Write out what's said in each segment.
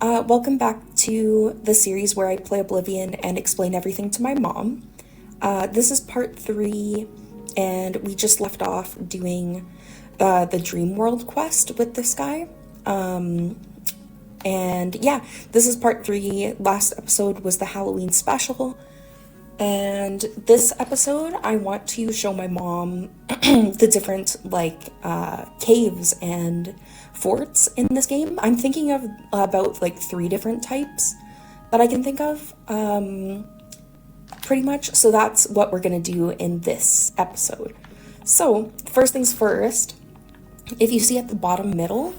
Welcome back to the series where I play Oblivion and explain everything to my mom. This is part 3, and we just left off doing the Dream World quest with this guy. And yeah, this is part 3. Last episode was the Halloween special. And this episode, I want to show my mom the different, caves and forts in this game. I'm thinking of about, 3 different types that I can think of, pretty much. So that's what we're gonna do in this episode. So, first things first, if you see at the bottom middle,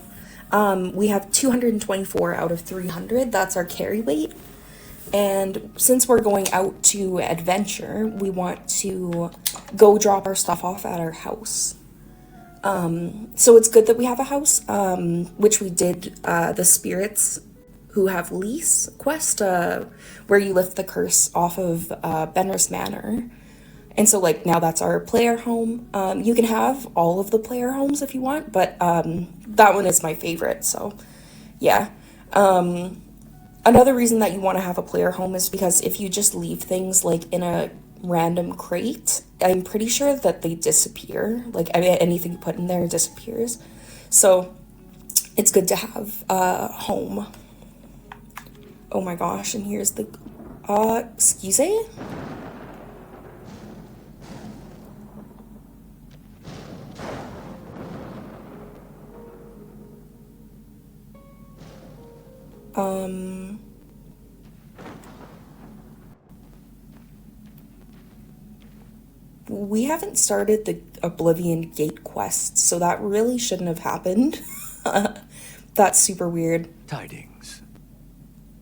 we have 224 out of 300. That's our carry weight. And since we're going out to adventure, we want to go drop our stuff off at our house. So it's good that we have a house, which we did the Spirits Who Have Lease quest, where you lift the curse off of Benris Manor. And so, now that's our player home. You can have all of the player homes if you want, but that one is my favorite, so yeah. Another reason that you want to have a player home is because if you just leave things in a random crate, I'm pretty sure that they disappear. Anything you put in there disappears. So it's good to have a home. Oh my gosh, and here's the excuse me? We haven't started the Oblivion Gate quest, so that really shouldn't have happened. That's super weird. Tidings.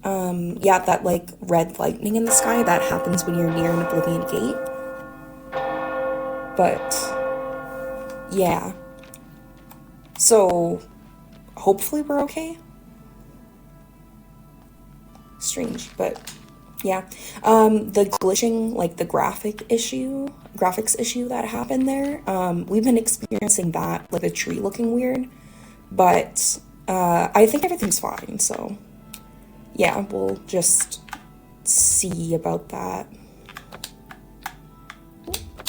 Yeah, that red lightning in the sky, that happens when you're near an Oblivion Gate. But yeah. So hopefully we're okay. Strange, but yeah. The glitching, the graphics issue that happened there, we've been experiencing that, the tree looking weird, but I think everything's fine, so yeah, we'll just see about that.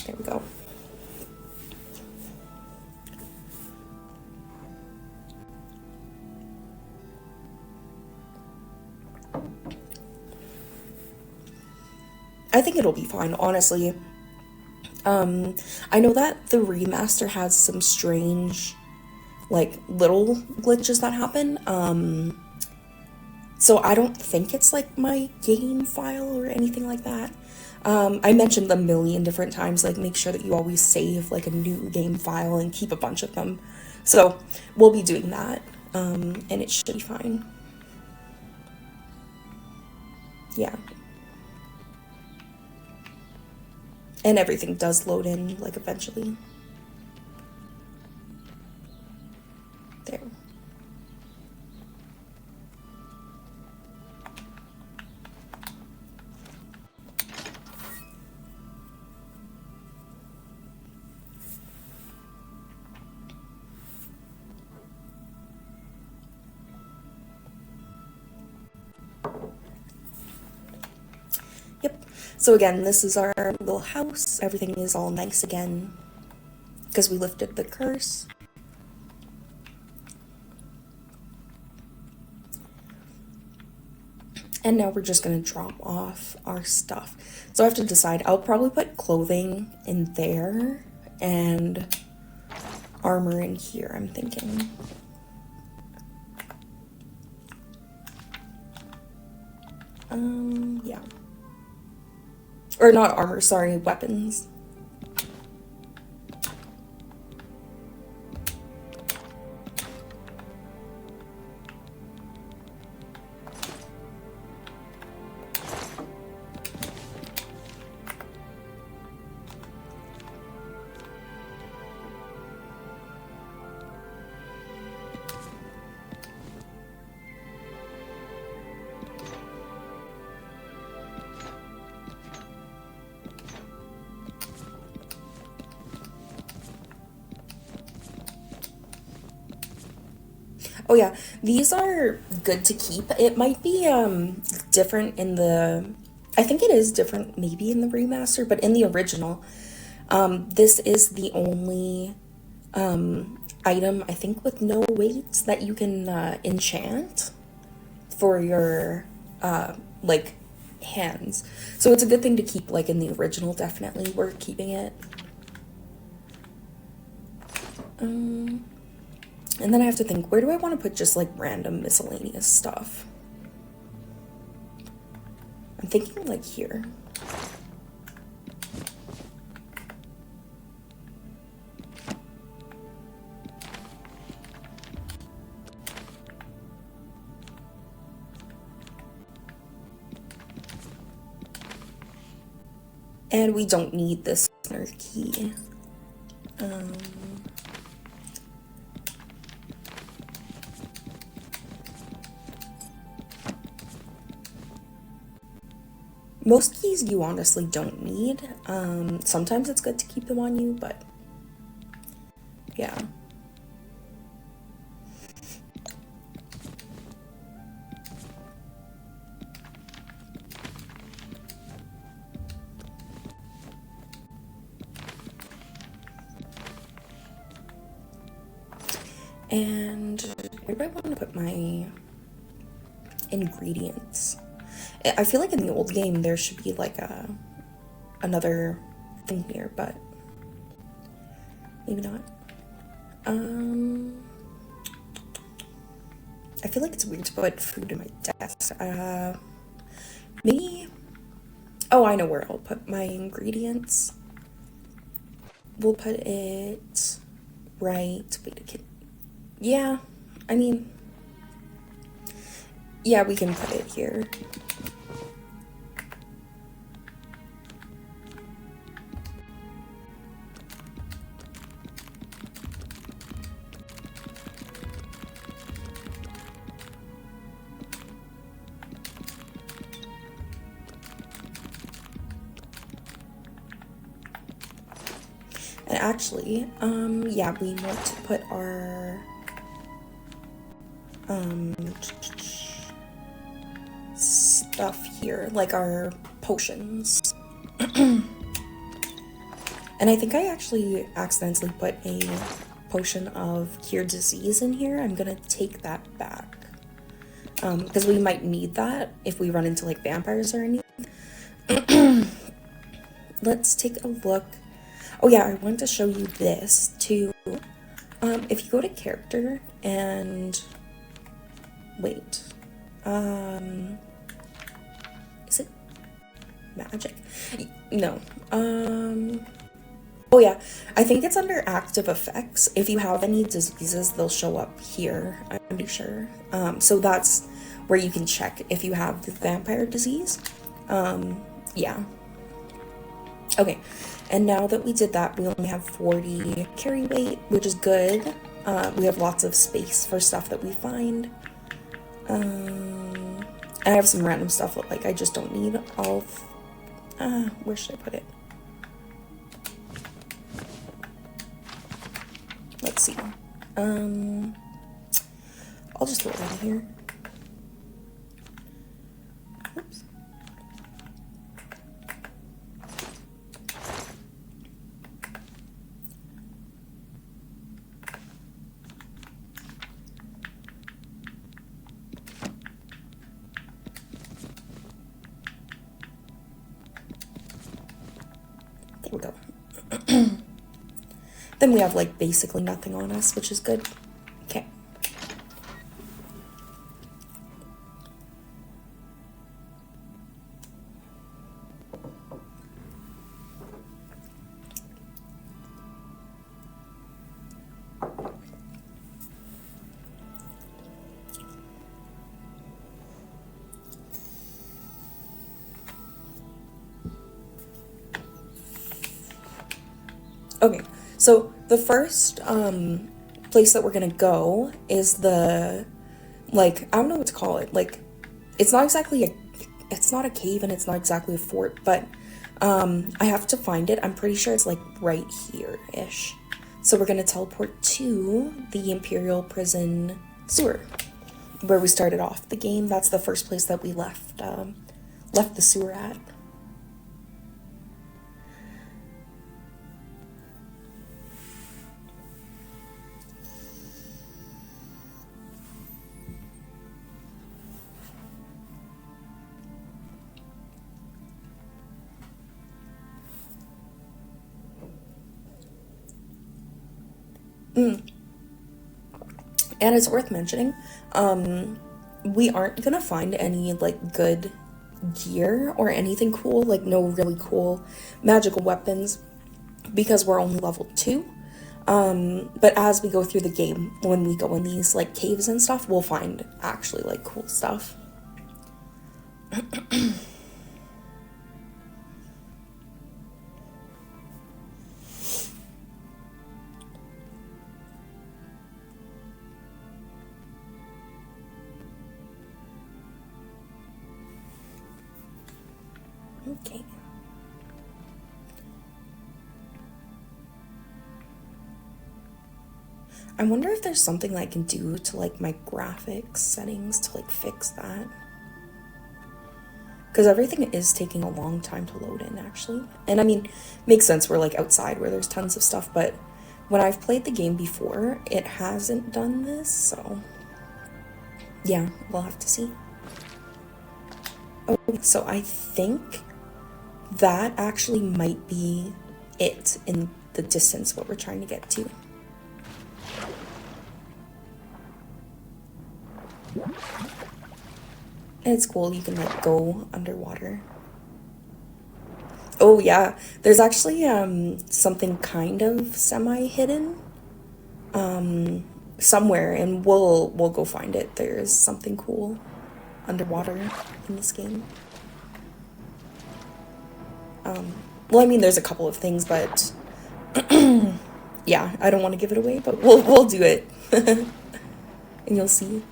There we go. I think it'll be fine, honestly. I know that the remaster has some strange, little glitches that happen. So I don't think it's, my game file or anything like that. I mentioned a million different times, make sure that you always save, a new game file and keep a bunch of them. So we'll be doing that, and it should be fine. Yeah. And everything does load in, eventually. There. Yep. So again, this is our little house. Everything is all nice again because we lifted the curse. And now we're just going to drop off our stuff. So I have to decide. I'll probably put clothing in there and armor in here, I'm thinking. Yeah. Or not armor, sorry, weapons. Oh yeah, these are good to keep. It might be different in the, I think it is different maybe in the remaster, but in the original, this is the only item, I think, with no weights that you can enchant for your like hands. So it's a good thing to keep, like in the original. Definitely we're keeping it. And then I have to think, where do I want to put just like random miscellaneous stuff? I'm thinking like here. And we don't need this center key. Most keys you honestly don't need. Sometimes it's good to keep them on you, but yeah. And where do I want to put my ingredients? I feel like in the old game there should be like another thing here, but maybe not. I feel like it's weird to put food in my desk. Maybe. Oh, I know where I'll put my ingredients. We'll put it right. Wait, yeah, I mean, yeah, we can put it here. And actually, yeah, we want to put our stuff here, like our potions. And I think I actually accidentally put a potion of cure disease in here. I'm gonna take that back, because we might need that if we run into like vampires or anything. Let's take a look. Oh yeah, I wanted to show you this too. If you go to character and wait, is it magic? No. Oh yeah, I think it's under active effects. If you have any diseases, they'll show up here, I'm pretty sure. So that's where you can check if you have the vampire disease. Yeah. Okay, and now that we did that, we only have 40 carry weight, which is good. We have lots of space for stuff that we find. And I have some random stuff that, like, I just don't need all of, where should I put it? Let's see. I'll just throw it in here. Oops. There we go. Then we have like basically nothing on us, which is good. Okay. Okay, so the first place that we're gonna go is the, like, I don't know what to call it. Like, it's not exactly it's not a cave and it's not exactly a fort, but I have to find it. I'm pretty sure it's like right here-ish. So we're gonna teleport to the Imperial prison sewer, where we started off the game. That's the first place that we left the sewer at. And it's worth mentioning, we aren't gonna find any, like, good gear or anything cool, like, no really cool magical weapons, because we're only level 2. But as we go through the game, when we go in these, like, caves and stuff, we'll find actually, like, cool stuff. Okay. I wonder if there's something that I can do to, like, my graphics settings to, like, fix that. Because everything is taking a long time to load in, actually. And I mean, makes sense, we're, like, outside where there's tons of stuff, but when I've played the game before, it hasn't done this, so yeah, we'll have to see. Oh, so I think that actually might be it in the distance, what we're trying to get to. And it's cool, you can, like, go underwater. Oh yeah, there's actually something kind of semi-hidden somewhere, and we'll go find it. There's something cool underwater in this game. Well, I mean, there's a couple of things, but yeah, I don't want to give it away, but we'll do it. And you'll see.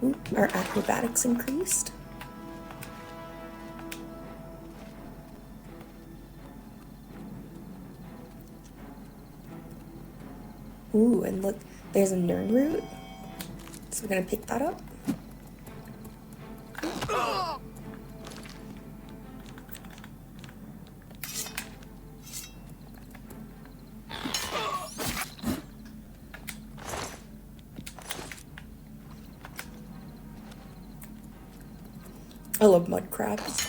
Ooh, our acrobatics increased. Ooh, and look, there's a Nern root. So we're gonna pick that up. I love mud crabs.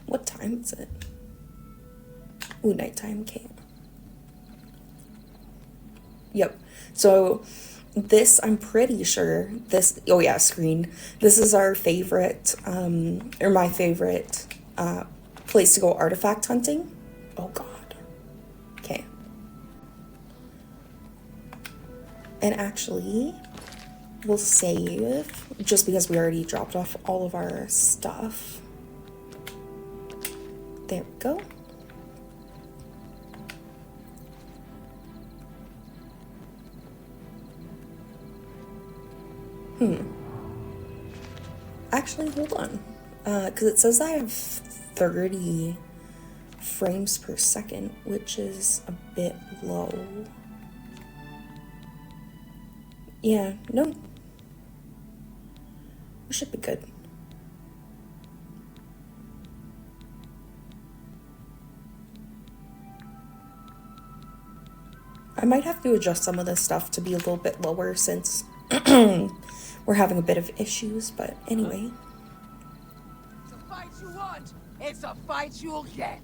What time is it? Ooh, nighttime, okay. Yep. So this, I'm pretty sure, this, oh yeah, screen. This is our favorite, or my favorite, place to go artifact hunting. Oh god. Okay. And actually, we'll save, just because we already dropped off all of our stuff. There we go. Actually, hold on. Because it says I have 30 frames per second, which is a bit low. Yeah, no. We should be good. I might have to adjust some of this stuff to be a little bit lower since we're having a bit of issues, but anyway. It's a fight you want. It's a fight you'll get.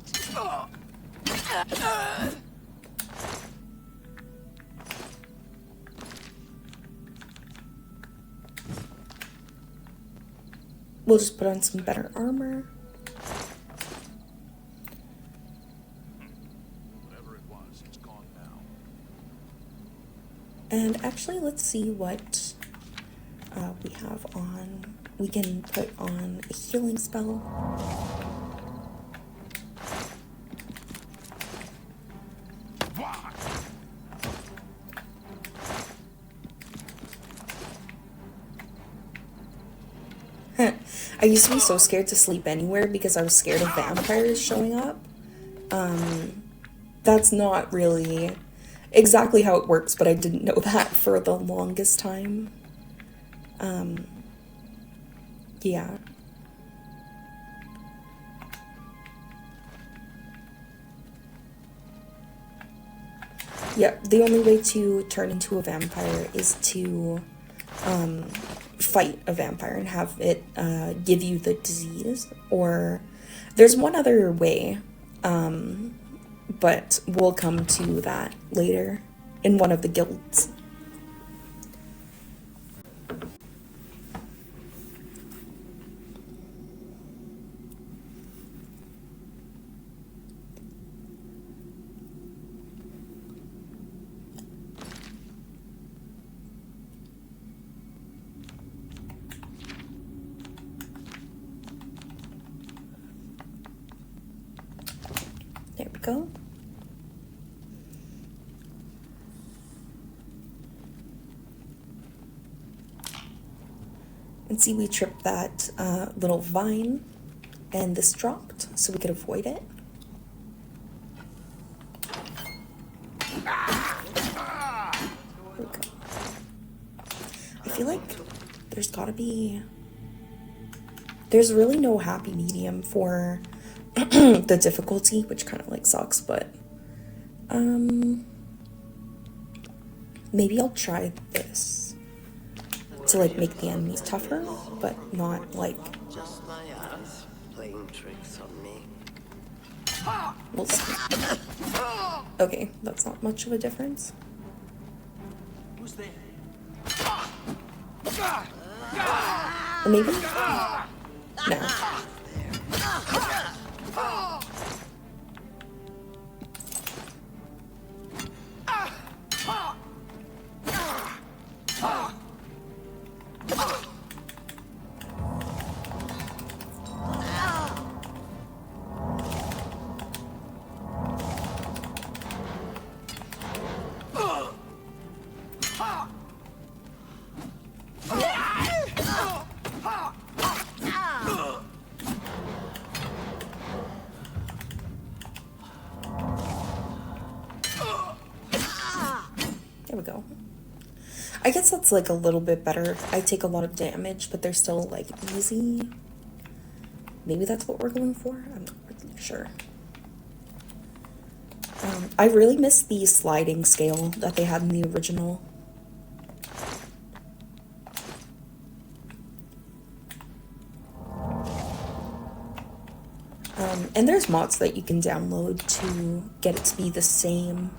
We'll just put on some better armor. Whatever it was, it's gone now. And actually, let's see what we have on. We can put on a healing spell. I used to be so scared to sleep anywhere because I was scared of vampires showing up. That's not really exactly how it works, but I didn't know that for the longest time. Yeah. Yep, the only way to turn into a vampire is to fight a vampire and have it give you the disease. Or there's one other way, but we'll come to that later in one of the guilds. There we go. And see, we tripped that little vine, and this dropped, so we could avoid it. There we go. I feel like there's gotta be... There's really no happy medium for the difficulty, which kind of like sucks, but maybe I'll try this to like make the enemies tougher, but not like... Just my eyes playing tricks on me. We'll see. Okay, that's not much of a difference. Who's there? Or maybe? No. There we go. I guess that's like a little bit better. I take a lot of damage, but they're still like easy. Maybe that's what we're going for? I'm not really sure. I really miss the sliding scale that they had in the original. And there's mods that you can download to get it to be the same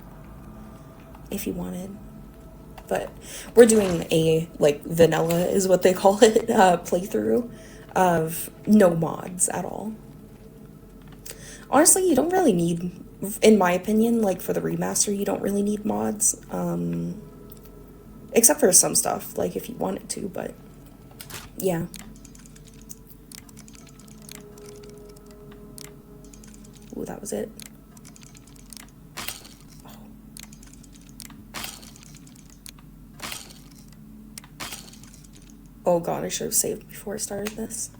if you wanted. But we're doing a, like, vanilla is what they call it, playthrough of no mods at all. Honestly, you don't really need, in my opinion, like, for the remaster, you don't really need mods. Except for some stuff, like, if you wanted to, but, yeah. Ooh, that was it. Oh god, I should have saved before I started this.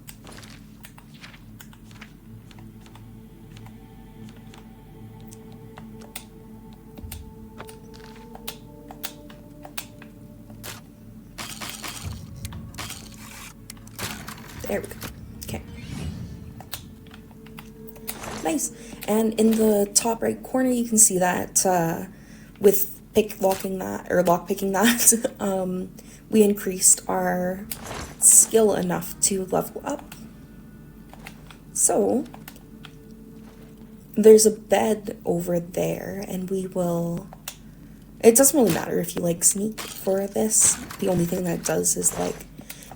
There we go. Okay. Nice. And in the top right corner, you can see that with lockpicking that, we increased our skill enough to level up. So there's a bed over there, and we will... It doesn't really matter if you like sneak for this. The only thing that does is like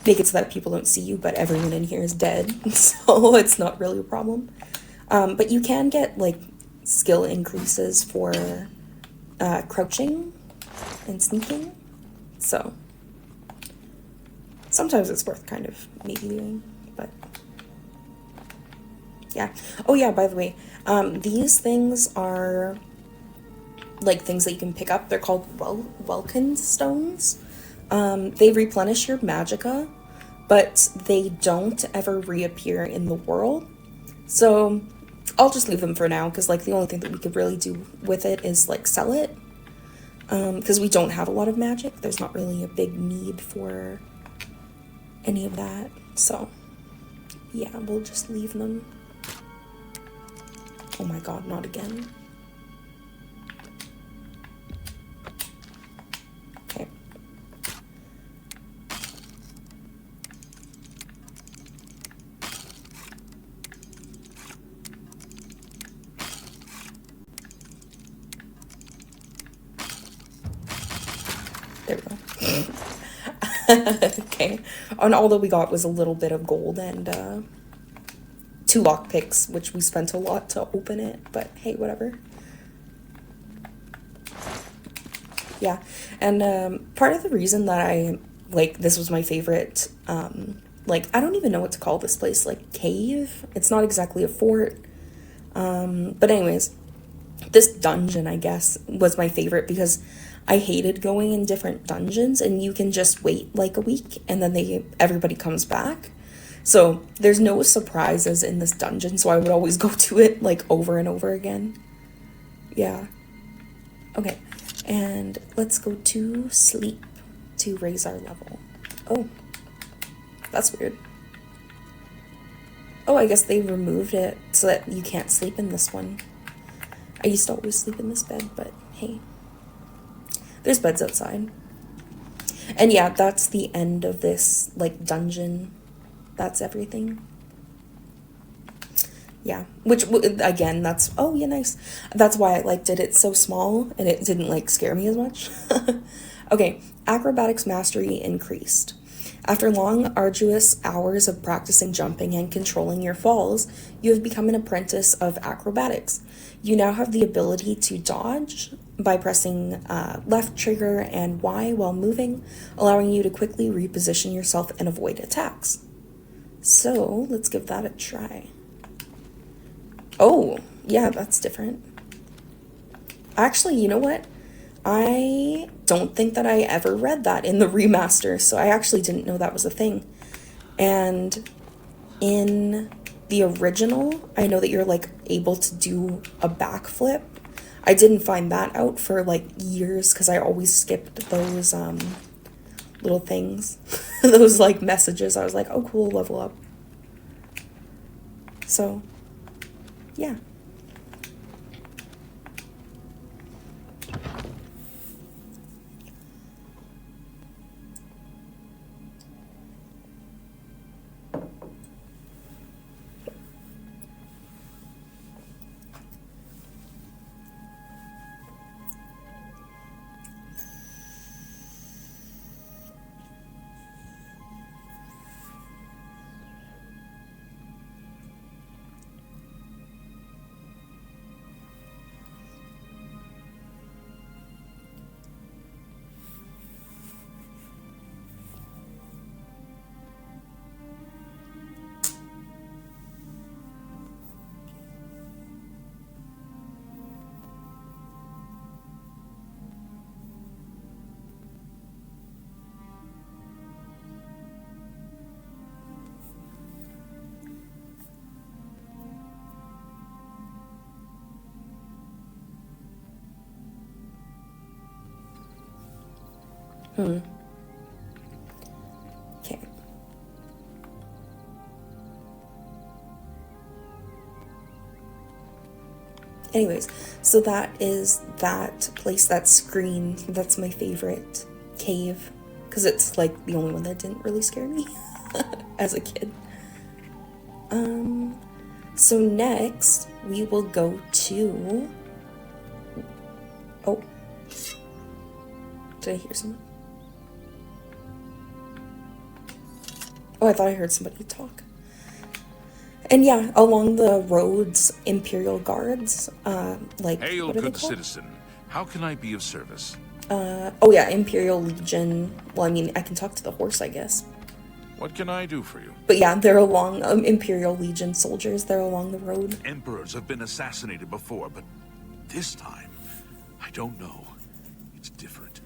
make it so that people don't see you, but everyone in here is dead, so it's not really a problem. But you can get like skill increases for crouching and sneaking, so sometimes it's worth kind of maybe doing, but yeah. Oh yeah, by the way, these things are like things that you can pick up. They're called Welkin stones. They replenish your magicka, but they don't ever reappear in the world. So I'll just leave them for now, because like the only thing that we could really do with it is like sell it, because we don't have a lot of magic. There's not really a big need for any of that. So yeah, we'll just leave them. Oh my god, not again. Okay. There we go. Okay. And all that we got was a little bit of gold and 2 lockpicks, which we spent a lot to open it, but hey, whatever. Yeah, and part of the reason that I, like, this was my favorite, like, I don't even know what to call this place, like, cave? It's not exactly a fort, but anyways, this dungeon, I guess, was my favorite because I hated going in different dungeons, and you can just wait, like, a week, and then everybody comes back. So there's no surprises in this dungeon, so I would always go to it, like, over and over again. Yeah. Okay, and let's go to sleep to raise our level. Oh, that's weird. Oh, I guess they removed it so that you can't sleep in this one. I used to always sleep in this bed, but hey. There's beds outside. And yeah, that's the end of this, like, dungeon. That's everything. Yeah, which, again, that's, oh yeah, nice. That's why I liked it. It's so small, and it didn't, like, scare me as much. Okay, acrobatics mastery increased. After long, arduous hours of practicing jumping and controlling your falls, you have become an apprentice of acrobatics. You now have the ability to dodge by pressing left trigger and Y while moving, allowing you to quickly reposition yourself and avoid attacks. So, let's give that a try. Oh, yeah, that's different. Actually, you know what? I don't think that I ever read that in the remaster, so I actually didn't know that was a thing. And in the original, I know that you're, like, able to do a backflip. I didn't find that out for, like, years, because I always skipped those, little things. Those, like, messages. I was like, oh, cool, level up. So, yeah. Okay. Anyways, so that is that place, that screen. That's my favorite cave, because it's like the only one that didn't really scare me as a kid. So next we will go to, oh, did I hear someone? Oh, I thought I heard somebody talk. And yeah, along the roads, Imperial Guards, like, Hail, what are they good called? citizen. How can I be of service? Oh yeah, Imperial Legion. Well, I mean, I can talk to the horse, I guess. What can I do for you? But yeah, they're along, Imperial Legion soldiers, they're along the road. Emperors have been assassinated before, but this time, I don't know. It's different.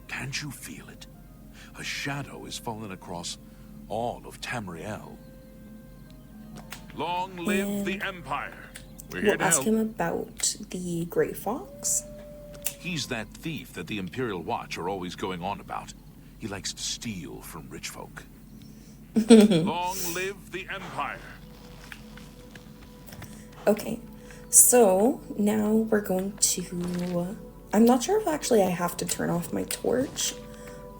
Can't you feel it? A shadow is falling across all of Tamriel. Long live the Empire. We're here We'll to ask help. him about the Grey Fox. He's that thief that the Imperial Watch are always going on about. He likes to steal from rich folk. Long live the Empire. Okay, so now we're going to... I'm not sure if actually I have to turn off my torch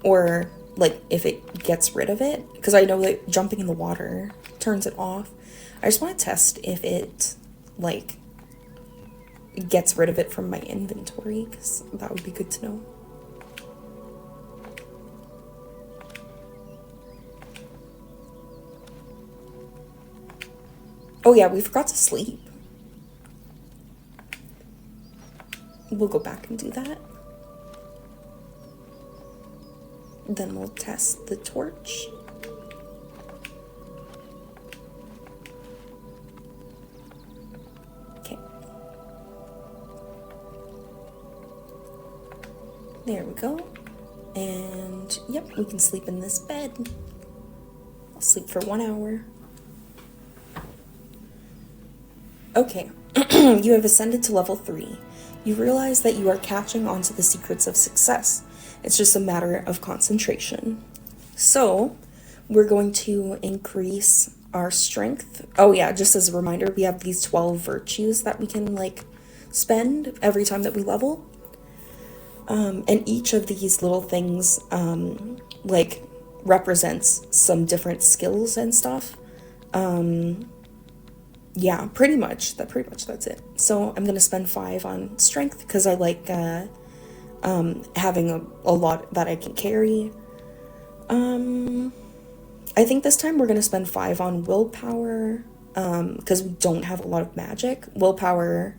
or like if it gets rid of it, because I know that jumping in the water turns it off. I just want to test if it like gets rid of it from my inventory, because that would be good to know. Oh yeah, we forgot to sleep. We'll go back and do that. Then we'll test the torch. Okay. There we go. And yep, we can sleep in this bed. I'll sleep for 1 hour. Okay, you have ascended to level 3. You realize that you are catching on to the secrets of success. It's just a matter of concentration. So, we're going to increase our strength. Oh yeah, just as a reminder, we have these 12 virtues that we can like spend every time that we level. And each of these little things like represents some different skills and stuff. Yeah, pretty much that's it. So I'm gonna spend 5 on strength because I like having a lot that I can carry. I think this time we're gonna spend 5 on willpower because we don't have a lot of magic. Willpower,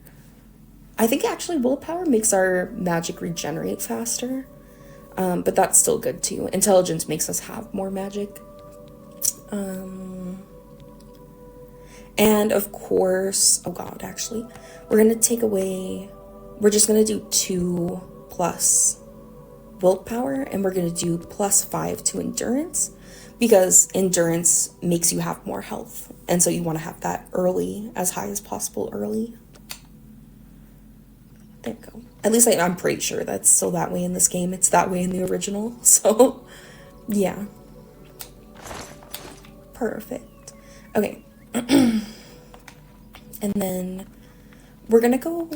I think actually willpower makes our magic regenerate faster, but that's still good too. Intelligence makes us have more magic. And of course, oh god, actually, we're gonna take away, we're just gonna do 2 plus willpower, and we're gonna do plus 5 to endurance, because endurance makes you have more health, and so you want to have that early, as high as possible early. There you go. At least I'm pretty sure that's still that way in this game. It's that way in the original, so yeah. Perfect. Okay. And then we're gonna go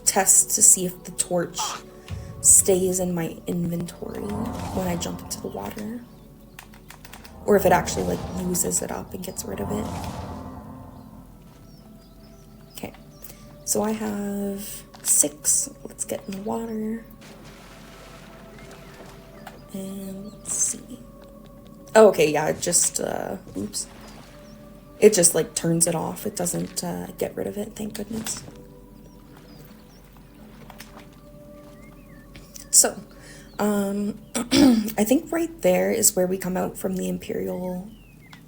test to see if the torch stays in my inventory when I jump into the water, or if it actually like uses it up and gets rid of it. Okay, so I have 6. Let's get in the water and let's see. Oh, okay, yeah, it just, oops. It just, like, turns it off. It doesn't, get rid of it, thank goodness. So, I think right there is where we come out from the Imperial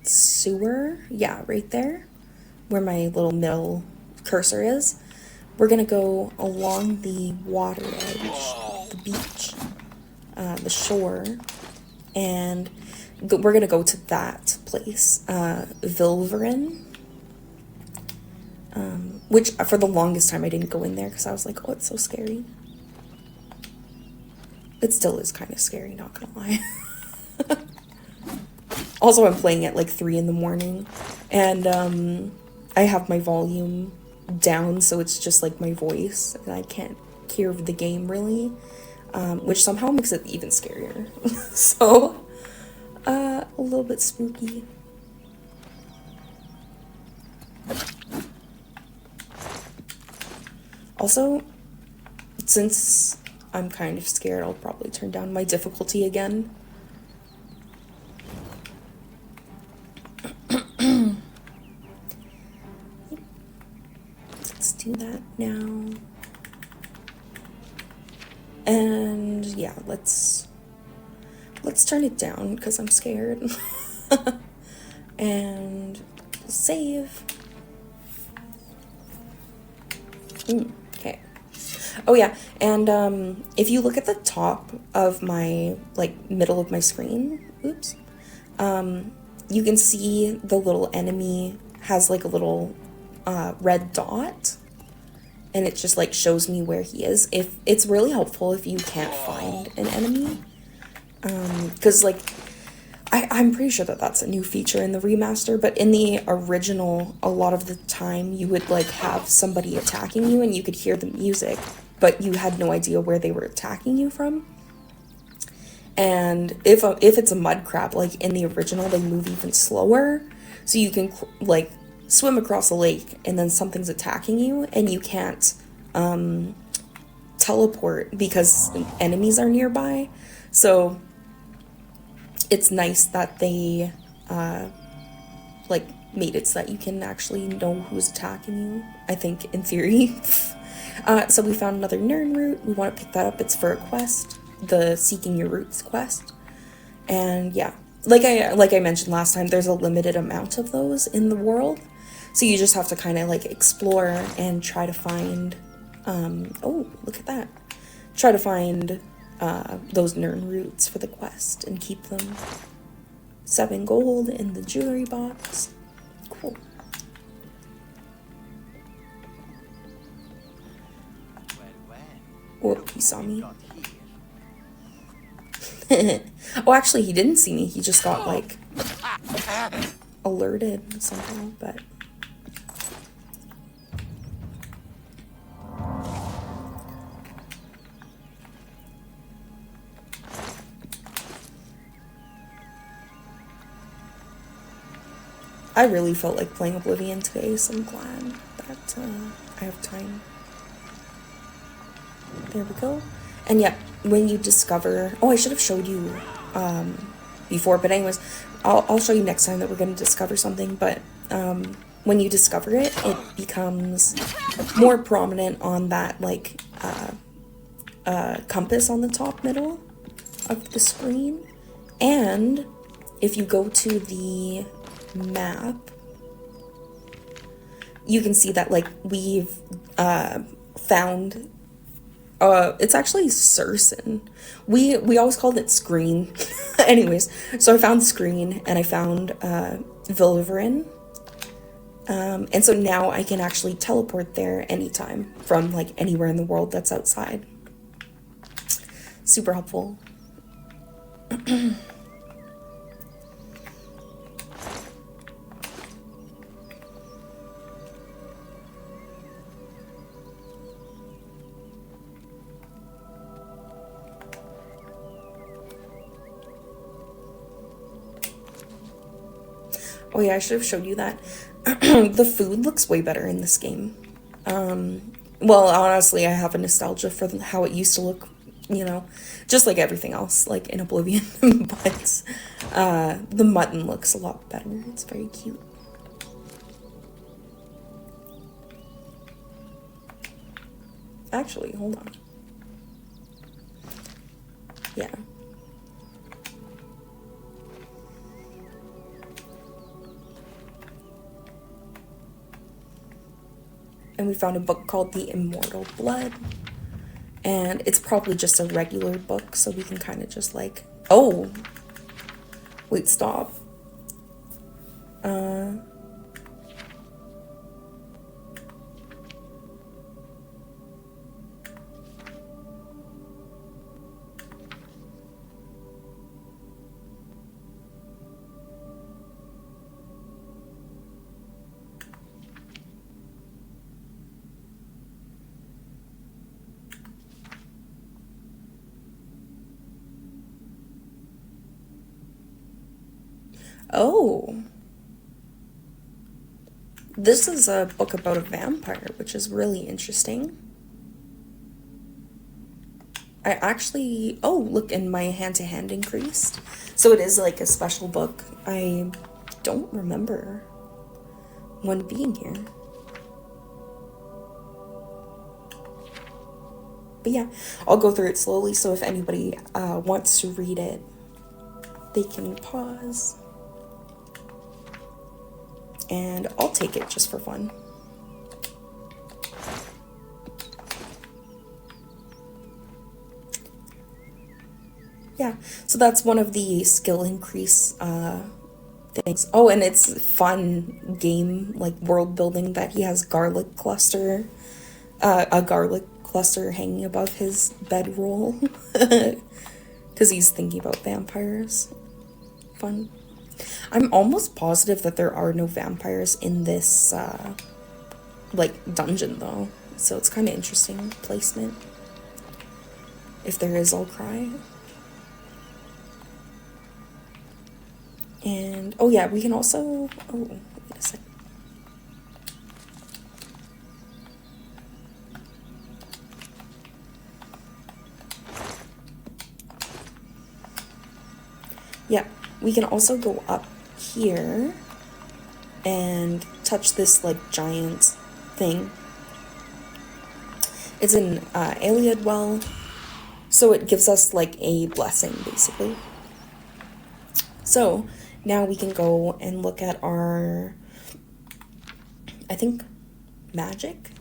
sewer. Yeah, right there, where my little middle cursor is. We're gonna go along the water edge, the beach, the shore, and we're gonna go to that place, Vilverin, which for the longest time I didn't go in there because I was like, oh, it's so scary. It still is kind of scary, not gonna lie. Also, I'm playing at like 3 in the morning, and I have my volume down, so it's just like my voice, and I can't hear the game really, which somehow makes it even scarier. So a little bit spooky. Also, since I'm kind of scared, I'll probably turn down my difficulty again. Let's do that now. And yeah, let's turn it down because I'm scared. And save. Okay. Oh yeah, and if you look at the top of my, like, middle of my screen, oops, you can see the little enemy has like a little red dot, and it just like shows me where he is. If it's really helpful if you can't find an enemy, because like I'm pretty sure that that's a new feature in the remaster, but in the original, a lot of the time you would like have somebody attacking you and you could hear the music, but you had no idea where they were attacking you from. And if it's a mud crab, like in the original, they move even slower, so you can like swim across a lake and then something's attacking you and you can't teleport because enemies are nearby. So it's nice that they like made it so that you can actually know who's attacking you, I think, in theory. So we found another Nern root. We want to pick that up. It's for a quest, the Seeking Your Roots quest. And yeah, like I mentioned last time, there's a limited amount of those in the world, so you just have to kind of like explore and try to find oh, look at that, try to find those Nern roots for the quest and keep them. 7 gold in the jewelry box. Cool. Oh, he saw me. Oh, actually, he didn't see me. He just got, like, alerted somehow, but... I really felt like playing Oblivion today, so I'm glad that I have time. There we go. And yeah, when you discover... Oh, I should have showed you before, but anyways, I'll show you next time that we're going to discover something, but when you discover it, it becomes more prominent on that, like, compass on the top middle of the screen. And if you go to the map, you can see that, like, we've found... it's actually Sursen. We always called it Screen. Anyways, so I found Screen, and I found Vilverin. And so now I can actually teleport there anytime from, like, anywhere in the world that's outside. Super helpful. Oh yeah, I should have showed you that. The food looks way better in this game. Well, honestly, I have a nostalgia for how it used to look, you know, just like everything else, like in Oblivion. But the mutton looks a lot better. It's very cute. Actually, hold on. Yeah. And we found a book called The Immortal Blood. And it's probably just a regular book, so we can kind of just like... Oh! Wait, stop. Oh. This is a book about a vampire, which is really interesting. I actually... Oh, look, and my hand-to-hand increased. So it is like a special book. I don't remember one being here. But yeah, I'll go through it slowly, so if anybody wants to read it, they can pause. And I'll take it just for fun. yeah, so that's one of the skill increase things. Oh, and it's fun game, like world building, that he has a garlic cluster hanging above his bedroll because he's thinking about vampires. Fun. I'm almost positive that there are no vampires in this like dungeon though, so it's kind of interesting placement. If there is, I'll cry. And oh yeah, we can also, oh wait a sec. Yeah, we can also go up here and touch this like giant thing. It's an Iliad well, so it gives us like a blessing basically. So now we can go and look at our, I think, magic.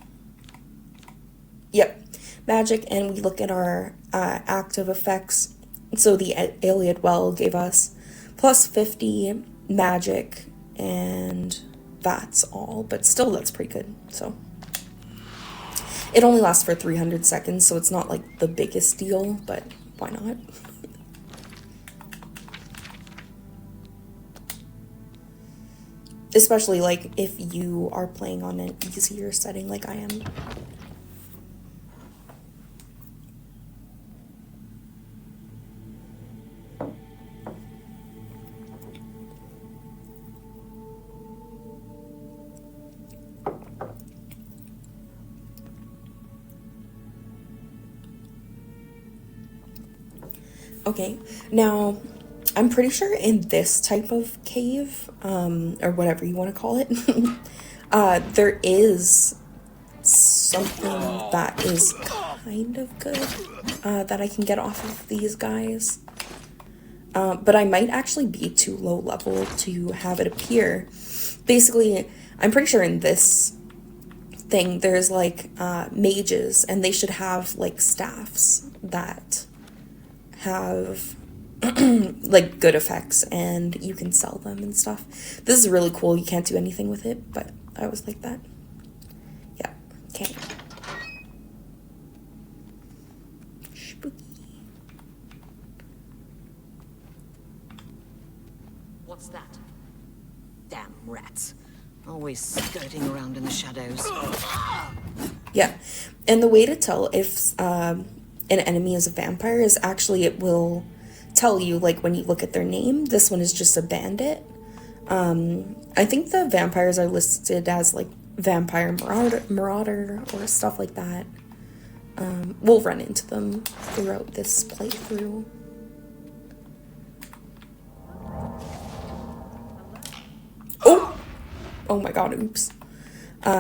Yep, magic, and we look at our active effects. So the Iliad well gave us plus 50 magic, and that's all, but still that's pretty good. So it only lasts for 300 seconds, so it's not like the biggest deal, but why not? Especially like if you are playing on an easier setting like I am. Okay, now I'm pretty sure in this type of cave, or whatever you want to call it, there is something that is kind of good that I can get off of these guys. But I might actually be too low level to have it appear. Basically, I'm pretty sure in this thing there's like mages, and they should have like staffs that have like good effects, and you can sell them and stuff. This is really cool. You can't do anything with it, but I always like that. Yeah, okay. Spooky. What's that? Damn rats. Always skirting around in the shadows. Yeah, and the way to tell if an enemy is a vampire is actually it will tell you, like, when you look at their name. This one is just a bandit. I think the vampires are listed as like vampire marauder or stuff like that. We'll run into them throughout this playthrough. Oh my god, oops.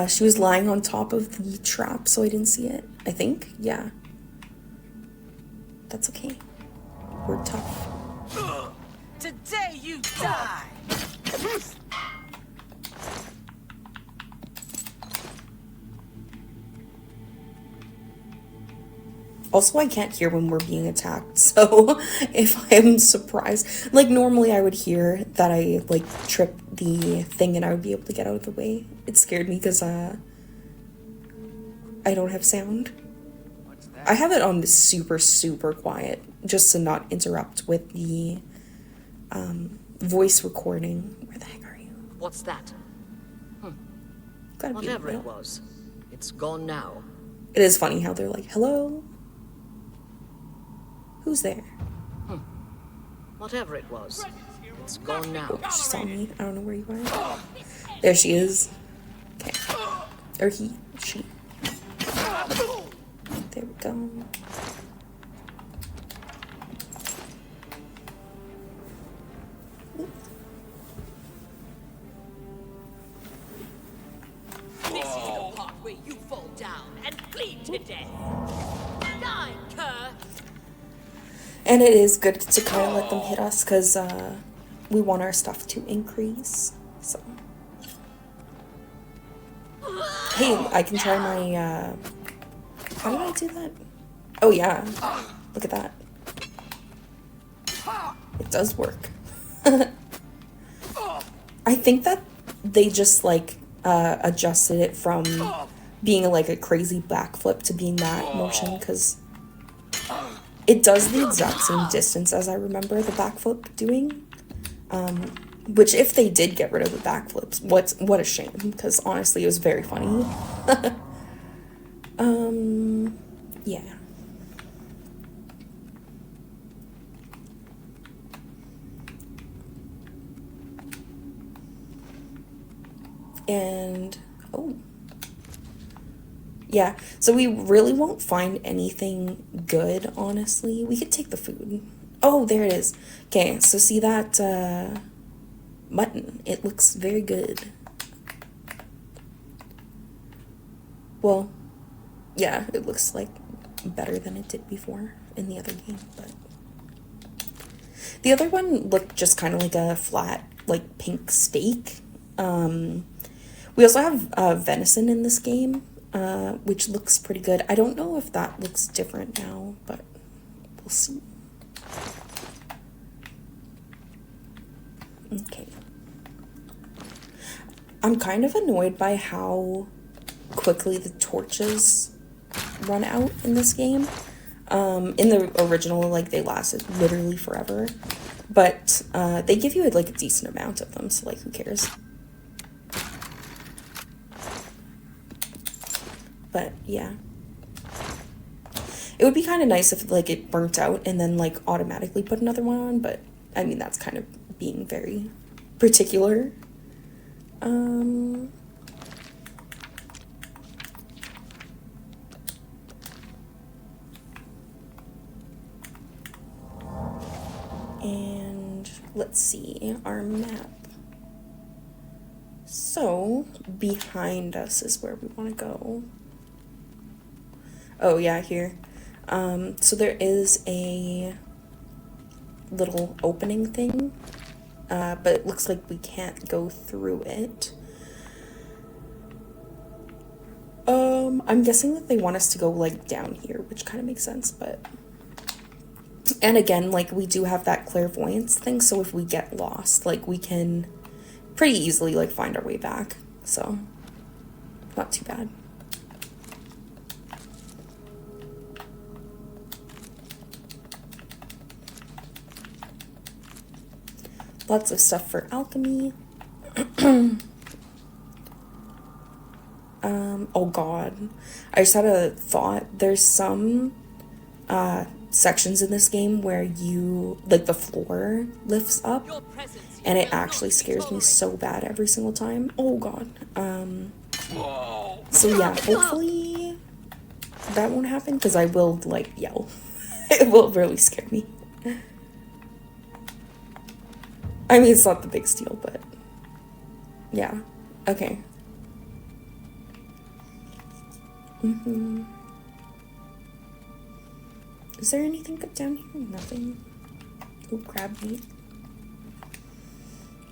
She was lying on top of the trap, so I didn't see it. I think, yeah. That's okay. We're tough. Today you die! Also, I can't hear when we're being attacked, so if I'm surprised, like normally I would hear that I like tripped the thing and I would be able to get out of the way. It scared me because I don't have sound. I have it on super, super quiet just to not interrupt with the voice recording. Where the heck are you? What's that? Gotta be in the Whatever it middle. was. It's gone now. It is funny how they're like, hello? Who's there? Whatever it was. It's gone now. She saw me. I don't know where you are. There she is. Okay. Or he. She. There we go. This is the part where you fall down and bleed to death. Die, cur! And it is good to kind of let them hit us because we want our stuff to increase. So. Hey, I can try my, how did I do that? Oh yeah, look at that. it does work. I think that they just like adjusted it from being like a crazy backflip to being that motion, because it does the exact same distance as I remember the backflip doing. Which, if they did get rid of the backflips, what a shame, because honestly it was very funny. Yeah. And, oh. Yeah, so we really won't find anything good, honestly. We could take the food. Oh, there it is. Okay, so see that, mutton? It looks very good. Well, yeah, it looks like better than it did before in the other game, but the other one looked just kind of like a flat, like, pink steak. We also have venison in this game, which looks pretty good. I don't know if that looks different now, but we'll see. Okay. I'm kind of annoyed by how quickly the torches run out in this game. In the original, like, they lasted literally forever. But they give you, like, a decent amount of them, so, like, who cares? But, yeah. It would be kind of nice if, like, it burnt out and then, like, automatically put another one on, but, I mean, that's kind of being very particular. And let's see, our map. So, behind us is where we want to go. Oh, yeah, here. So there is a little opening thing, but it looks like we can't go through it. I'm guessing that they want us to go, like, down here, which kind of makes sense, but... And again, like, we do have that clairvoyance thing, so if we get lost, like, we can pretty easily, like, find our way back, so... Not too bad. Lots of stuff for alchemy. Oh god. I just had a thought. There's some sections in this game where you, like, the floor lifts up, and it actually scares me so bad every single time. Oh god. So yeah, hopefully that won't happen, because I will, like, yell. It will really scare me. I mean, it's not the big deal, but yeah. Okay. Is there anything good down here? Nothing. Oh, crab meat.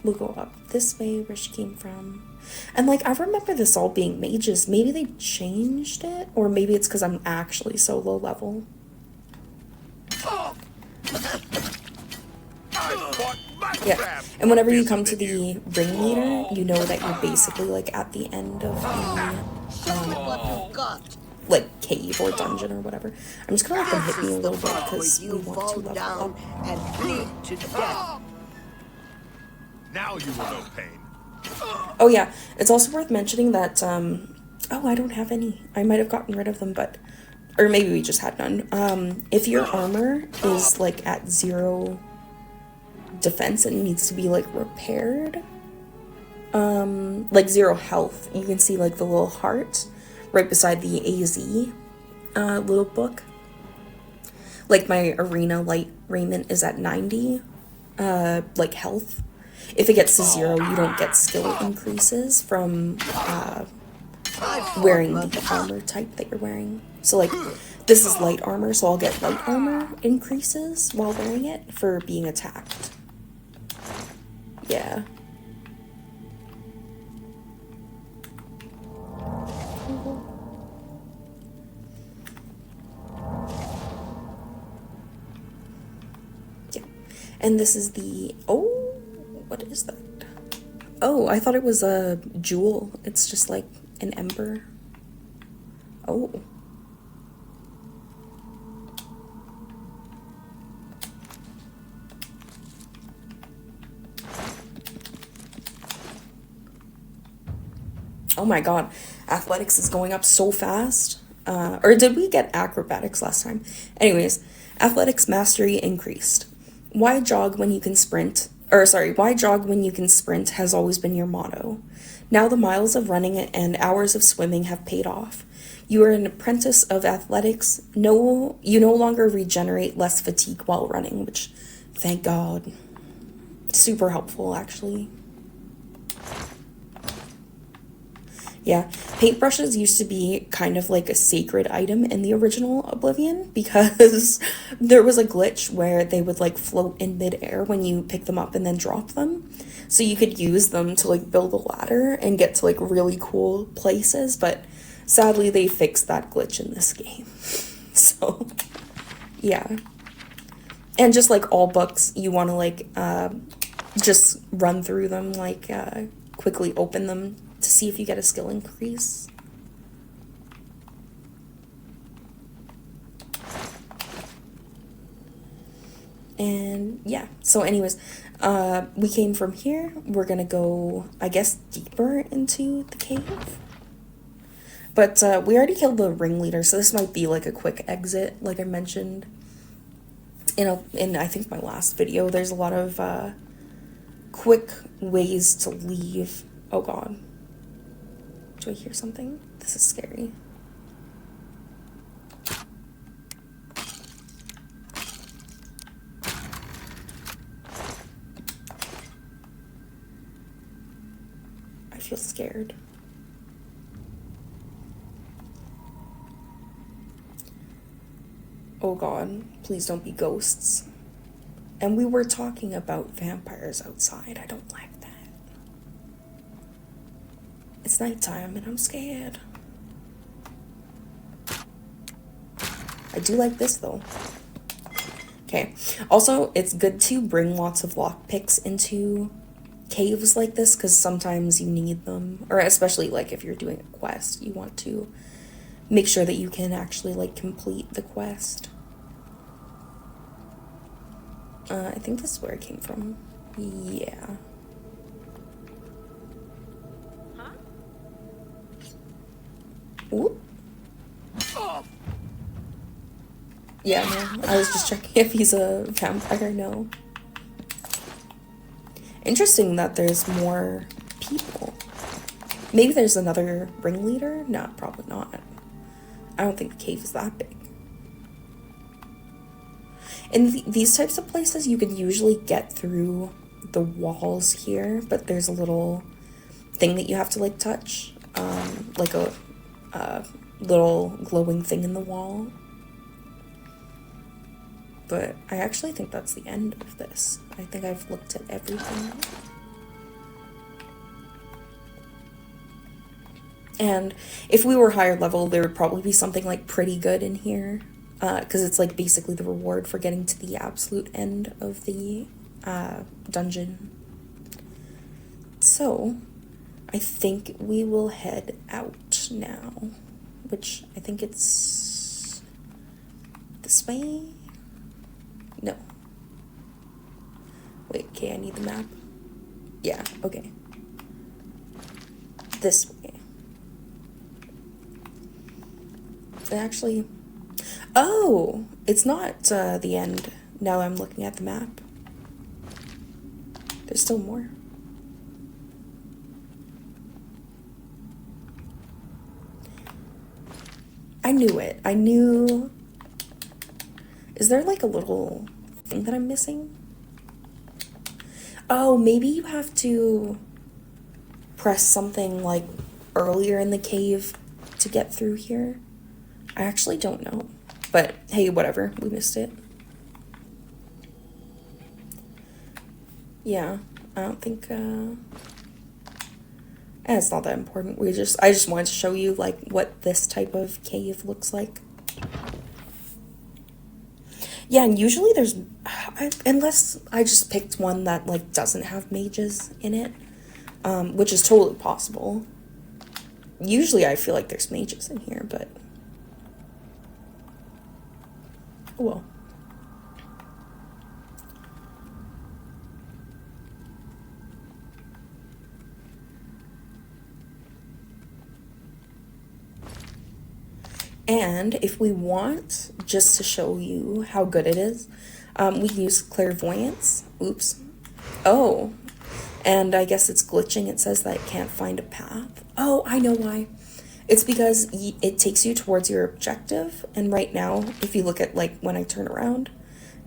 We'll go up this way where she came from. And, like, I remember this all being mages. Maybe they changed it? Or maybe it's because I'm actually so low level. Yeah, and whenever you come to the ringleader, you know that you're basically, like, at the end of the, like, cave or dungeon or whatever. I'm just gonna let them hit me a little bit, because we want to level up. And bleed to death. Now you will know pain. Oh yeah, it's also worth mentioning that, oh, I don't have any. I might have gotten rid of them, but, or maybe we just had none. If your armor is, like, at 0 defense and needs to be, like, repaired, like 0 health, you can see, like, the little heart right beside the AZ little book. Like, my arena light raiment is at 90 like, health. If it gets to 0, you don't get skill increases from wearing the armor type that you're wearing. So, like, this is light armor, so I'll get light armor increases while wearing it for being attacked. Yeah. Yeah. And this is the, oh, what is that? Oh, I thought it was a jewel. It's just like an ember. Oh. Oh my god, athletics is going up so fast. Or did we get acrobatics last time? Anyways, athletics mastery increased. Why jog when you can sprint? Or sorry, why jog when you can sprint has always been your motto. Now the miles of running and hours of swimming have paid off. You are an apprentice of athletics. No, you no longer regenerate less fatigue while running, which, thank God, super helpful actually. Yeah, paintbrushes used to be kind of like a sacred item in the original Oblivion because there was a glitch where they would like float in midair when you pick them up and then drop them. So you could use them to like build a ladder and get to like really cool places, but sadly they fixed that glitch in this game. So, yeah. And just like all books, you want to like just run through them, like quickly open them to see if you get a skill increase. And yeah, so anyways, we came from here. We're gonna go, I guess, deeper into the cave. But we already killed the ringleader, so this might be like a quick exit, like I mentioned in I think my last video. There's a lot of quick ways to leave. Oh god. Do I hear something? This is scary. I feel scared. Oh god, please don't be ghosts. And we were talking about vampires outside. I don't like that. It's nighttime and I'm scared. I do like this though. Okay. Also, it's good to bring lots of lockpicks into caves like this because sometimes you need them. Or especially like if you're doing a quest, you want to make sure that you can actually like complete the quest. I think this is where it came from. Yeah. Ooh. Yeah, no, I was just checking if he's a vampire. No. Interesting that there's more people. Maybe there's another ringleader? No, probably not. I don't think the cave is that big. In these types of places, you can usually get through the walls here, but there's a little thing that you have to like touch, like a little glowing thing in the wall. But I actually think that's the end of this. I think I've looked at everything. And if we were higher level, there would probably be something like pretty good in here. Because it's like basically the reward for getting to the absolute end of the dungeon. So, I think we will head out now. Which, I think it's this way? No. Wait, okay, I need the map. Yeah, okay. This way. Actually, oh, it's not the end. Now I'm looking at the map. There's still more. I knew it. I knew. Is there like a little thing that I'm missing? Oh, maybe you have to press something like earlier in the cave to get through here. I actually don't know. But hey, whatever. We missed it. Yeah, I don't think it's not that important. I just wanted to show you like what this type of cave looks like. Yeah, and usually there's, Unless I just picked one that like doesn't have mages in it, which is totally possible. Usually I feel like there's mages in here, but oh well. And if we want, just to show you how good it is, we can use clairvoyance. Oops. Oh, and I guess it's glitching. It says that it can't find a path. Oh, I know why. It's because it takes you towards your objective. And right now, if you look at like when I turn around,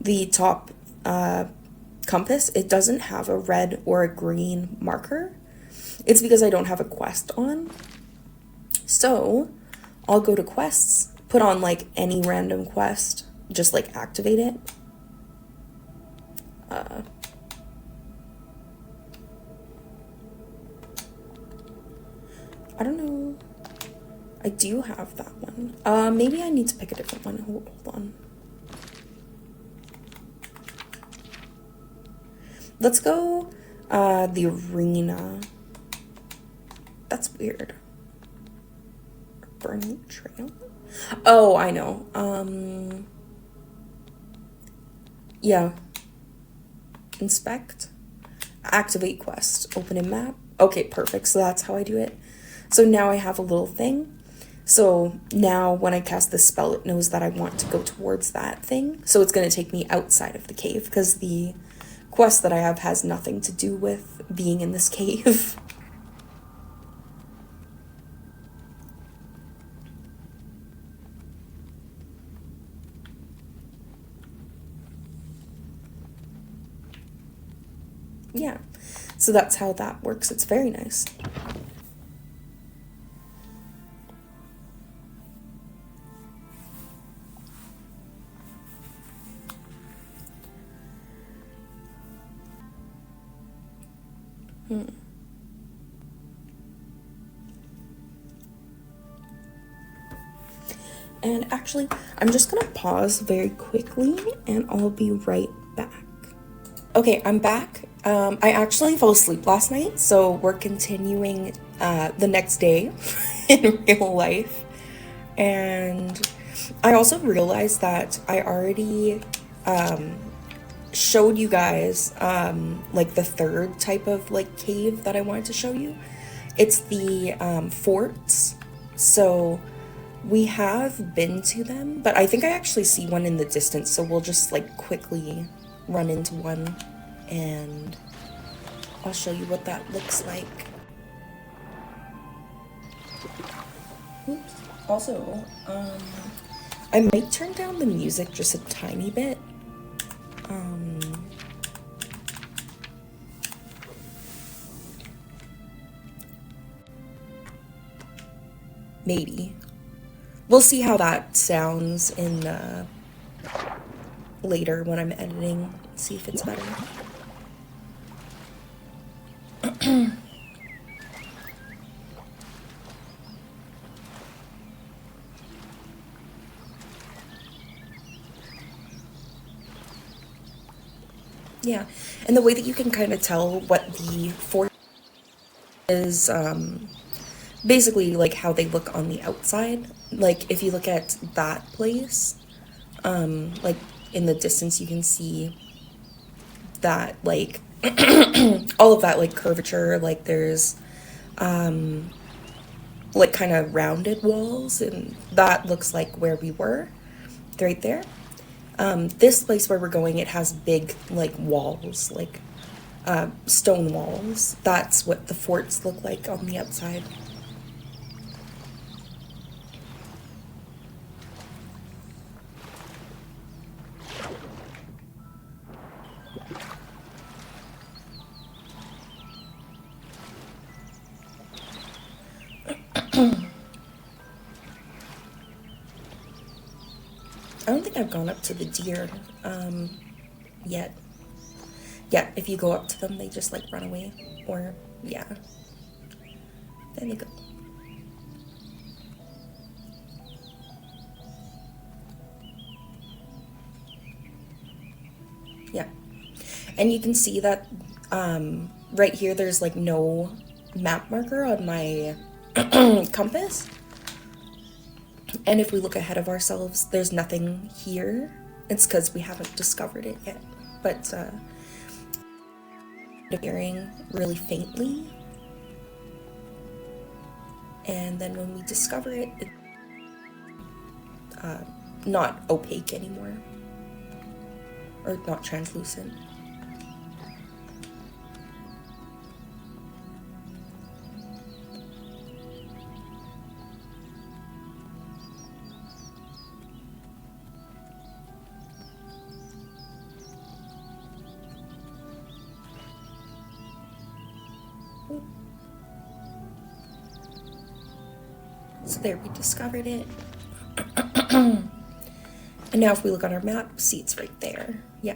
the top compass, it doesn't have a red or a green marker. It's because I don't have a quest on. So I'll go to quests, put on like any random quest, just like activate it. I don't know. I do have that one. Maybe I need to pick a different one. Hold on. Let's go, the arena. That's weird. Burning trail? Oh, I know. Yeah. Inspect. Activate quest. Open a map. Okay, perfect. So that's how I do it. So now I have a little thing. So now when I cast this spell, it knows that I want to go towards that thing. So it's going to take me outside of the cave because the quest that I have has nothing to do with being in this cave. Yeah, so that's how that works. It's very nice. And actually, I'm just gonna pause very quickly and I'll be right back. Okay, I'm back. I actually fell asleep last night, so we're continuing the next day in real life. And I also realized that I already showed you guys like the third type of like cave that I wanted to show you. It's the forts. So we have been to them, but I think I actually see one in the distance, so we'll just like quickly run into one and I'll show you what that looks like. Oops. Also, I might turn down the music just a tiny bit. Maybe. We'll see how that sounds in later when I'm editing. See if it's better. Yeah, and the way that you can kind of tell what the fort is, basically like how they look on the outside. Like if you look at that place, like in the distance you can see that like all of that like curvature, like there's like kind of rounded walls, and that looks like where we were right there. This place where we're going, it has big like walls, like stone walls. That's what the forts look like on the outside. I don't think I've gone up to the deer yet. Yeah, if you go up to them, they just like run away. Or, yeah. There they go. Yeah. And you can see that right here there's like no map marker on my compass. And if we look ahead of ourselves, there's nothing here. It's because we haven't discovered it yet. But appearing really faintly. And then when we discover it, it's not opaque anymore. Or not translucent. So there, we discovered it. And now if we look on our map, see it's right there. Yeah.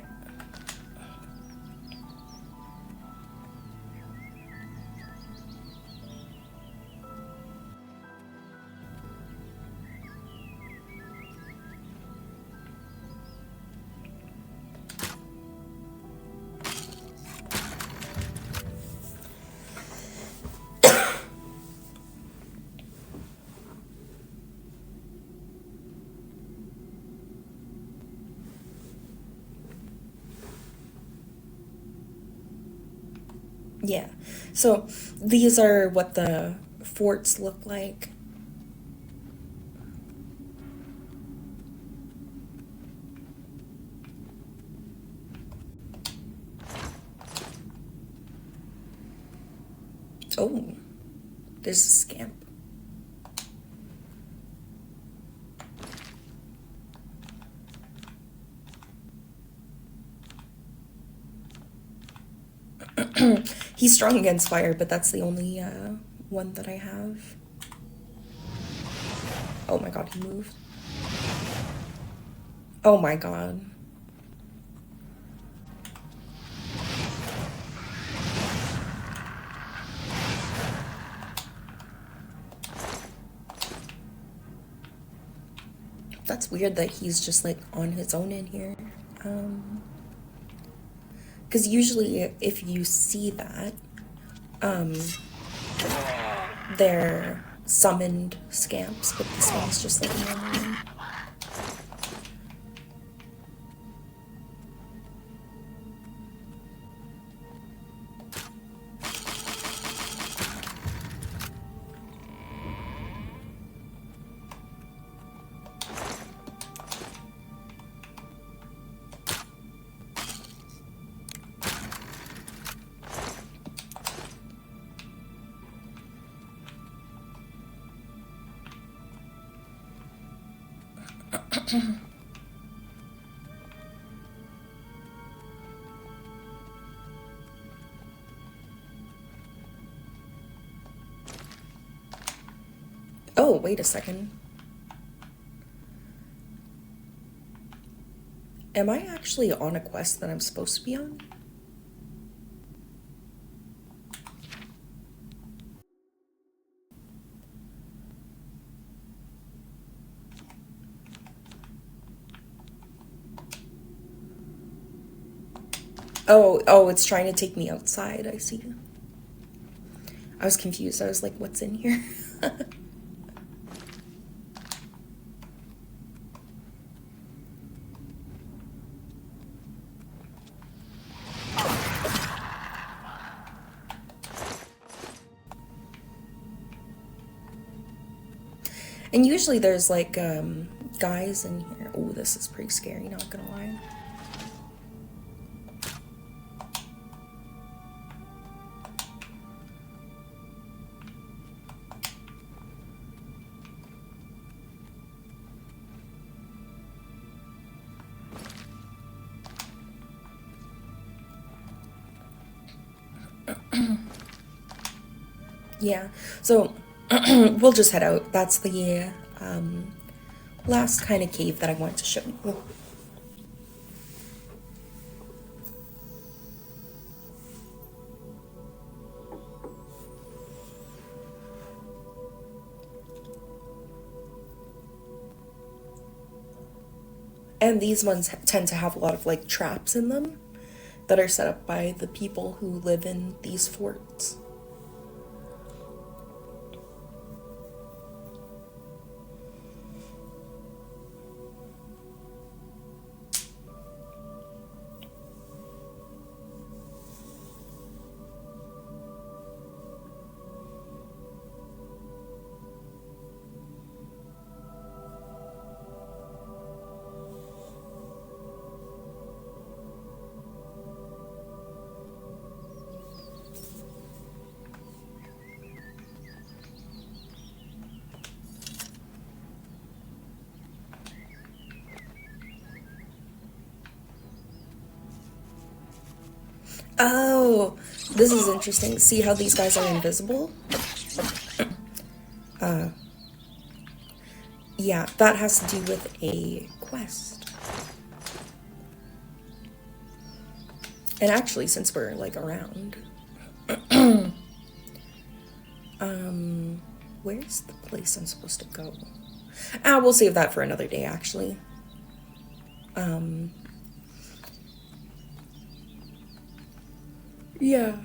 Yeah, so these are what the forts look like. Oh, there's a scamp. He's strong against fire, but that's the only one that I have. Oh my god, he moved. Oh my god. That's weird that he's just like on his own in here. Because usually if you see that, they're summoned scamps, but this one's just like a normal one. Oh, wait a second. Am I actually on a quest that I'm supposed to be on? Oh, it's trying to take me outside, I see. I was confused. I was like, what's in here? And usually there's like guys in here. Oh, this is pretty scary, not gonna lie. Yeah, so we'll just head out. That's the last kind of cave that I wanted to show you. And these ones tend to have a lot of like traps in them that are set up by the people who live in these forts. Oh, this is interesting. See how these guys are invisible? Yeah, that has to do with a quest. And actually, since we're like around, where's the place I'm supposed to go? We'll save that for another day, actually. Yeah.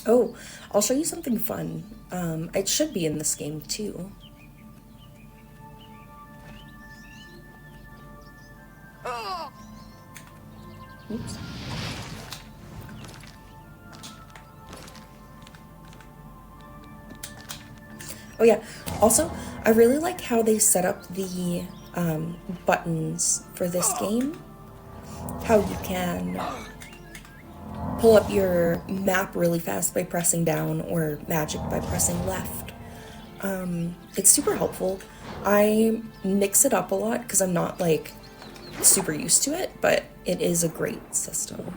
Oh, I'll show you something fun. It should be in this game too. Oops. Oh yeah, also, I really like how they set up the buttons for this game. How you can pull up your map really fast by pressing down, or magic by pressing left. It's super helpful. I mix it up a lot because I'm not like super used to it, but it is a great system.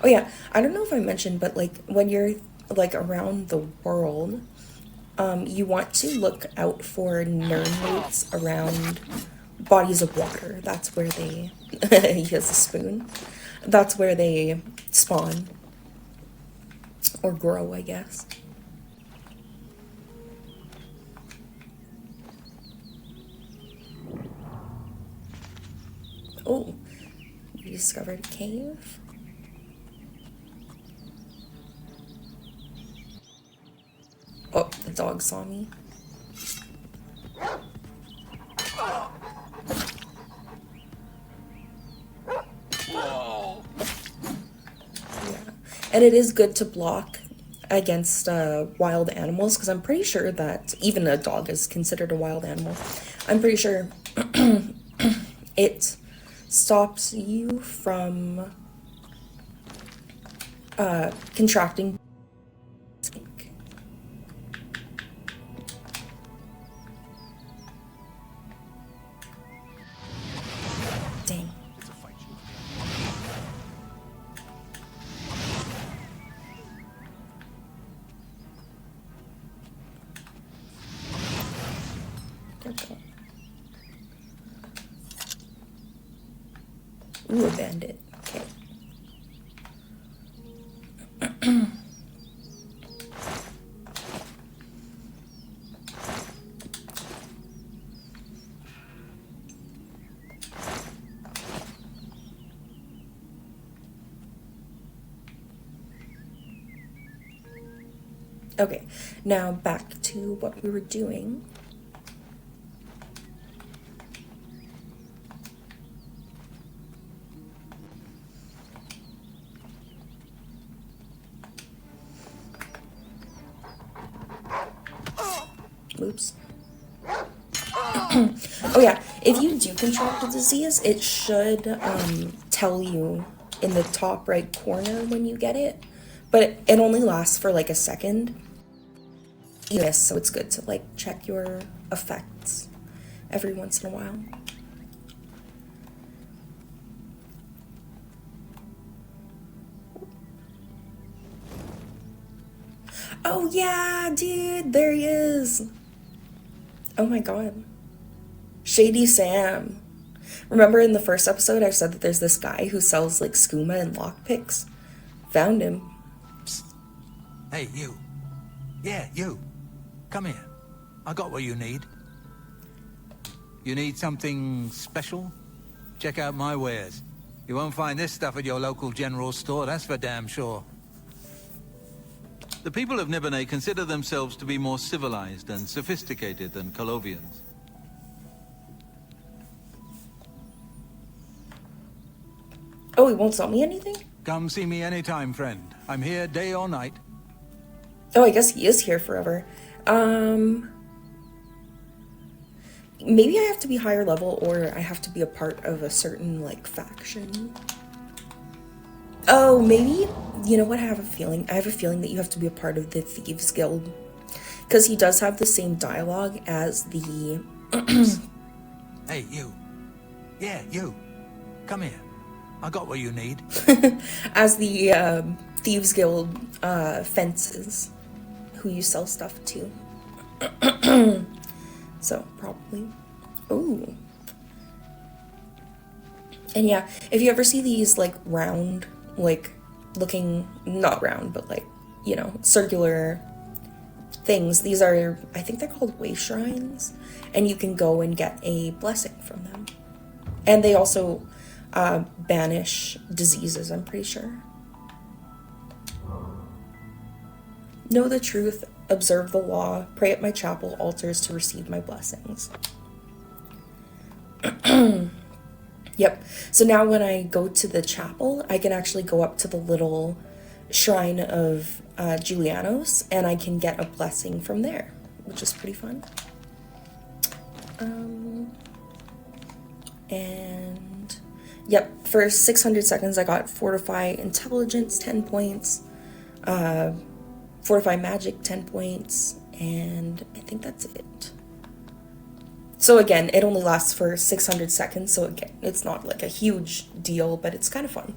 Oh yeah, I don't know if I mentioned, but like when you're like around the world, you want to look out for mermaids around bodies of water. That's where they, he has a spoon. That's where they spawn. Or grow, I guess. Oh, we discovered a cave. Oh, the dog saw me. Yeah. And it is good to block against wild animals, because I'm pretty sure that even a dog is considered a wild animal. I'm pretty sure it stops you from contracting. Dang. Okay. Ooh, a bandit. Okay. Okay, now back to what we were doing. Oops. Oh yeah, if you do contract a disease, it should tell you in the top right corner when you get it, but it only lasts for like a second. Yes, so it's good to like check your effects every once in a while. Oh yeah, dude, there he is. Oh my god. Shady Sam. Remember in the first episode I said that there's this guy who sells like skooma and lockpicks? Found him. Psst. Hey, you. Yeah, you. Come here. I got what you need. You need something special? Check out my wares. You won't find this stuff at your local general store, that's for damn sure. The people of Nibonay consider themselves to be more civilized and sophisticated than Colovians. Oh, he won't sell me anything? Come see me anytime, friend. I'm here day or night. Oh, I guess he is here forever. Maybe I have to be higher level or I have to be a part of a certain, like, faction. Oh, maybe, you know what, I have a feeling that you have to be a part of the Thieves Guild. Because he does have the same dialogue as the... Hey, you. Yeah, you. Come here. I got what you need. as the Thieves Guild fences who you sell stuff to. So, probably. Ooh. And yeah, if you ever see these, like, round, like, looking, not round, but, like, you know, circular things, these are, I think they're called way shrines, and you can go and get a blessing from them. And they also banish diseases, I'm pretty sure. Know the truth, observe the law, pray at my chapel altars to receive my blessings. Yep. So now when I go to the chapel, I can actually go up to the little shrine of Julianos, and I can get a blessing from there, which is pretty fun. And yep, for 600 seconds I got Fortify Intelligence 10 points, Fortify Magic 10 points, and I think that's it. So again, it only lasts for 600 seconds, so again, it's not like a huge deal, but it's kind of fun.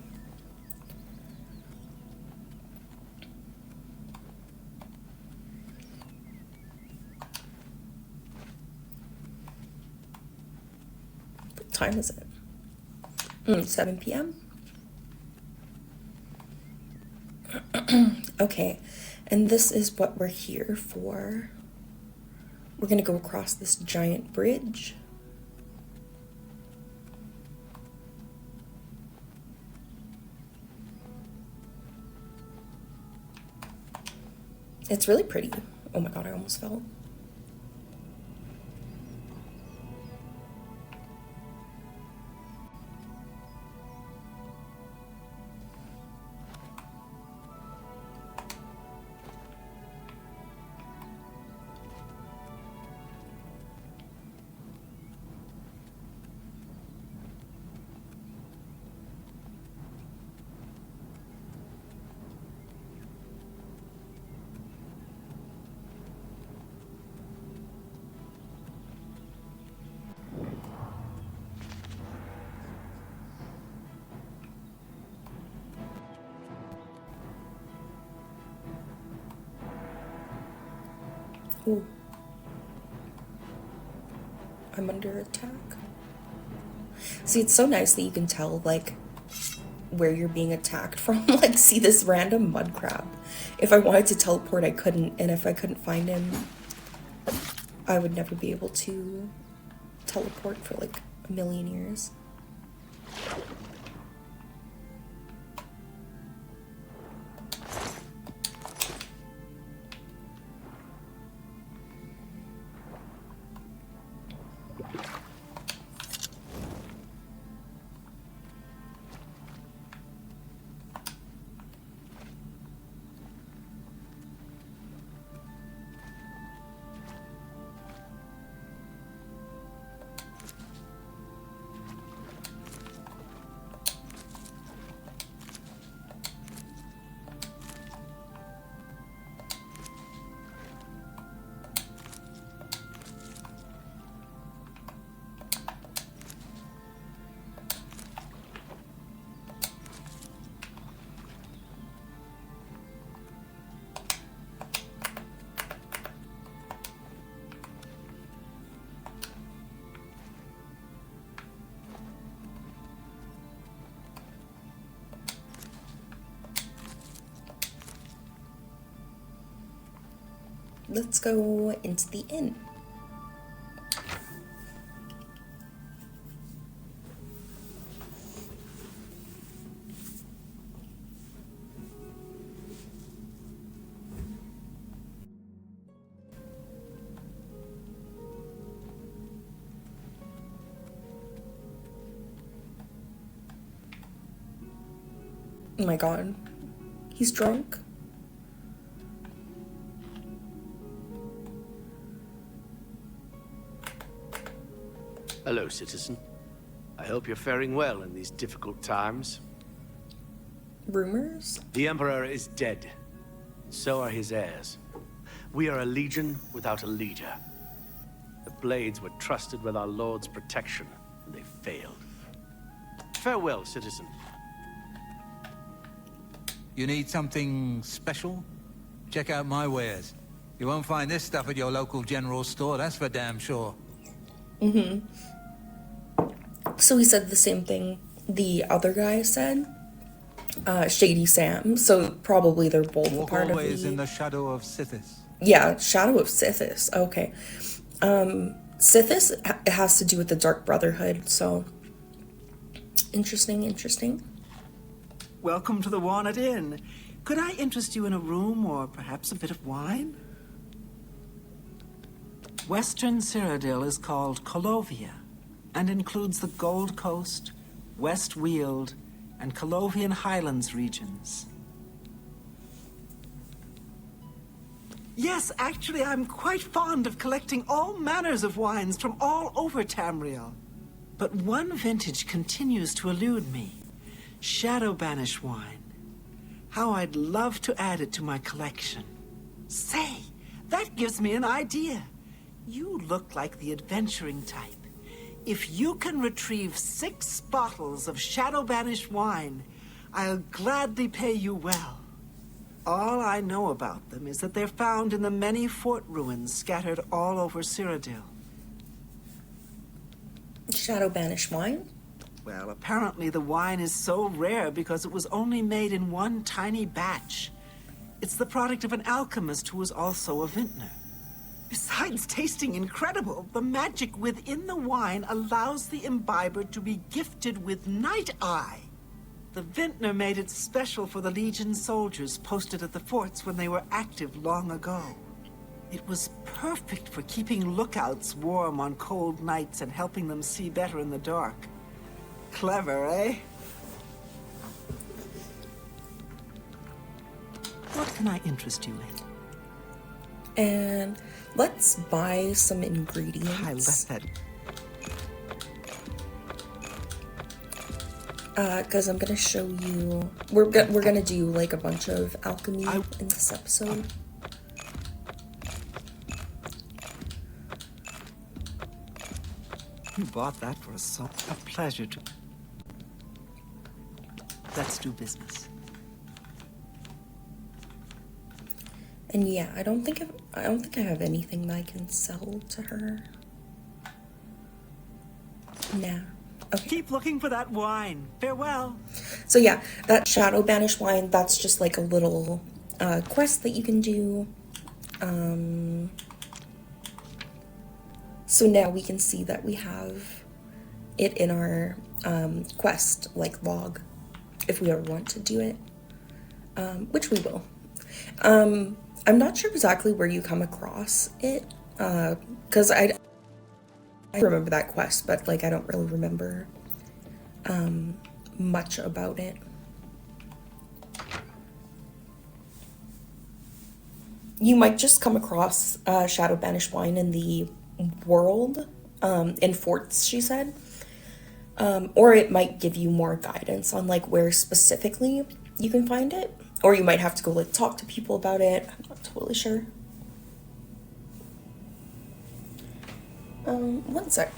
What time is it? 7 p.m. Okay, and this is what we're here for. We're gonna go across this giant bridge. It's really pretty. Oh my god, I almost fell. Ooh. I'm under attack. See, it's so nice that you can tell, like, where you're being attacked from. Like, see this random mud crab. If I wanted to teleport, I couldn't, and if I couldn't find him, I would never be able to teleport for, like, a million years. let's go into the inn. Oh my god. He's drunk? Hello, citizen. I hope you're faring well in these difficult times. Rumors? The Emperor is dead. So are his heirs. We are a legion without a leader. The Blades were trusted with our Lord's protection, and they failed. Farewell, citizen. You need something special? Check out my wares. You won't find this stuff at your local general store, that's for damn sure. So he said the same thing the other guy said. Shady Sam. So probably they're both Walk part of always the... in the shadow of Sithis. Yeah, Shadow of Sithis. Okay. Sithis it has to do with the Dark Brotherhood, so... Interesting. Welcome to the Walnut Inn. Could I interest you in a room or perhaps a bit of wine? Western Cyrodiil is called Colovia and includes the Gold Coast, West Weald, and Colovian Highlands regions. Yes, actually, I'm quite fond of collecting all manners of wines from all over Tamriel. But one vintage continues to elude me. Shadow Banish wine. How I'd love to add it to my collection. Say, that gives me an idea. You look like the adventuring type. If you can retrieve 6 bottles of Shadow Banish wine, I'll gladly pay you well. All I know about them is that they're found in the many fort ruins scattered all over Cyrodiil. Shadow Banish wine? Well, apparently the wine is so rare because it was only made in one tiny batch. It's the product of an alchemist who was also a vintner. Besides tasting incredible, the magic within the wine allows the imbiber to be gifted with Night Eye. The vintner made it special for the Legion soldiers posted at the forts when they were active long ago. It was perfect for keeping lookouts warm on cold nights and helping them see better in the dark. Clever, eh? What can I interest you in? And let's buy some ingredients. I left that. Because I'm gonna show you... We're gonna do, like, a bunch of alchemy in this episode. You bought that for a pleasure to... Let's do business. And yeah, I don't think I have anything that I can sell to her. Nah. Okay. Keep looking for that wine. Farewell. So yeah, that Shadow Banish wine, that's just like a little quest that you can do. So now we can see that we have it in our quest, like, log, if we ever want to do it, which we will. I'm not sure exactly where you come across it, because I remember that quest, but, like, I don't really remember much about it. You might just come across Shadow Banish wine in the world, in forts, she said. Or it might give you more guidance on, like, where specifically you can find it. Or you might have to go, like, talk to people about it. I'm not totally sure. One sec.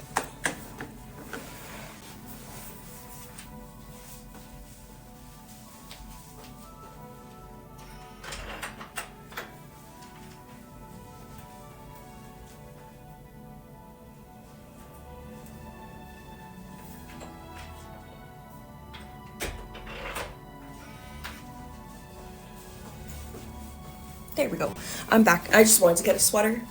There we go. I'm back. I just wanted to get a sweater.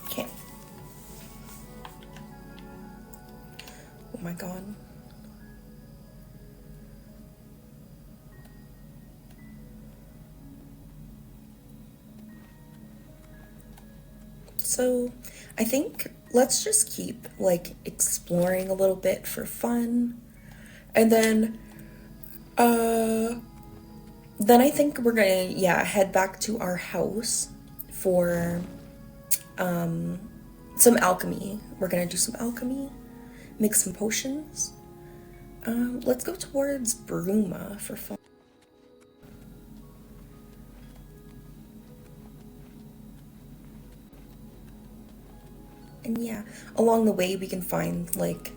Okay. Oh my god. So I think let's just keep like exploring a little bit for fun. And then I think we're gonna, yeah, head back to our house for some alchemy. We're gonna do some alchemy, make some potions. Let's go towards Bruma for fun. And yeah, along the way we can find like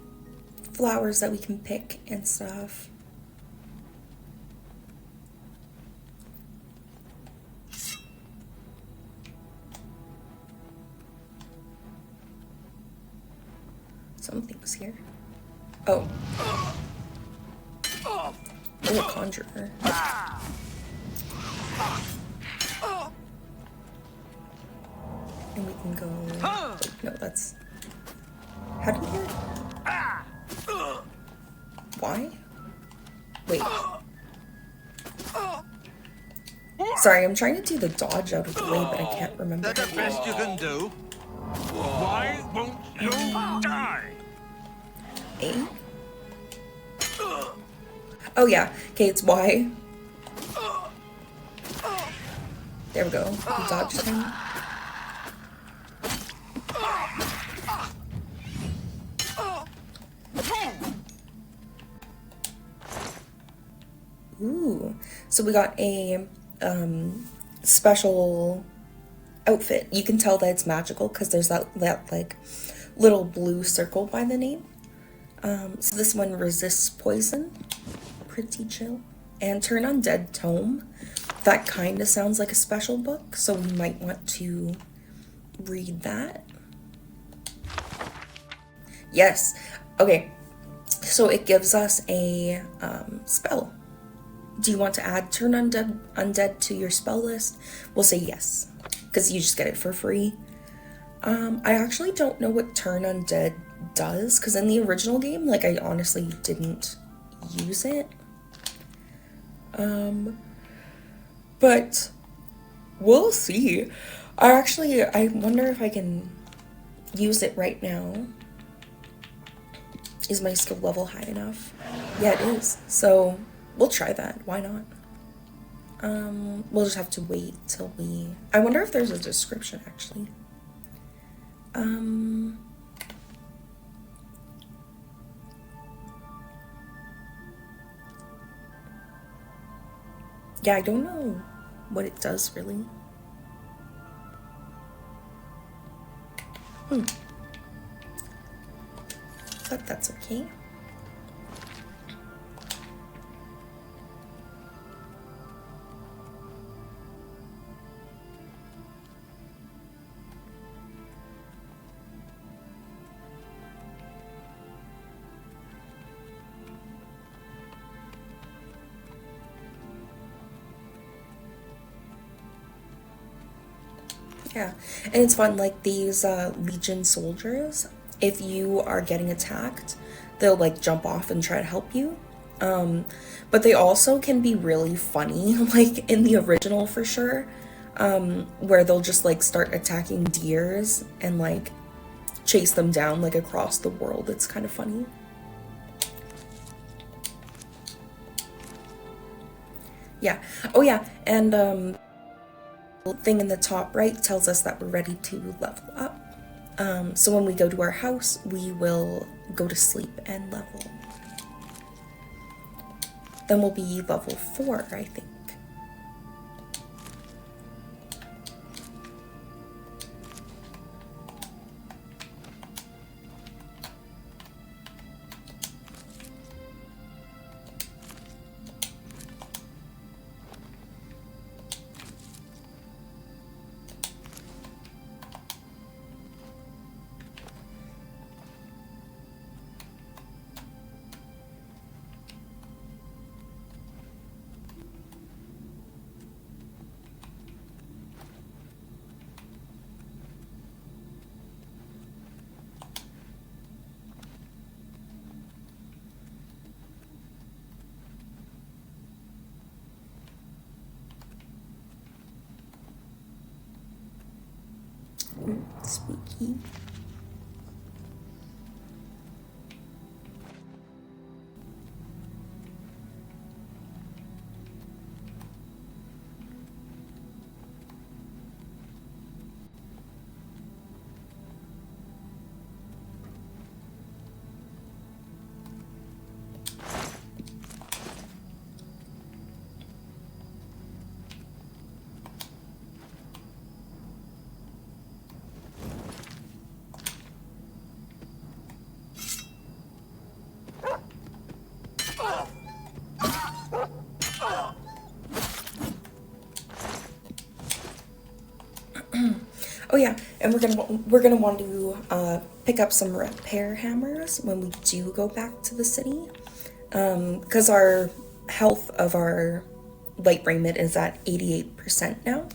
flowers that we can pick and stuff. Something's here. Oh. Oh, conjurer. And we can go... Wait, no, that's... How do we get it? Why? Wait. Sorry, I'm trying to do the dodge out of the way, but I can't remember. That's the best you can do. Why won't you die? A? Oh yeah, okay, it's Y. There we go. We dodged him. Ooh, so we got a special outfit. You can tell that it's magical because there's that like little blue circle by the name. So this one resists poison. Pretty chill. And Turn Undead Tome. That kind of sounds like a special book, so we might want to read that. Yes. Okay. So it gives us a spell. Do you want to add Turn Undead to your spell list? We'll say yes, because you just get it for free. I actually don't know what Turn Undead does, because in the original game, like, I honestly didn't use it. But we'll see. I wonder if I can use it right now. Is my skill level high enough? Yeah, it is. So we'll try that. Why not? We'll just have to wait till we... I wonder if there's a description, actually. Yeah, I don't know what it does, really. But that's okay. Yeah, and it's fun, like these Legion soldiers, if you are getting attacked, they'll like jump off and try to help you. But they also can be really funny, like in the original for sure, where they'll just like start attacking deers and like chase them down like across the world. It's kind of funny. Yeah. Oh yeah, and thing in the top right tells us that we're ready to level up. So when we go to our house, we will go to sleep and level. Then we'll be level 4, I think. Spooky. Oh yeah, and we're gonna want to pick up some repair hammers when we do go back to the city, because our health of our light raiment is at 88% now.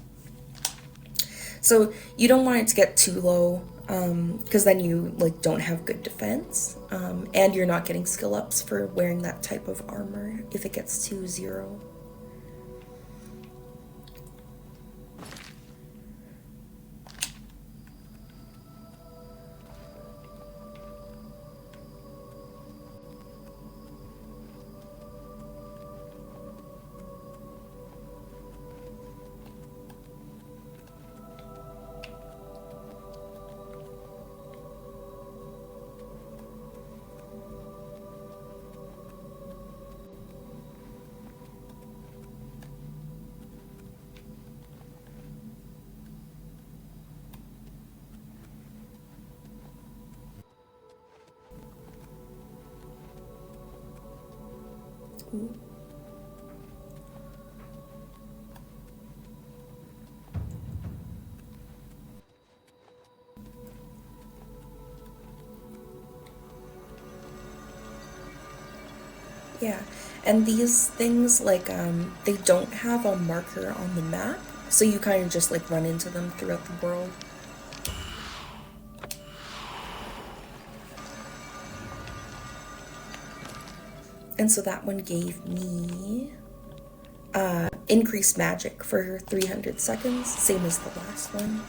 So you don't want it to get too low, because then you like don't have good defense, and you're not getting skill ups for wearing that type of armor if it gets to 0. Ooh. Yeah, and these things, like, they don't have a marker on the map, so you kind of just, like, run into them throughout the world. And so that one gave me increased magic for 300 seconds, same as the last one.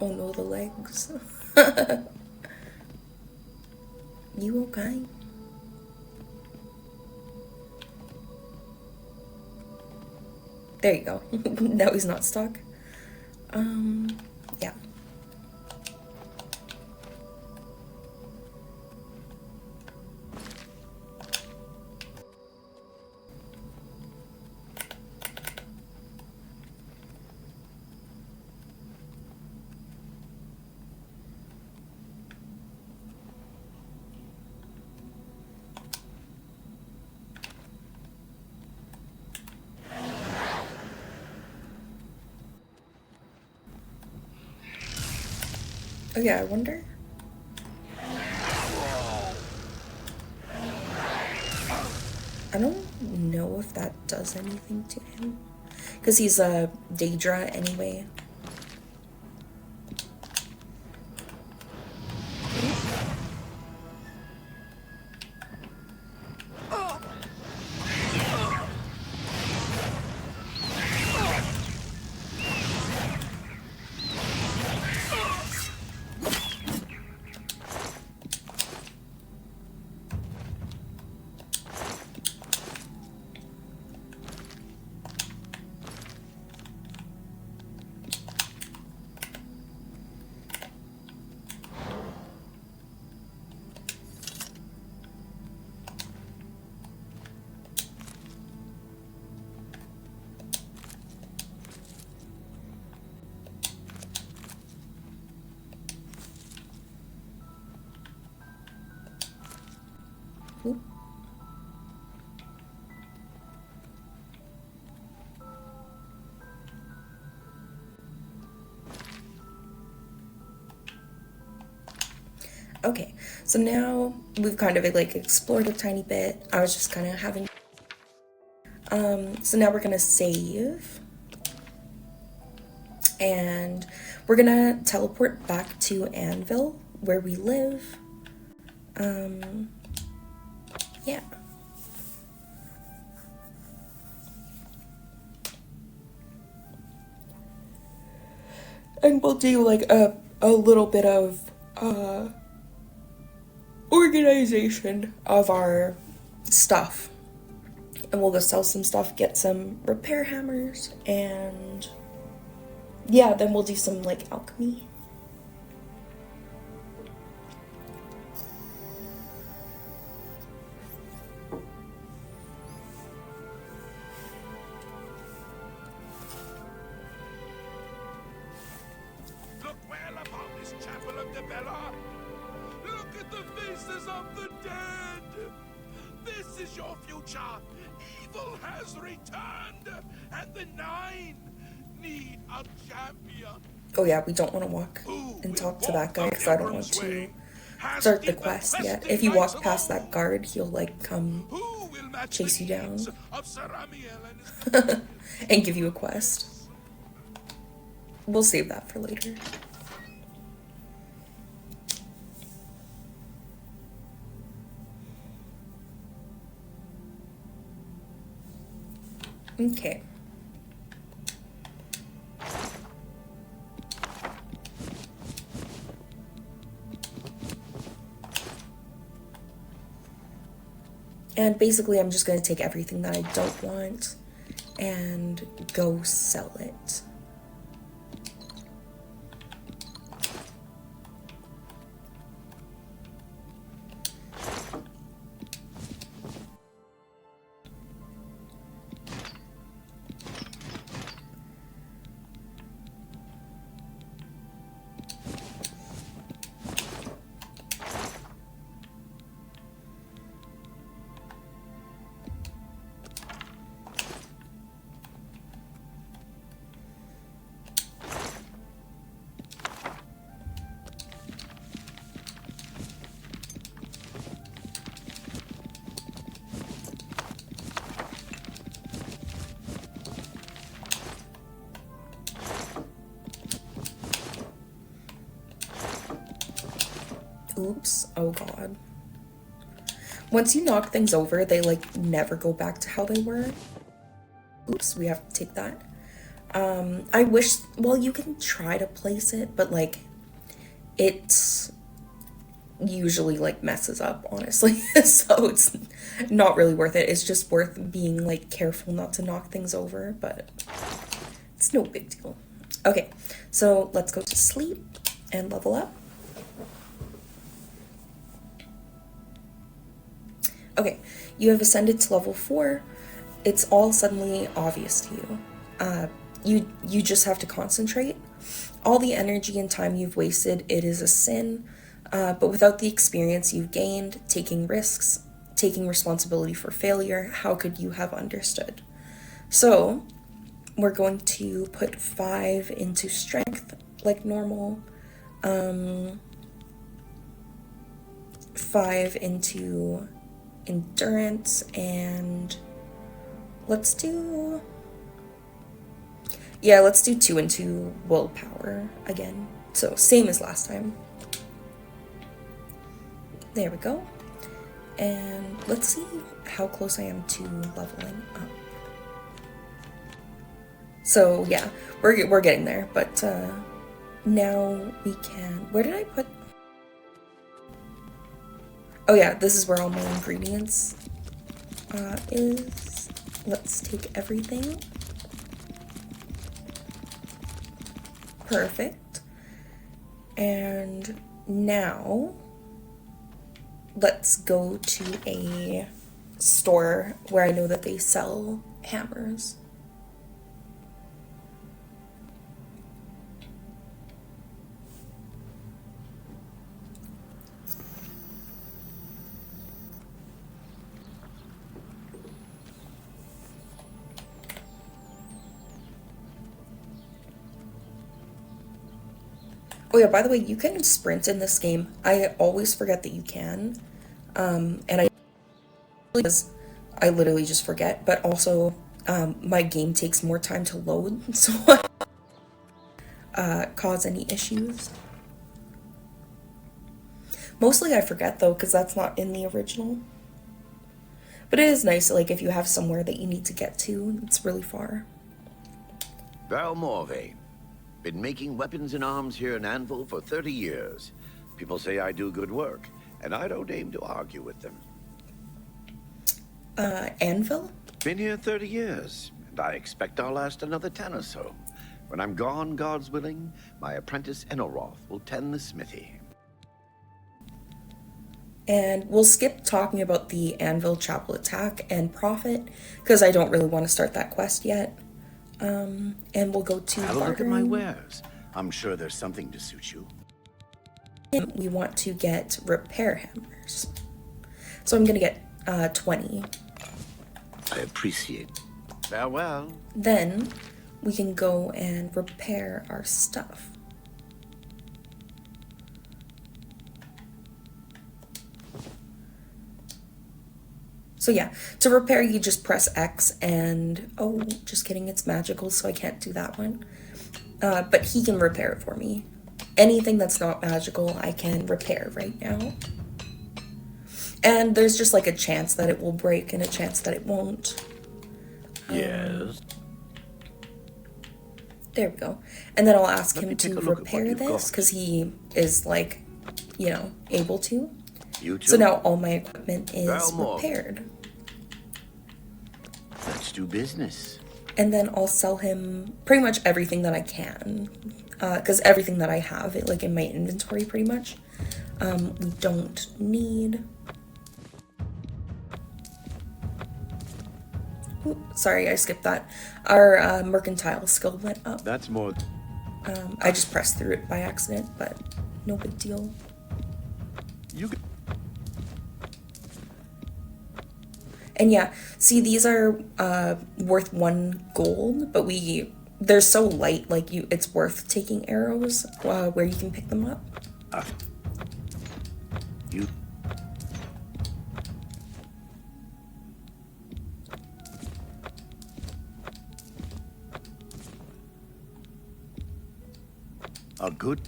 Oh no, the legs. You okay? There you go. Now he's not stuck. Yeah. Oh yeah, I wonder. I don't know if that does anything to him, because he's a Daedra anyway. Okay, so now we've kind of like explored a tiny bit. I was just kind of having so now we're gonna save and we're gonna teleport back to Anvil where we live. Yeah. And we'll do like a little bit of organization of our stuff. And we'll go sell some stuff, get some repair hammers, and yeah, then we'll do some like alchemy. Look well upon this chapel of the Bella. Look at the faces of the dead. This is your future. Evil has returned, and the Nine need a champion. Oh yeah, we don't want to walk and talk to that guy because I don't want to start the quest yet. If you walk past that guard, he'll like come chase you down and give you a quest. We'll save that for later. Okay. And basically I'm just going to take everything that I don't want and go sell it. Oops. Oh god. Once you knock things over, they like never go back to how they were. Oops, we have to take that. I wish, well, you can try to place it, but like it's usually like messes up, honestly. So it's not really worth it. It's just worth being like careful not to knock things over, but it's no big deal. Okay, so let's go to sleep and level up. Okay, you have ascended to level 4. It's all suddenly obvious to you. You just have to concentrate. All the energy and time you've wasted, it is a sin. But without the experience you've gained, taking risks, taking responsibility for failure, how could you have understood? So, we're going to put 5 into strength, like normal. 5 into endurance, and let's do 2 into willpower again, so same as last time. There we go. And let's see how close I am to leveling up. So yeah, we're getting there, but now we can, where did I put, oh yeah, this is where all my ingredients is. Let's take everything. Perfect. And now let's go to a store where I know that they sell hammers. Oh yeah, by the way, you can sprint in this game. I always forget that you can. And because I literally just forget, but also my game takes more time to load, so cause any issues. Mostly I forget though, because that's not in the original. But it is nice, like, if you have somewhere that you need to get to, it's really far. Val Morvay. Been making weapons and arms here in Anvil for 30 years. People say I do good work, and I don't aim to argue with them. Anvil? Been here 30 years, and I expect I'll last another 10 or so. When I'm gone, God's willing, my apprentice Enelroth will tend the smithy. And we'll skip talking about the Anvil Chapel attack and Prophet, because I don't really want to start that quest yet. And we'll go to Have a look at my wares. I'm sure there's something to suit you. We want to get repair hammers. So I'm going to get 20. I appreciate it. Farewell. Then we can go and repair our stuff. So yeah, to repair you just press X and, oh, just kidding, it's magical, so I can't do that one. But he can repair it for me. Anything that's not magical, I can repair right now. And there's just like a chance that it will break and a chance that it won't. Yes. There we go. And then I'll ask Let him me take to a look at what repair you've this, got. because he is, like, you know, able to. You too. So now all my equipment is Valmore. repaired. Let's do business. And then I'll sell him pretty much everything that I can. Because everything that I have, like, in my inventory, pretty much, we don't need. Ooh, sorry, I skipped that. Our mercantile skill went up. That's more. I just pressed through it by accident, but no big deal. You. And yeah, see, these are worth 1 gold, but they're so light, like, it's worth taking arrows where you can pick them up. You. A good.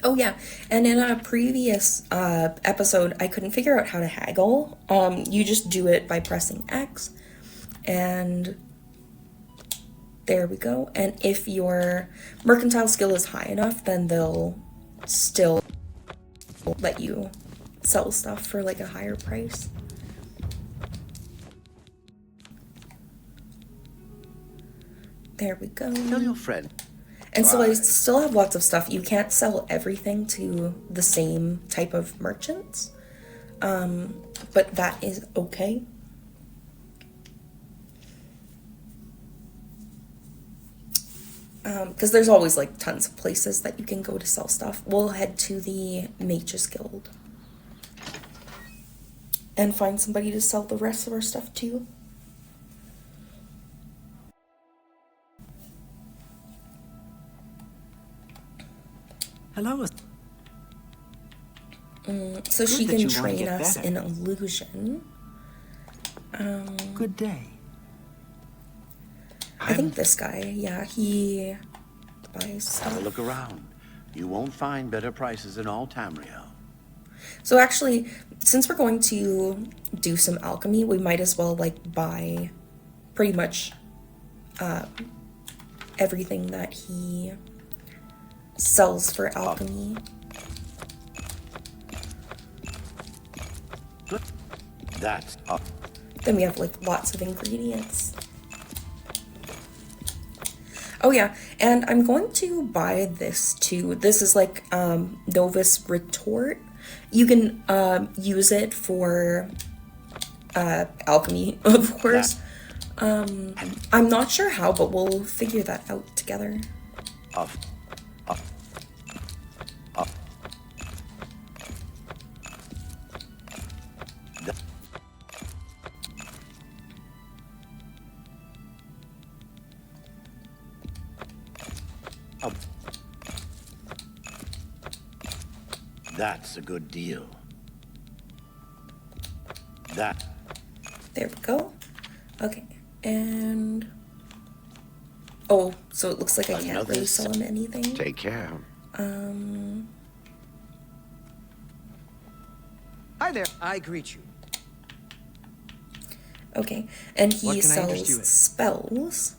Oh yeah, and in a previous episode, I couldn't figure out how to haggle. You just do it by pressing X, and there we go. And if your mercantile skill is high enough, then they'll still let you sell stuff for like a higher price. There we go. Tell your friend. And so I still have lots of stuff. You can't sell everything to the same type of merchants, but that is okay. Because there's always like tons of places that you can go to sell stuff. We'll head to the Mages Guild and find somebody to sell the rest of our stuff to. Hello. So she that can you wanna train get us better. in illusion. Good day. I think this guy, yeah, he buys Have a stuff. look around. You won't find better prices in all Tamriel. So actually, since we're going to do some alchemy, we might as well like buy pretty much everything that he sells for alchemy. That's up. Then we have like lots of ingredients. Oh yeah, and I'm going to buy this too. This is like Novus Retort. You can use it for alchemy, of course. I'm not sure how, but we'll figure that out together. Up. Up. Up. That's a good deal. There we go. Okay, and... Oh, so it looks like I can't really sell him anything. Take care. Hi there. I greet you. Okay, and he What can I interest you sells in? spells.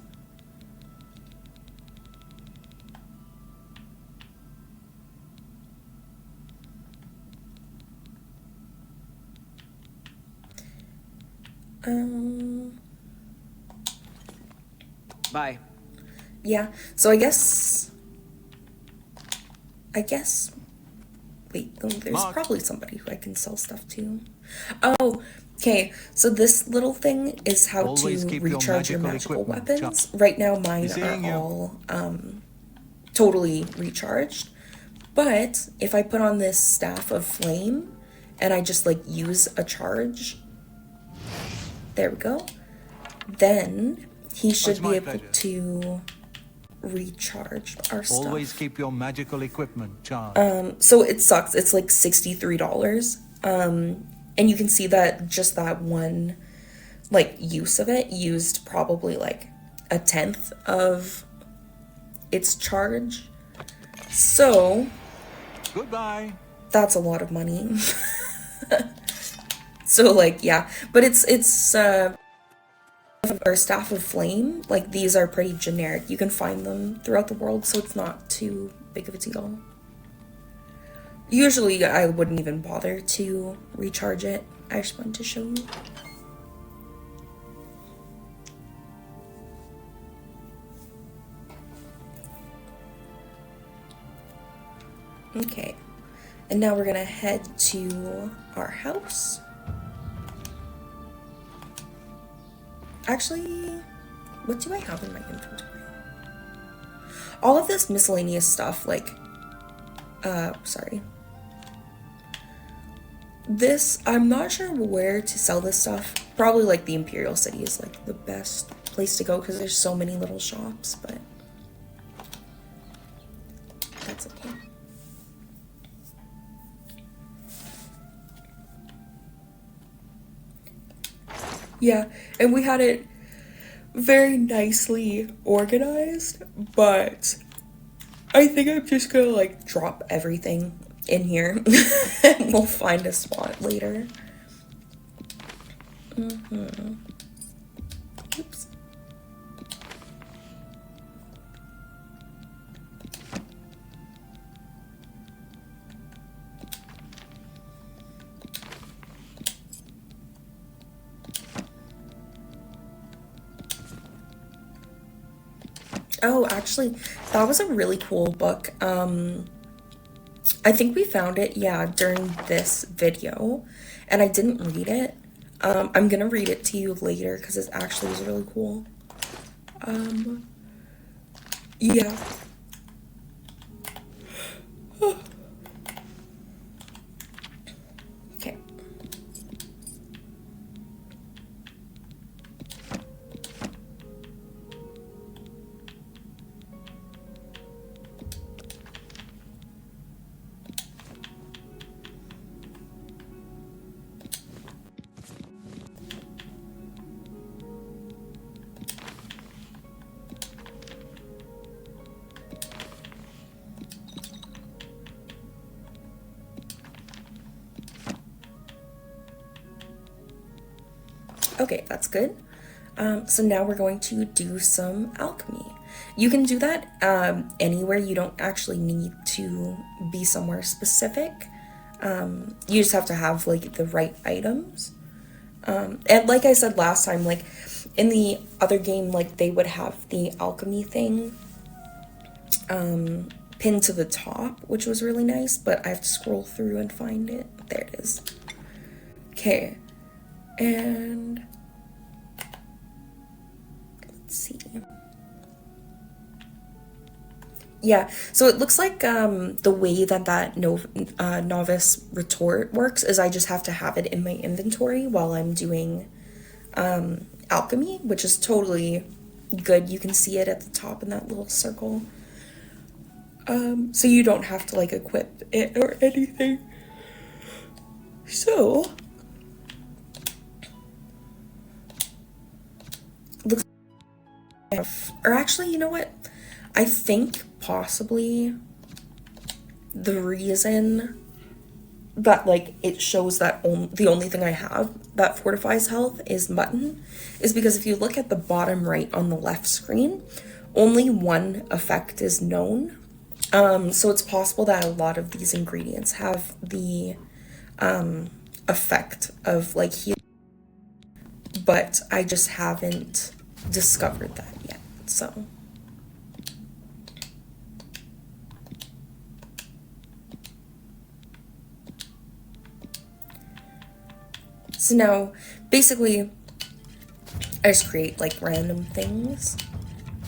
Bye. Yeah, so I guess, wait, there's Mark. probably somebody who I can sell stuff to. Oh, okay, so this little thing is how Always to keep your recharge your magical magical equipment weapons. Right now mine seeing are you. all totally recharged, but if I put on this Staff of Flame and I just like use a charge, there we go, then he should be my able pleasure. to recharge our stuff. Always keep your magical equipment charged. So it sucks. It's like $63. And you can see that just that one like use of it used probably like 1/10 of its charge. So Goodbye. that's a lot of money. So like, yeah, but it's or Staff of Flame, like these are pretty generic. You can find them throughout the world, so it's not too big of a deal. Usually I wouldn't even bother to recharge it. I just wanted to show you. Okay, and now we're gonna head to our house. Actually, what do I have in my inventory? All of this miscellaneous stuff, like, sorry. This, I'm not sure where to sell this stuff. Probably, like, the Imperial City is, like, the best place to go because there's so many little shops, but that's okay. Yeah, and we had it very nicely organized, but I think I'm just gonna like drop everything in here and we'll find a spot later. Oops. Oh, actually, that was a really cool book. I think we found it, yeah, during this video, and I didn't read it. I'm gonna read it to you later because it actually is really cool. Yeah. Okay. Okay, that's good. So now we're going to do some alchemy. You can do that anywhere. You don't actually need to be somewhere specific. You just have to have like the right items. And like I said last time, like in the other game, like they would have the alchemy thing pinned to the top, which was really nice, but I have to scroll through and find it. There it is. Okay. And let's see. Yeah, so it looks like the way that novice retort works is I just have to have it in my inventory while I'm doing alchemy, which is totally good. You can see it at the top in that little circle. So you don't have to like equip it or anything. So looks like, or actually, you know what? I think possibly the reason that like it shows that the only thing I have that fortifies health is mutton is because if you look at the bottom right on the left screen, only one effect is known. So it's possible that a lot of these ingredients have the effect of like healing, but I just haven't discovered that yet. So now, basically, I just create like random things,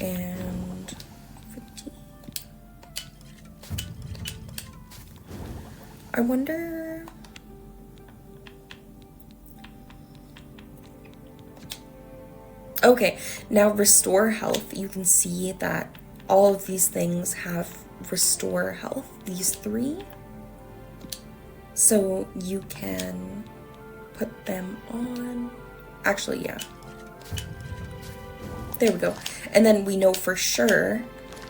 and I wonder. Okay, now restore health. You can see that all of these things have restore health, these three. So you can put them on. Actually, yeah. There we go. And then we know for sure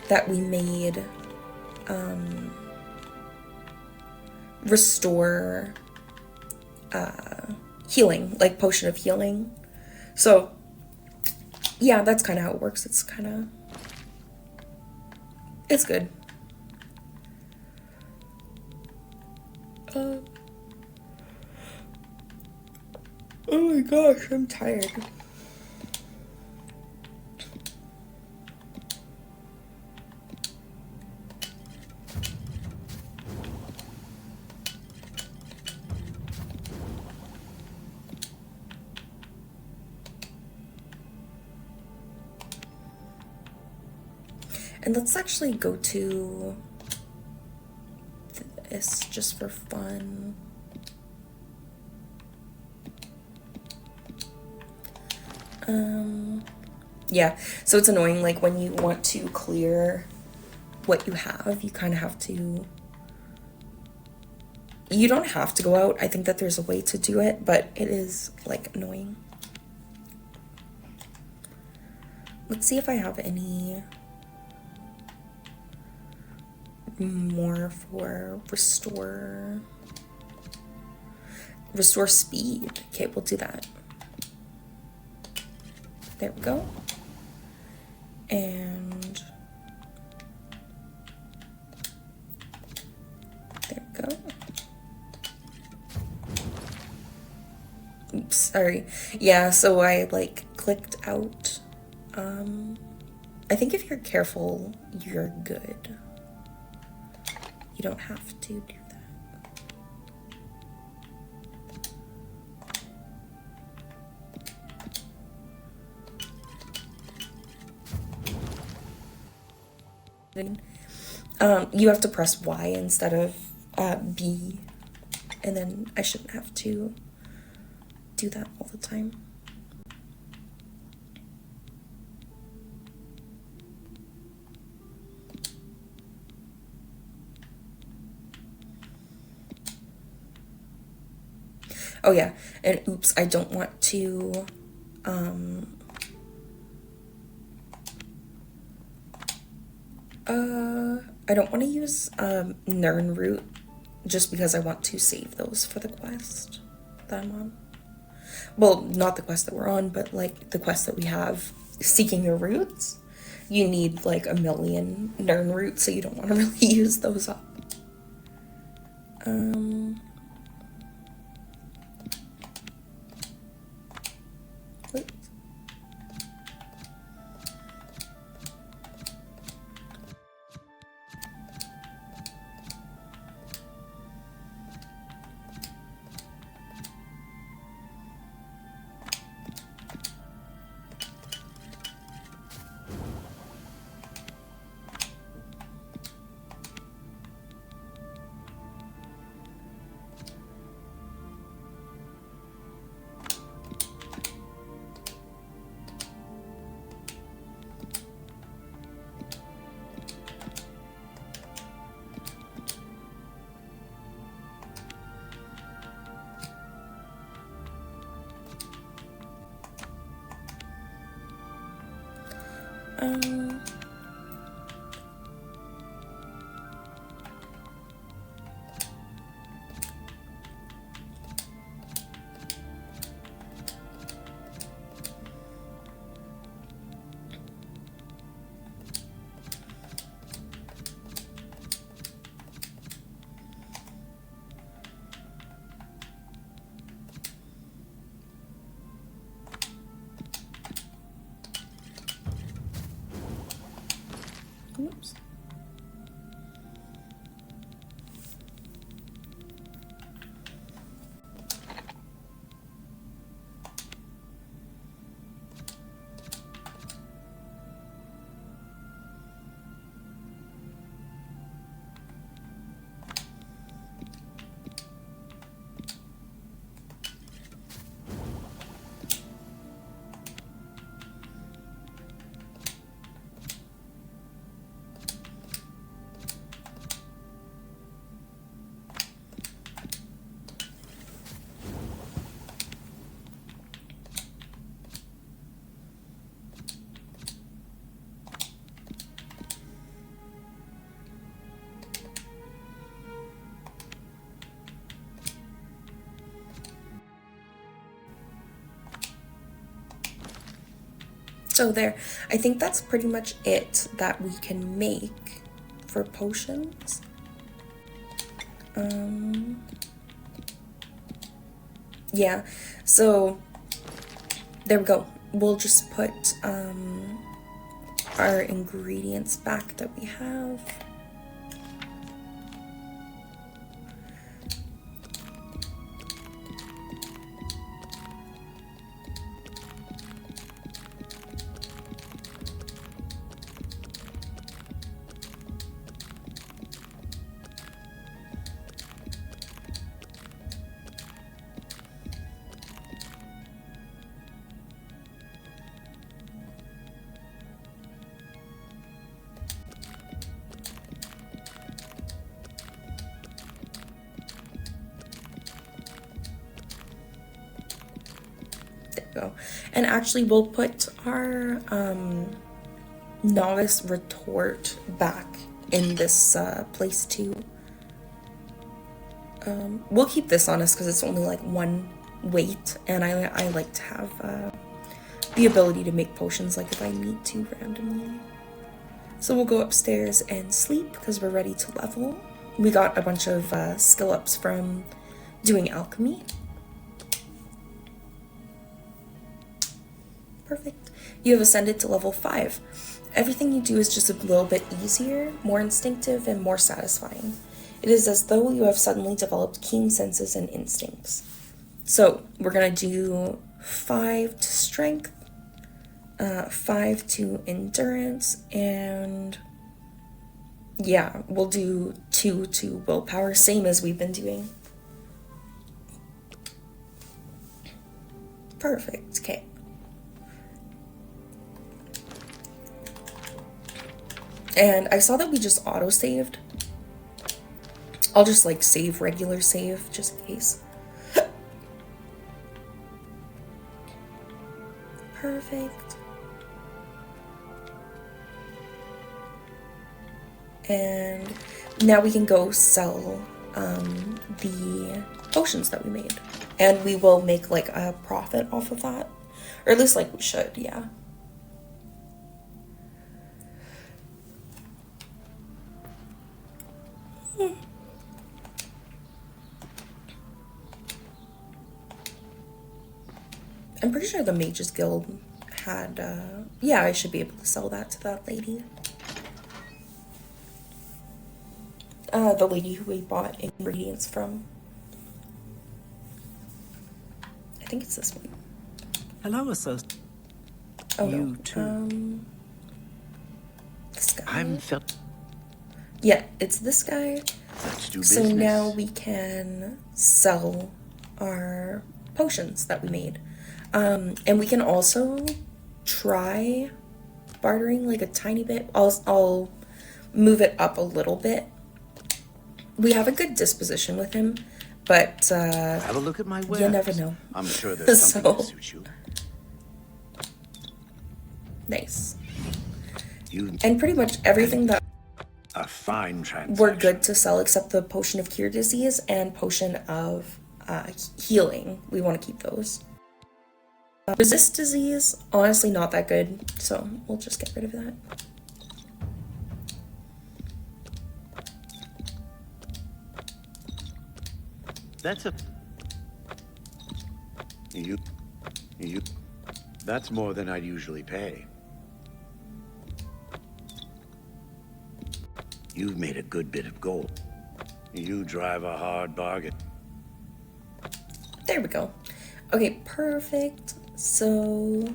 that we made restore healing, like potion of healing. So yeah, that's kind of how it works. It's good. Oh my gosh, I'm tired. And let's actually go to this just for fun. Yeah, so it's annoying, like when you want to clear what you have, you kind of have to, you don't have to go out. I think that there's a way to do it, but it is like annoying. Let's see if I have any more for restore speed. Okay, we'll do that. There we go. And there we go. Oops, sorry. Yeah, so I like clicked out. I think if you're careful, you're good. You don't have to do that. You have to press Y instead of B, and then I shouldn't have to do that all the time. Oh yeah, and oops, I don't want to, I don't want to use, Nern root, just because I want to save those for the quest that I'm on. Well, not the quest that we're on, but like the quest that we have, seeking your roots. You need like 1,000,000 Nern roots, so you don't want to really use those up. Oops. So there, I think that's pretty much it that we can make for potions. Yeah, so there we go. We'll just put our ingredients back that we have. Go. And actually we'll put our novice retort back in this place too. We'll keep this on us because it's only like one weight, and I like to have the ability to make potions like if I need to randomly. So we'll go upstairs and sleep because we're ready to level. We got a bunch of skill ups from doing alchemy. Perfect. You have ascended to level 5. Everything you do is just a little bit easier, more instinctive, and more satisfying. It is as though you have suddenly developed keen senses and instincts. So, we're going to do 5 to strength, 5 to endurance, and yeah, we'll do 2 to willpower, same as we've been doing. Perfect. Okay. And I saw that we just auto-saved. I'll just like save regular save just in case. Perfect. And now we can go sell the potions that we made. And we will make like a profit off of that. Or at least like we should, yeah. I'm pretty sure the Mages Guild had, yeah, I should be able to sell that to that lady. The lady who we bought ingredients from. I think it's this one. Hello, associate. Oh, you no. too. This guy. I'm Yeah, it's this guy. Let's do So business. now we can sell our potions that we made. And we can also try bartering like a tiny bit. I'll move it up a little bit. We have a good disposition with him, but Have a look at my wares. you never know. I'm sure there's something to So- suit you. Nice. And pretty much everything that A fine transaction. we're good to sell except the potion of cure disease and potion of healing. We want to keep those. Resist disease, honestly not that good, so we'll just get rid of that. That's a... That's more than I'd usually pay. You've made a good bit of gold. You drive a hard bargain. There we go. Okay, perfect. So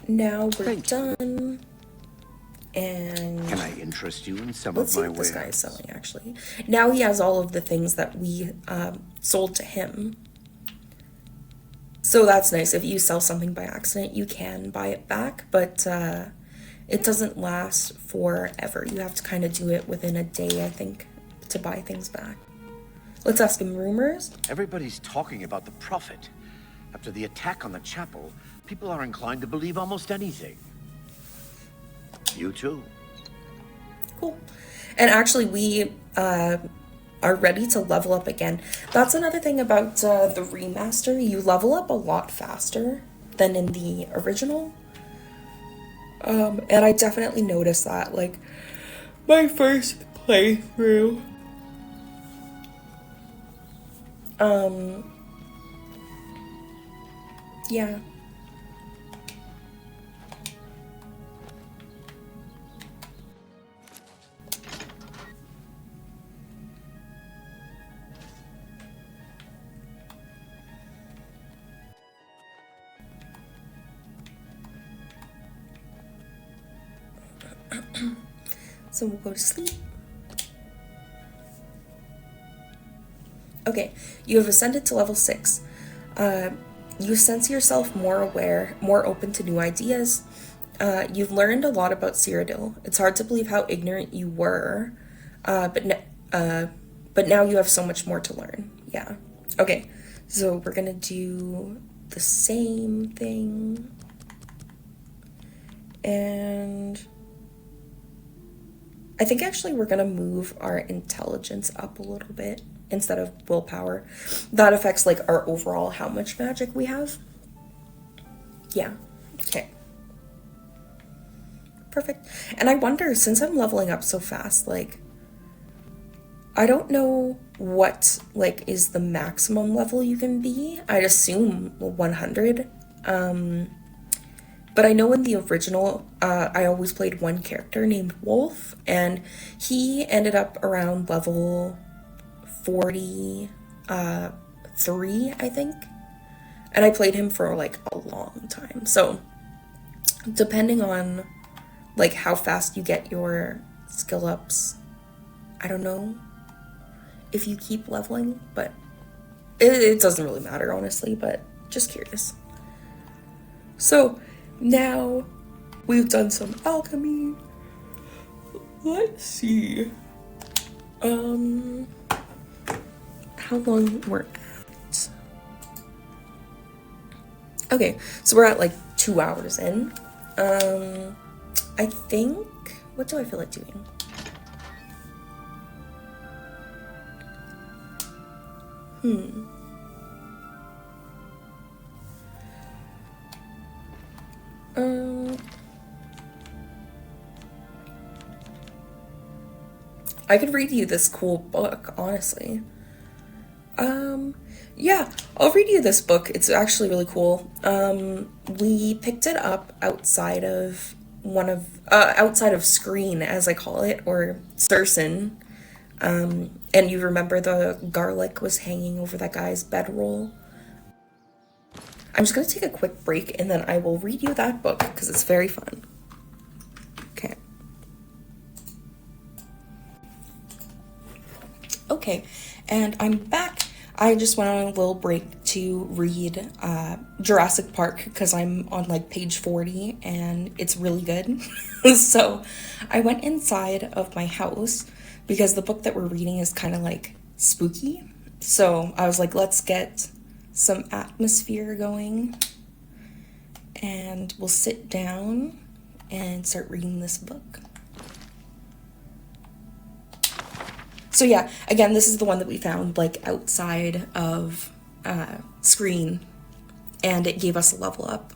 now we're done. And Can I interest you in some let's of see my what this wares? guy is selling actually. Now he has all of the things that we sold to him. So that's nice. If you sell something by accident, you can buy it back, but it doesn't last forever. You have to kind of do it within a day, I think, to buy things back. Let's ask him rumors. Everybody's talking about the Prophet. After the attack on the chapel, people are inclined to believe almost anything. You too. Cool. And actually, we are ready to level up again. That's another thing about the remaster. You level up a lot faster than in the original. And I definitely noticed that. Like, my first playthrough. Yeah. So we'll go to sleep. Okay, you have ascended to level 6. You sense yourself more aware, more open to new ideas. You've learned a lot about Cyrodiil. It's hard to believe how ignorant you were, but now you have so much more to learn. Yeah. Okay, so we're gonna do the same thing. And I think actually we're gonna move our intelligence up a little bit instead of willpower. That affects like our overall how much magic we have. Yeah, okay. Perfect. And I wonder, since I'm leveling up so fast, like, I don't know what like is the maximum level you can be. I'd assume 100. But I know in the original, I always played one character named Wolf, and he ended up around level 43, I think. And I played him for like a long time. So depending on like how fast you get your skill ups, I don't know if you keep leveling, but it doesn't really matter, honestly, but just curious. So now we've done some alchemy. Let's see. How long we're at? Okay, so we're at like 2 hours in. I think, what do I feel like doing? I could read you this cool book, honestly. Yeah, I'll read you this book. It's actually really cool. We picked it up outside of outside of Screen, as I call it, or Sursen. And you remember the garlic was hanging over that guy's bedroll? I'm just gonna take a quick break and then I will read you that book because it's very fun. Okay. Okay, and I'm back. I just went on a little break to read Jurassic Park because I'm on like page 40 and it's really good. So I went inside of my house because the book that we're reading is kind of like spooky. So I was like, let's get some atmosphere going and we'll sit down and start reading this book. So yeah, again, this is the one that we found like outside of screen, and it gave us a level up.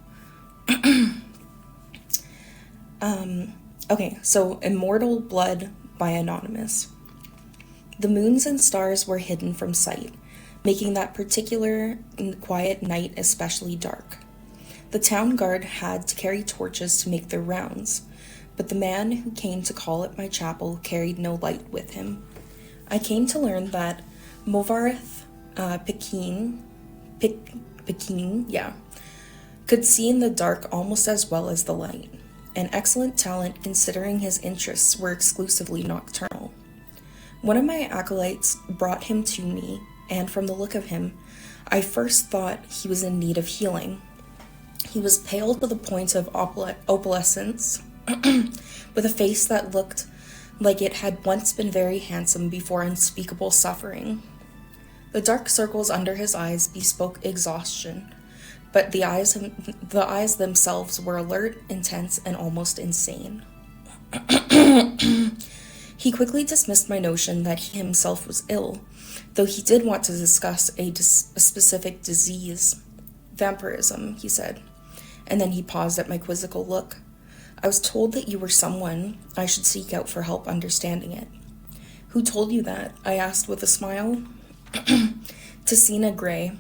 Okay, so Immortal Blood by Anonymous. The moons and stars were hidden from sight, making that particular quiet night especially dark. The town guard had to carry torches to make their rounds, but the man who came to call at my chapel carried no light with him. I came to learn that Movarth Pekin, could see in the dark almost as well as the light, an excellent talent considering his interests were exclusively nocturnal. One of my acolytes brought him to me, and from the look of him, I first thought he was in need of healing. He was pale to the point of opalescence, with a face that looked like it had once been very handsome before unspeakable suffering. The dark circles under his eyes bespoke exhaustion, but the eyes themselves were alert, intense, and almost insane. He quickly dismissed my notion that he himself was ill, though he did want to discuss a specific disease. Vampirism, he said, and then he paused at my quizzical look. I was told that you were someone I should seek out for help understanding it. Who told you that? I asked with a smile. Tessina Gray.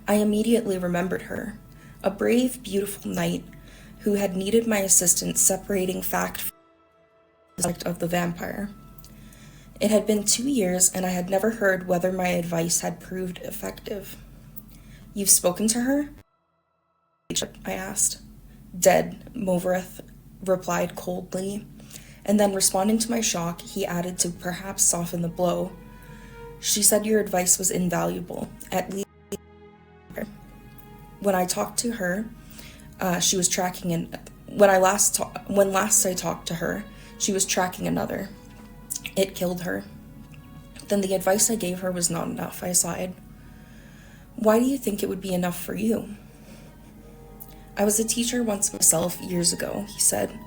I immediately remembered her, a brave, beautiful knight who had needed my assistance separating fact from the subject of the vampire. It had been 2 years, and I had never heard whether my advice had proved effective. You've spoken to her? I asked. Dead, Movarth replied coldly, and then responding to my shock, he added to perhaps soften the blow. She said your advice was invaluable, at least. When I talked to her, she was tracking when last I talked to her, she was tracking another. It killed her. Then the advice I gave her was not enough, I sighed. Why do you think it would be enough for you? I was a teacher once myself years ago, he said.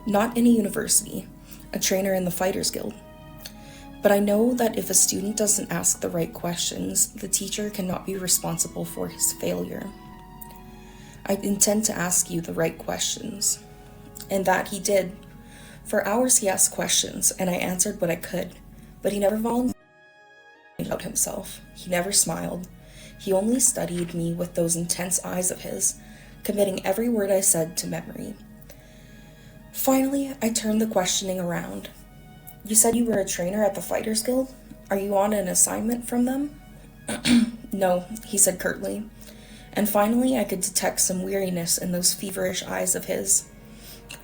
Not in a university, a trainer in the Fighters Guild. But I know that if a student doesn't ask the right questions, the teacher cannot be responsible for his failure. I intend to ask you the right questions. And that he did. For hours he asked questions, and I answered what I could, but he never volunteered about himself. He never smiled. He only studied me with those intense eyes of his, committing every word I said to memory. Finally, I turned the questioning around. You said you were a trainer at the Fighters Guild? Are you on an assignment from them? No, he said curtly. And finally, I could detect some weariness in those feverish eyes of his.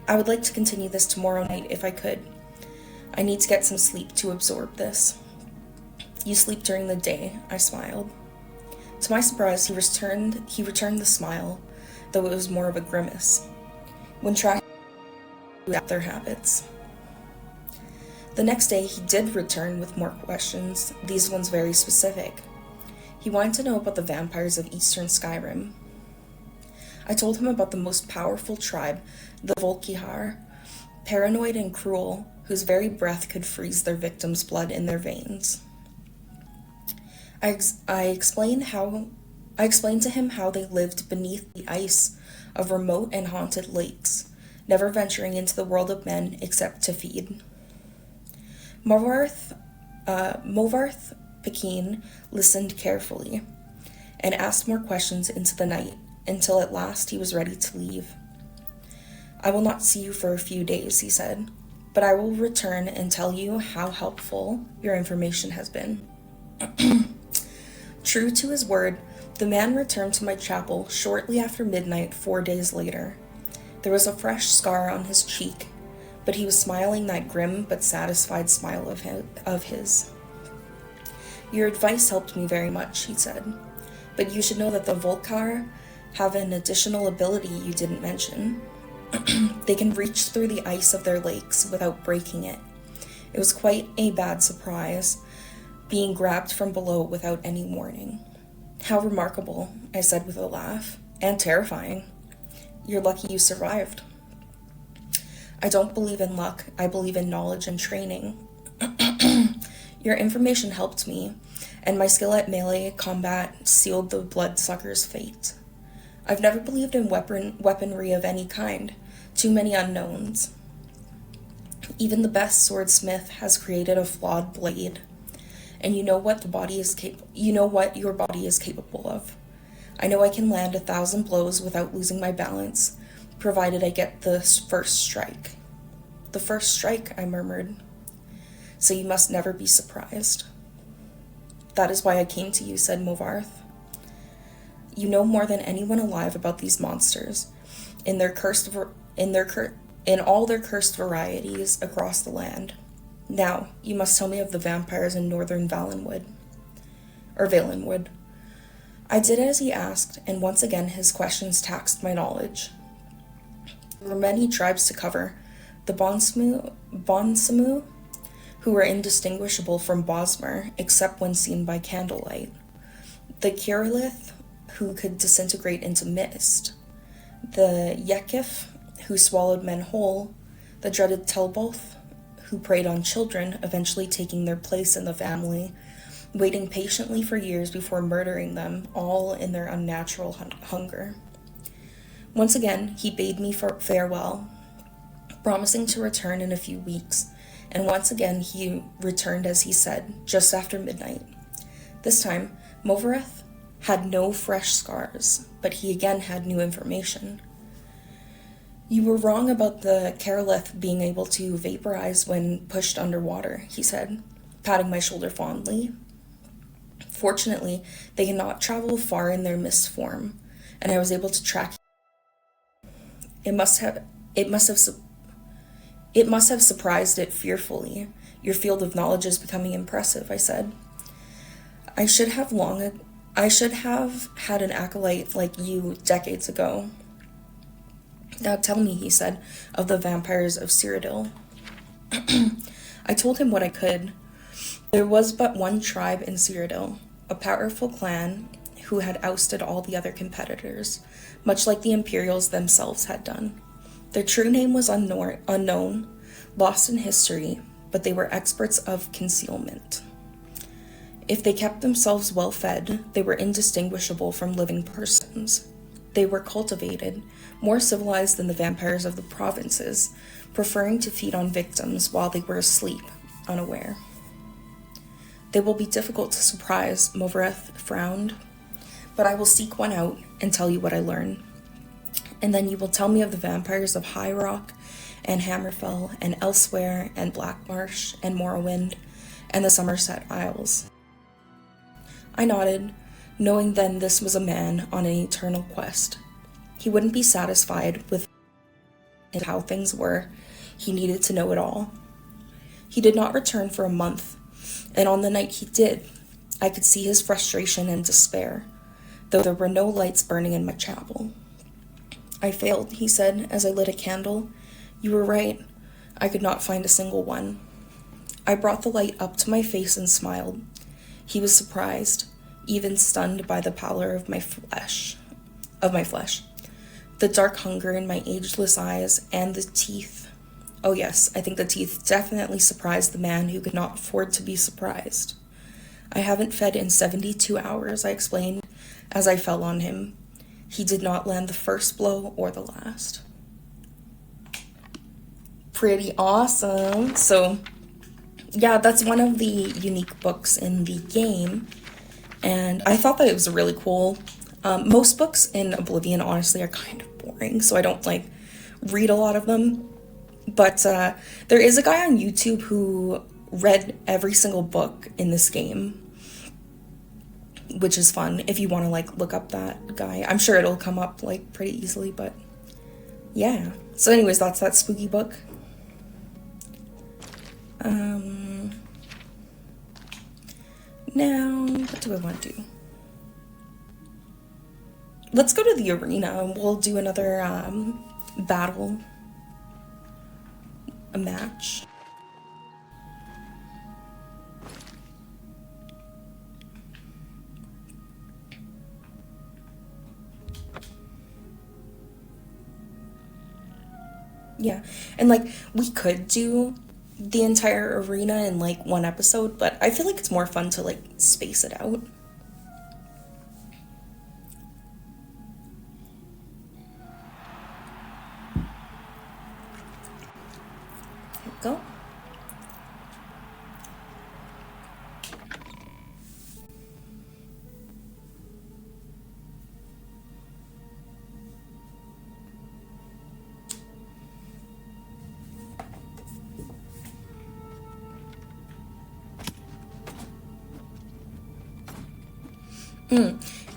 I would like to continue this tomorrow night if I could. I need to get some sleep to absorb this. You sleep during the day, I smiled. To my surprise, he returned the smile, though it was more of a grimace. When tracking their habits. The next day, he did return with more questions, these ones very specific. He wanted to know about the vampires of Eastern Skyrim. I told him about the most powerful tribe, the Volkihar, paranoid and cruel, whose very breath could freeze their victims' blood in their veins. I explained to him how they lived beneath the ice of remote and haunted lakes, never venturing into the world of men except to feed. Movarth Pekin listened carefully and asked more questions into the night until at last he was ready to leave. I will not see you for a few days, he said, but I will return and tell you how helpful your information has been. True to his word, the man returned to my chapel shortly after midnight 4 days later. There was a fresh scar on his cheek, but he was smiling that grim but satisfied smile of his. Your advice helped me very much, he said, but you should know that the Volkar have an additional ability you didn't mention. They can reach through the ice of their lakes without breaking it. It was quite a bad surprise, being grabbed from below without any warning. How remarkable, I said with a laugh, and terrifying. You're lucky you survived. I don't believe in luck. I believe in knowledge and training. Your information helped me, and my skill at melee combat sealed the bloodsucker's fate. I've never believed in weaponry of any kind. Too many unknowns. Even the best swordsmith has created a flawed blade. And you know what your body is capable of. I know I can land 1,000 blows without losing my balance, provided I get the first strike. The first strike, I murmured. So you must never be surprised. That is why I came to you, said Movarth. You know more than anyone alive about these monsters, in all their cursed varieties across the land. Now, you must tell me of the vampires in northern Valenwood. I did as he asked, and once again his questions taxed my knowledge. There were many tribes to cover. The Bonsamu, who were indistinguishable from Bosmer, except when seen by candlelight. The Kirillith, who could disintegrate into mist. The Yekif, who swallowed men whole. The dreaded Telboth, who preyed on children, eventually taking their place in the family, waiting patiently for years before murdering them, all in their unnatural hunger. Once again, he bade me farewell, promising to return in a few weeks, and once again he returned as he said, just after midnight. This time, Movarth had no fresh scars, but he again had new information. You were wrong about the Kirillith being able to vaporize when pushed underwater, he said, patting my shoulder fondly. Fortunately, they cannot travel far in their mist form, and I was able to track. It must have surprised it fearfully. Your field of knowledge is becoming impressive, I said. I should have had an acolyte like you decades ago. Now tell me, he said, of the vampires of Cyrodiil. I told him what I could. There was but one tribe in Cyrodiil, a powerful clan who had ousted all the other competitors, much like the Imperials themselves had done. Their true name was unknown, lost in history, but they were experts of concealment. If they kept themselves well fed, they were indistinguishable from living persons. They were cultivated, more civilized than the vampires of the provinces, preferring to feed on victims while they were asleep, unaware. They will be difficult to surprise, Movarth frowned, but I will seek one out and tell you what I learn. And then you will tell me of the vampires of High Rock and Hammerfell and Elsewhere and Blackmarsh and Morrowind and the Somerset Isles. I nodded, knowing then this was a man on an eternal quest. He wouldn't be satisfied with how things were. He needed to know it all. He did not return for a month, and on the night he did, I could see his frustration and despair, though there were no lights burning in my chapel. I failed, he said, as I lit a candle. You were right. I could not find a single one. I brought the light up to my face and smiled. He was surprised, even stunned by the pallor of my flesh. The dark hunger in my ageless eyes, and the teeth. Oh yes, I think the teeth definitely surprised the man who could not afford to be surprised. I haven't fed in 72 hours, I explained, as I fell on him. He did not land the first blow or the last. Pretty awesome. So, yeah, that's one of the unique books in the game, and I thought that it was really cool. Most books in Oblivion, honestly, are kind of boring, so I don't, read a lot of them. But there is a guy on YouTube who read every single book in this game, which is fun if you want to, look up that guy. I'm sure it'll come up, pretty easily, but yeah. So anyways, that's that spooky book. Now, what do I want to do? Let's go to the arena and we'll do another battle, a match. Yeah, and like we could do the entire arena in like one episode, but I feel like it's more fun to like space it out. There we go.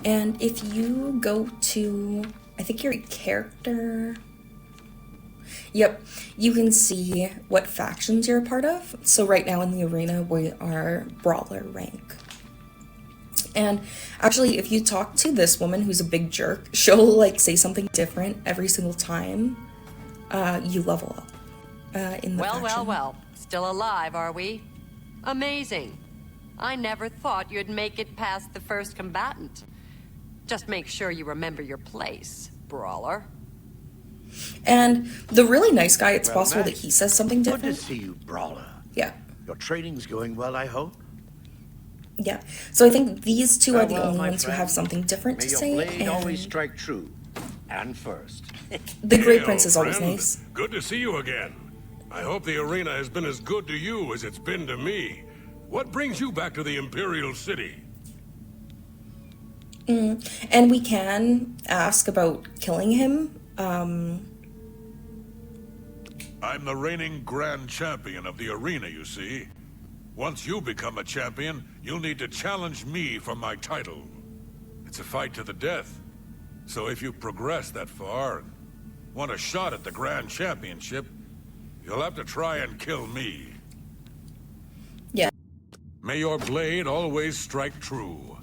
And if you go to, I think your character, yep, you can see what factions you're a part of. So right now in the arena, we are Brawler rank. And actually, if you talk to this woman who's a big jerk, she'll like say something different every single time you level up in the faction. Well. Still alive, are we? Amazing. I never thought you'd make it past the first combatant. Just make sure you remember your place, Brawler. And the really nice guy, it's possible that he says something different. Good to see you, Brawler. Yeah. Your training's going well, I hope? Yeah. So I think these two are the only ones who have something different to say. May your blade and always strike true. And first. the Great Hey, Prince is old always friend. nice. Good to see you again. I hope the arena has been as good to you as it's been to me. What brings you back to the Imperial City? And we can ask about killing him. I'm the reigning Grand Champion of the arena, you see. Once you become a champion, you'll need to challenge me for my title. It's a fight to the death. So if you progress that far and want a shot at the Grand Championship, you'll have to try and kill me. Yeah. May your blade always strike true.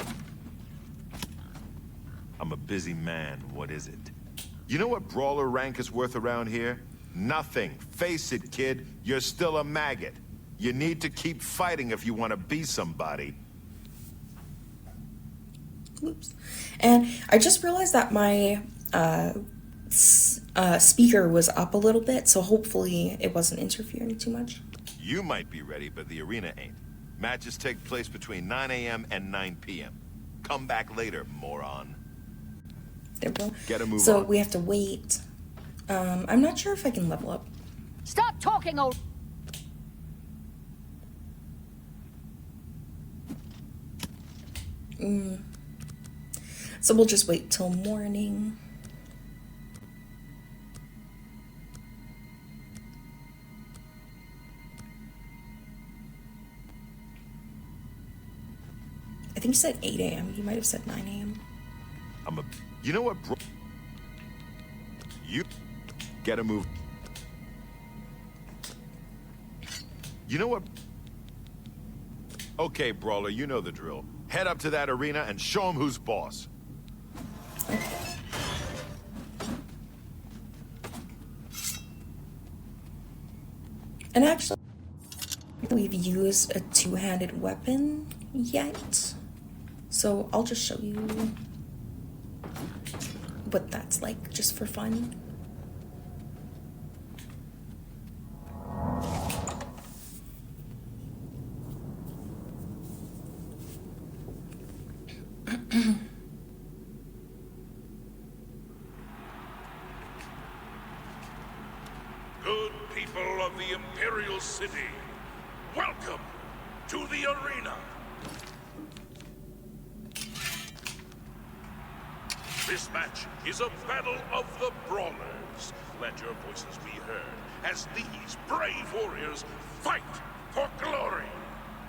I'm a busy man. What is it? You know what Brawler rank is worth around here? Nothing. Face it, kid. You're still a maggot. You need to keep fighting if you want to be somebody. Oops. And I just realized that my speaker was up a little bit, so hopefully it wasn't interfering too much. You might be ready, but the arena ain't. Matches take place between 9 a.m. and 9 p.m. Come back later, moron. There we go. Get a move So on. we have to wait. I'm not sure if I can level up. Stop talking, old... So we'll just wait till morning. I think he said 8 a.m. He might have said 9 a.m. You know what, You get a move. You know what? Okay, Brawler, you know the drill. Head up to that arena and show him who's boss. And actually, we've used a two-handed weapon yet. So I'll just show you what that's like, just for fun. Good people of the Imperial City, welcome to the arena. This match is a battle of the brawlers. Let your voices be heard as these brave warriors fight for glory.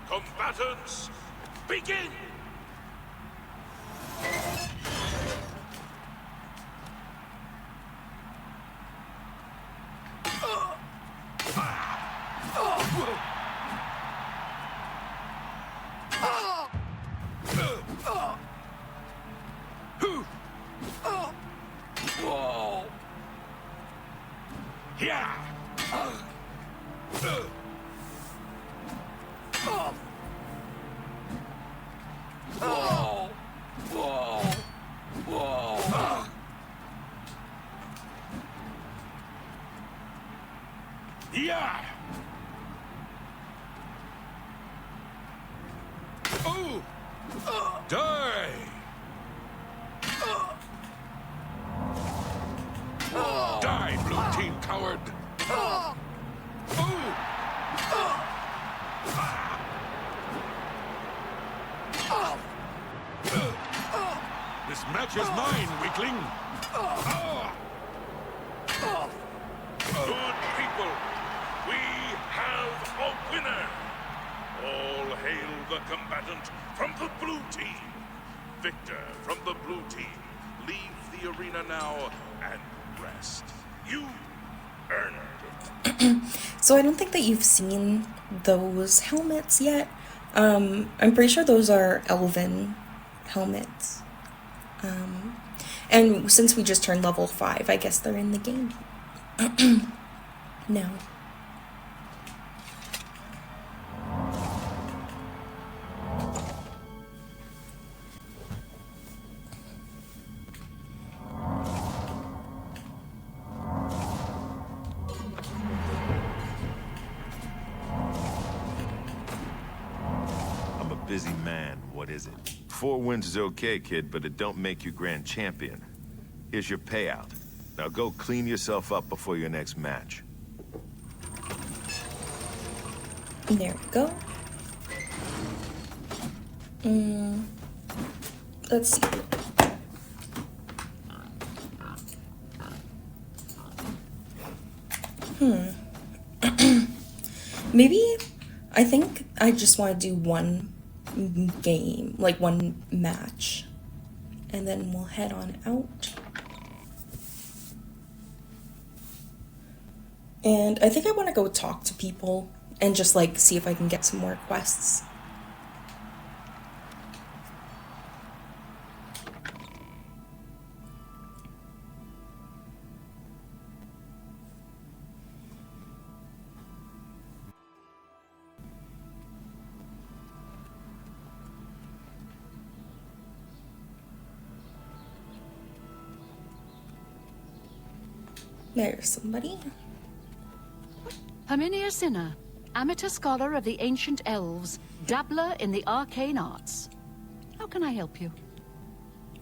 Combatants, begin! Die! Die, blue team coward! This match is mine, weakling! Good people, we have a winner! All hail the combatant from the blue team! Victor from the blue team, leave the arena now and rest. You earned it. So I don't think that you've seen those helmets yet. I'm pretty sure those are elven helmets. And since we just turned level 5, I guess they're in the game. No. I'm a busy man. What is it? 4 wins is okay, kid, but it don't make you grand champion. Here's your payout. Now go clean yourself up before your next match. There we go. Let's see. Maybe, I think I just want to do one game, like one match, and then we'll head on out. And I think I want to go talk to people and just like see if I can get some more quests. There's somebody. Herminia Sinner, amateur scholar of the ancient elves, dabbler in the arcane arts. How can I help you?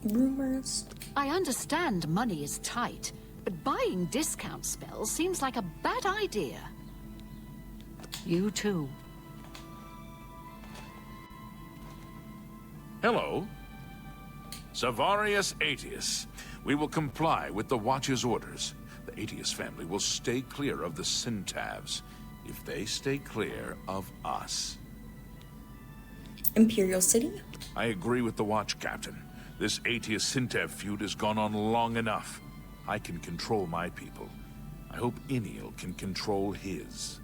Rumors. I understand money is tight, but buying discount spells seems like a bad idea. You too. Hello. Savarius Aetius. We will comply with the Watch's orders. The Aetius family will stay clear of the Syntavs if they stay clear of us. Imperial City? I agree with the Watch, Captain. This Aetius Syntav feud has gone on long enough. I can control my people. I hope Iniel can control his.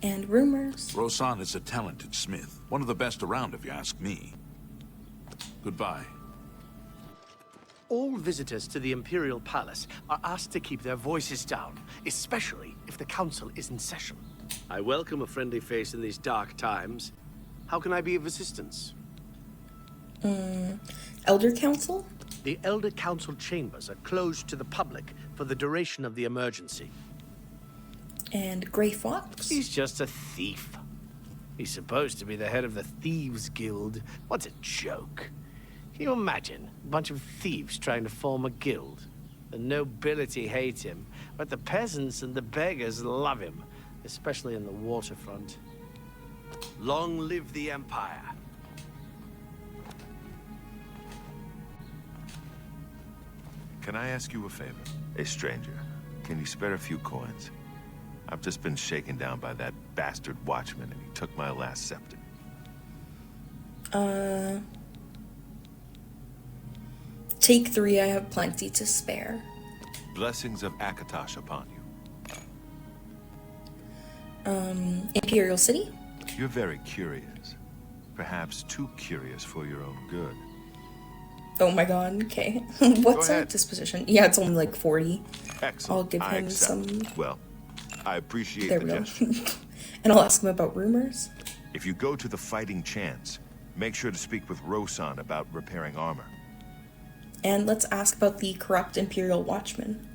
And rumors. Rosan is a talented smith. One of the best around, if you ask me. Goodbye. All visitors to the Imperial Palace are asked to keep their voices down, especially if the Council is in session. I welcome a friendly face in these dark times. How can I be of assistance? Elder Council? The Elder Council chambers are closed to the public for the duration of the emergency. And Grey Fox? He's just a thief. He's supposed to be the head of the Thieves Guild. What a joke. Can you imagine a bunch of thieves trying to form a guild? The nobility hate him, but the peasants and the beggars love him, especially in the waterfront. Long live the Empire. Can I ask you a favor? Hey, stranger, can you spare a few coins? I've just been shaken down by that bastard watchman and he took my last scepter. Take 3, I have plenty to spare. Blessings of Akatosh upon you. Imperial City? You're very curious. Perhaps too curious for your own good. Oh my god, okay. What's our disposition? Yeah, it's only like 40. Excellent. I'll give him accept. some... Well, I appreciate There the we go. gesture. And I'll ask him about rumors. If you go to the Fighting Chance, make sure to speak with Rosan about repairing armor. And let's ask about the corrupt Imperial Watchman.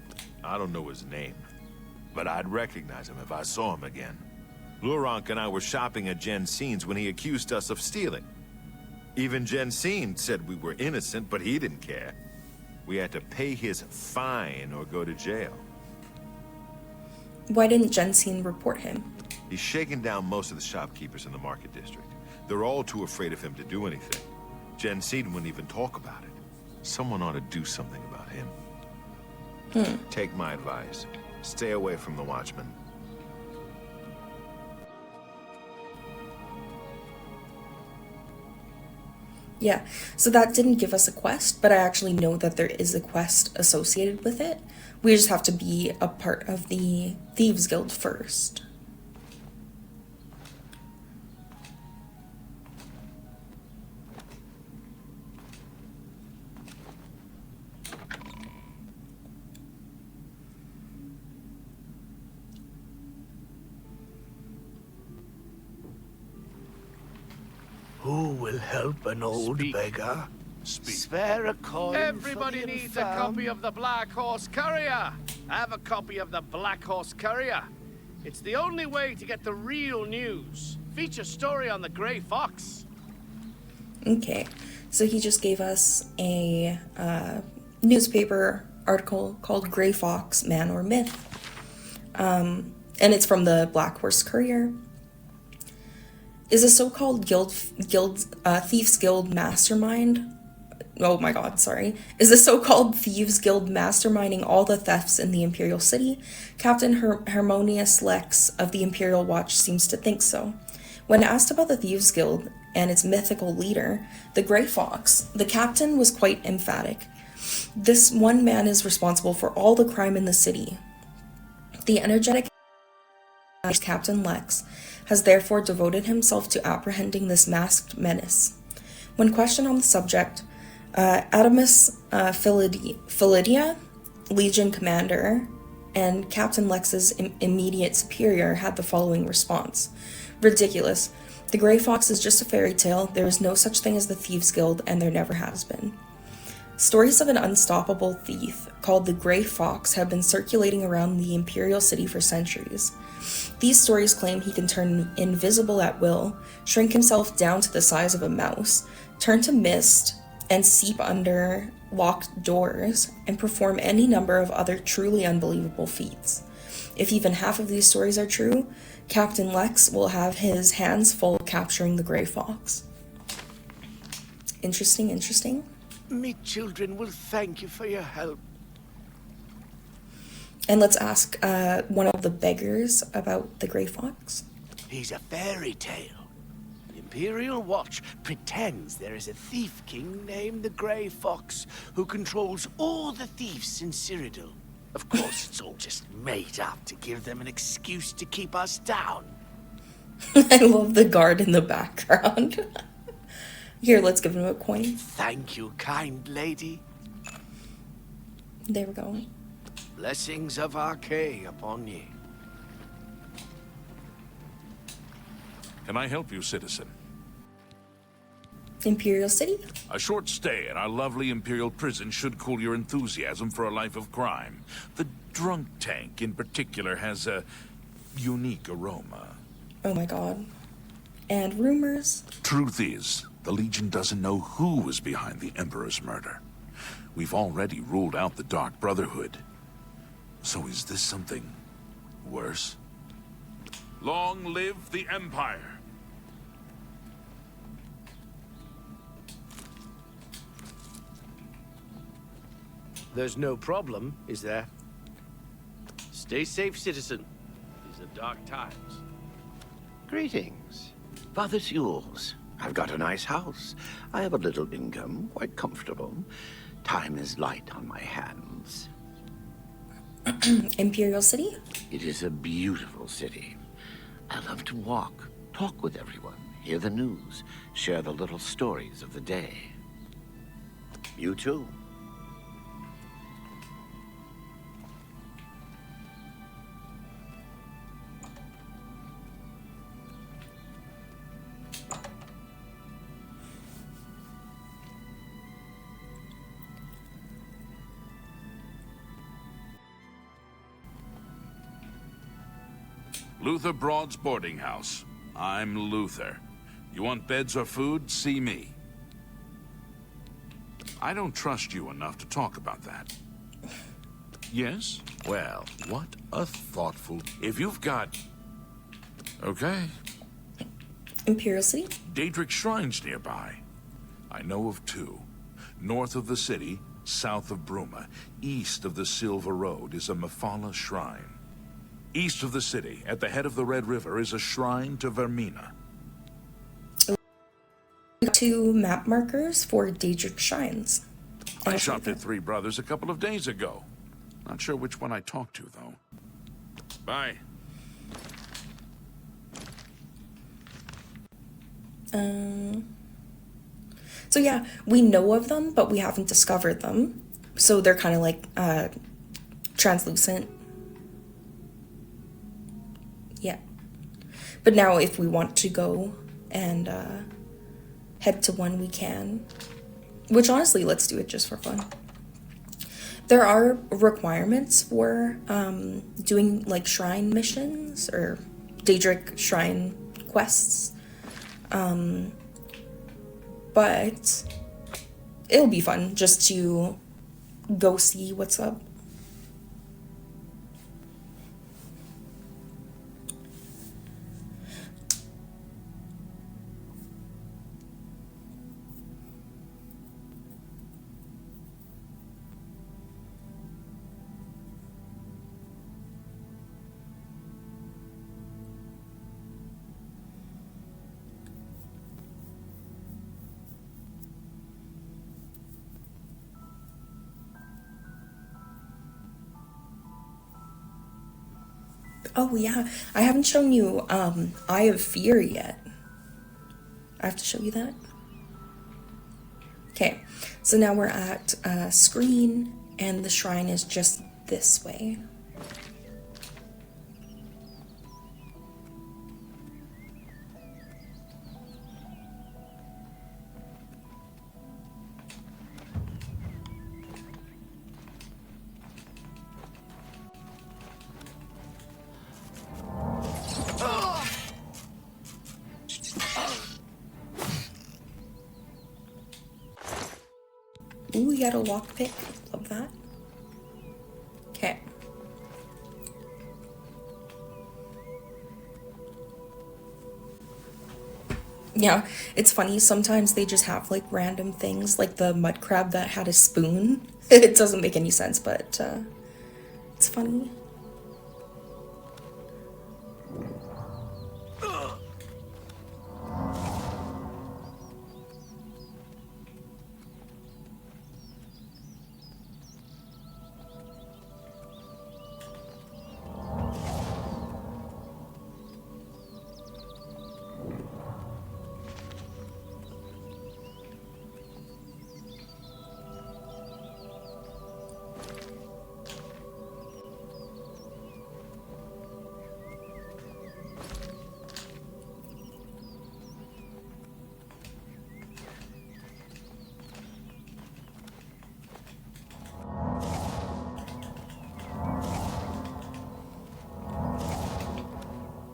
I don't know his name, but I'd recognize him if I saw him again. Lurank and I were shopping at Jensen's when he accused us of stealing. Even Jensine said we were innocent, but he didn't care. We had to pay his fine or go to jail. Why didn't Jensine report him? He's shaken down most of the shopkeepers in the market district. They're all too afraid of him to do anything. Jensine wouldn't even talk about it. Someone ought to do something about him. Take my advice. Stay away from the Watchmen. Yeah, so that didn't give us a quest, but I actually know that there is a quest associated with it. We just have to be a part of the Thieves Guild first. Who will help an old beggar? Spare a coin. Everybody needs a copy of the Black Horse Courier. Have a copy of the Black Horse Courier. It's the only way to get the real news. Feature story on the Grey Fox. Okay, so he just gave us a newspaper article called Grey Fox, Man or Myth. And it's from the Black Horse Courier. Is a so-called Thieves Guild mastermind... Oh my god, sorry. Is the so-called Thieves Guild masterminding all the thefts in the Imperial City? Captain Harmonious Lex of the Imperial Watch seems to think so. When asked about the Thieves Guild and its mythical leader, the Grey Fox, the captain was quite emphatic. This one man is responsible for all the crime in the city. The energetic Captain Lex has therefore devoted himself to apprehending this masked menace. When questioned on the subject, Adamus Philidia, Legion Commander, and Captain Lex's immediate superior had the following response. Ridiculous. The Grey Fox is just a fairy tale. There is no such thing as the Thieves Guild, and there never has been. Stories of an unstoppable thief called the Grey Fox have been circulating around the Imperial City for centuries. These stories claim he can turn invisible at will, shrink himself down to the size of a mouse, turn to mist, and seep under locked doors, and perform any number of other truly unbelievable feats. If even half of these stories are true, Captain Lex will have his hands full capturing the Grey Fox. Interesting, interesting. Me children will thank you for your help. And let's ask one of the beggars about the Grey Fox. He's a fairy tale. The Imperial Watch pretends there is a thief king named the Grey Fox who controls all the thieves in Cyrodiil. Of course, it's all just made up to give them an excuse to keep us down. I love the guard in the background. Here, let's give him a coin. Thank you, kind lady. There we go. Blessings of Archay upon ye. Can I help you, citizen? Imperial City? A short stay in our lovely Imperial prison should cool your enthusiasm for a life of crime. The drunk tank, in particular, has a unique aroma. Oh my god. And rumors? Truth is, the Legion doesn't know who was behind the Emperor's murder. We've already ruled out the Dark Brotherhood. So is this something worse? Long live the Empire! There's no problem, is there? Stay safe, citizen. These are dark times. Greetings. Father Sewells. I've got a nice house. I have a little income, quite comfortable. Time is light on my hands. Imperial City? It is a beautiful city. I love to walk, talk with everyone, hear the news, share the little stories of the day. You too. Luther Broad's boarding house. I'm Luther. You want beds or food? See me. I don't trust you enough to talk about that. Yes? Well, what a thoughtful... If you've got... Okay. Imperial City? Daedric shrines nearby. I know of 2. North of the city, south of Bruma, east of the Silver Road is a Mephala shrine. East of the city, at the head of the Red River, is a shrine to Vermina. 2 map markers for Daedric shrines. I shopped at Three Brothers a couple of days ago. Not sure which one I talked to, though. Bye. So yeah, we know of them, but we haven't discovered them. So they're kind of like translucent. Yeah. But now if we want to go and head to one, we can. Which honestly, let's do it just for fun. There are requirements for doing like shrine missions or Daedric shrine quests. But it'll be fun just to go see what's up. Oh yeah, I haven't shown you Eye of Fear yet. I have to show you that. Okay, so now we're at screen, and the shrine is just this way. Ooh, we got a lockpick. Love that. Okay. Yeah, it's funny. Sometimes they just have like random things, like the mud crab that had a spoon. It doesn't make any sense, but it's funny.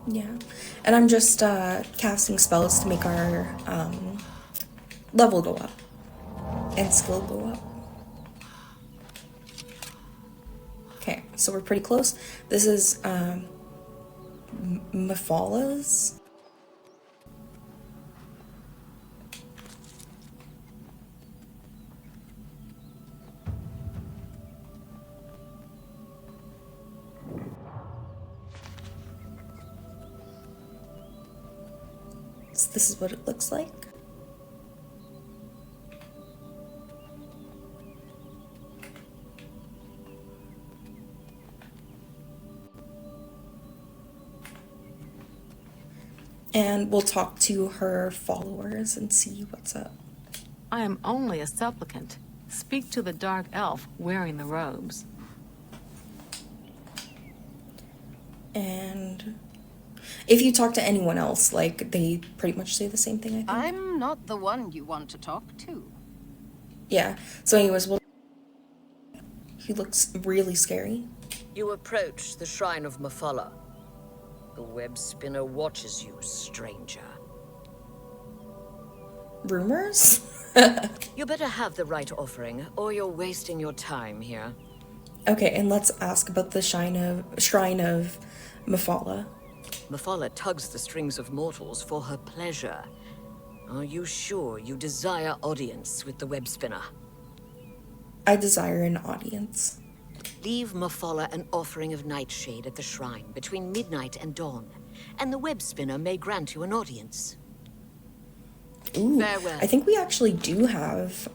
Yeah, and I'm just casting spells to make our level go up and skill go up. Okay, so we're pretty close. This is Mephala's. So this is what it looks like. And we'll talk to her followers and see what's up. I am only a supplicant. Speak to the dark elf wearing the robes. And if you talk to anyone else, like, they pretty much say the same thing, I think. I'm not the one you want to talk to. Yeah. So anyways, he looks really scary. You approach the shrine of Mephala. The web spinner watches you, stranger. Rumors? You better have the right offering, or you're wasting your time here. Okay, and let's ask about the Shrine of Mephala. Mephala tugs the strings of mortals for her pleasure. Are you sure you desire audience with the web spinner? I desire an audience. Leave Mephala an offering of nightshade at the shrine between midnight and dawn, and the web spinner may grant you an audience. Ooh, Farewell. I think we actually do have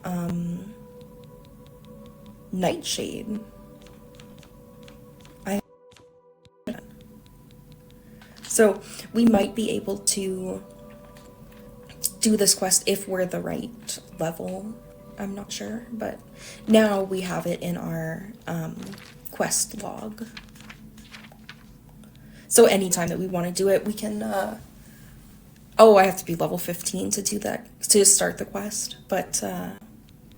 nightshade. So we might be able to do this quest if we're the right level. I'm not sure, but now we have it in our quest log. So anytime that we want to do it, we can, oh, I have to be level 15 to do that, to start the quest. But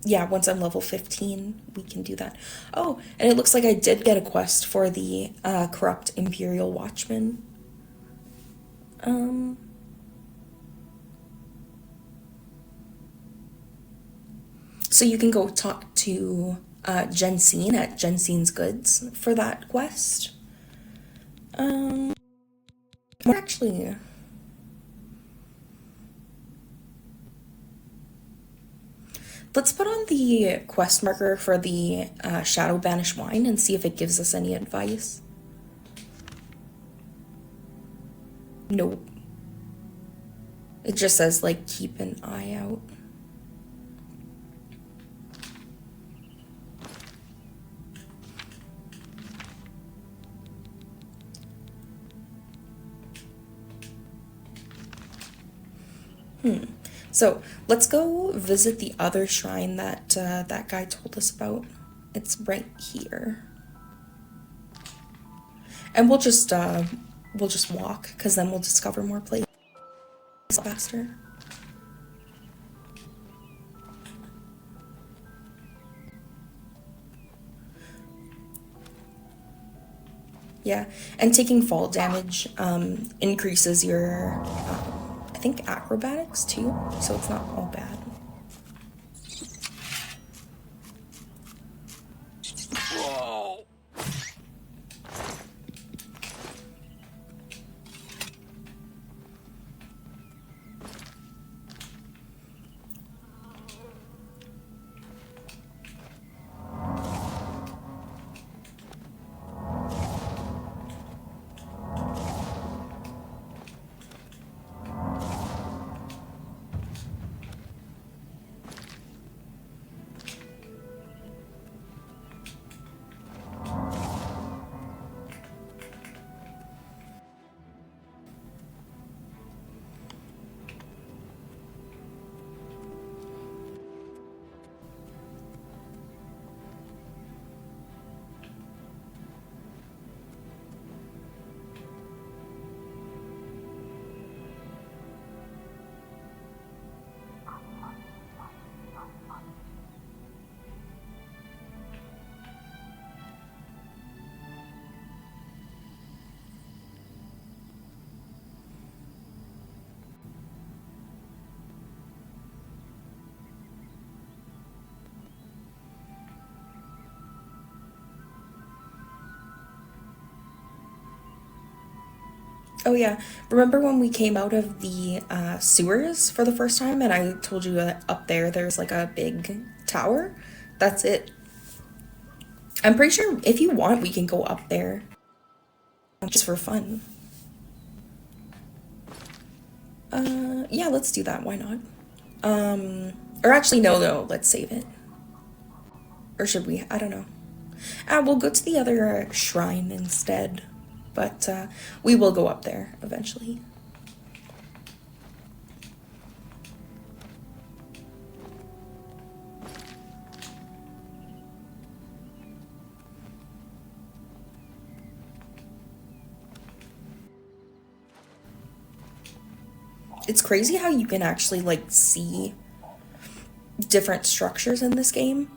yeah, once I'm level 15, we can do that. Oh, and it looks like I did get a quest for the corrupt Imperial Watchman. So you can go talk to Jensine at Jensine's Goods for that quest. Actually, let's put on the quest marker for the Shadow Banished Wine and see if it gives us any advice. Nope. It just says, like, keep an eye out. So let's go visit the other shrine that that guy told us about. It's right here. And we'll just walk, because then we'll discover more places faster. Yeah, and taking fall damage increases your I think acrobatics too, so it's not all bad. Whoa. Oh yeah, remember when we came out of the sewers for the first time and I told you that up there there's like a big tower? That's it. I'm pretty sure if you want we can go up there just for fun. Yeah, let's do that, why not? Or actually no, let's save it. Or should we? I don't know. We'll go to the other shrine instead. But we will go up there eventually. It's crazy how you can actually like see different structures in this game.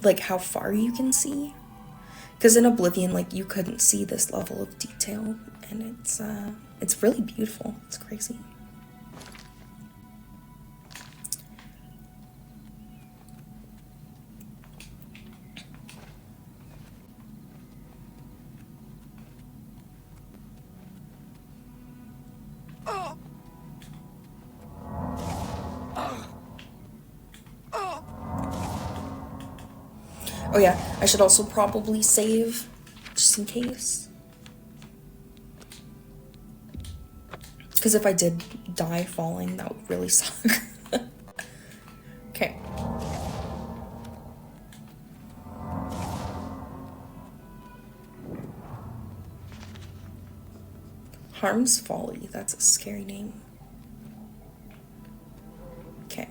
Like how far you can see. Because in Oblivion, like, you couldn't see this level of detail, and it's really beautiful. It's crazy. Oh yeah, I should also probably save, just in case. Because if I did die falling, that would really suck. Okay. Harm's Folly, that's a scary name. Okay.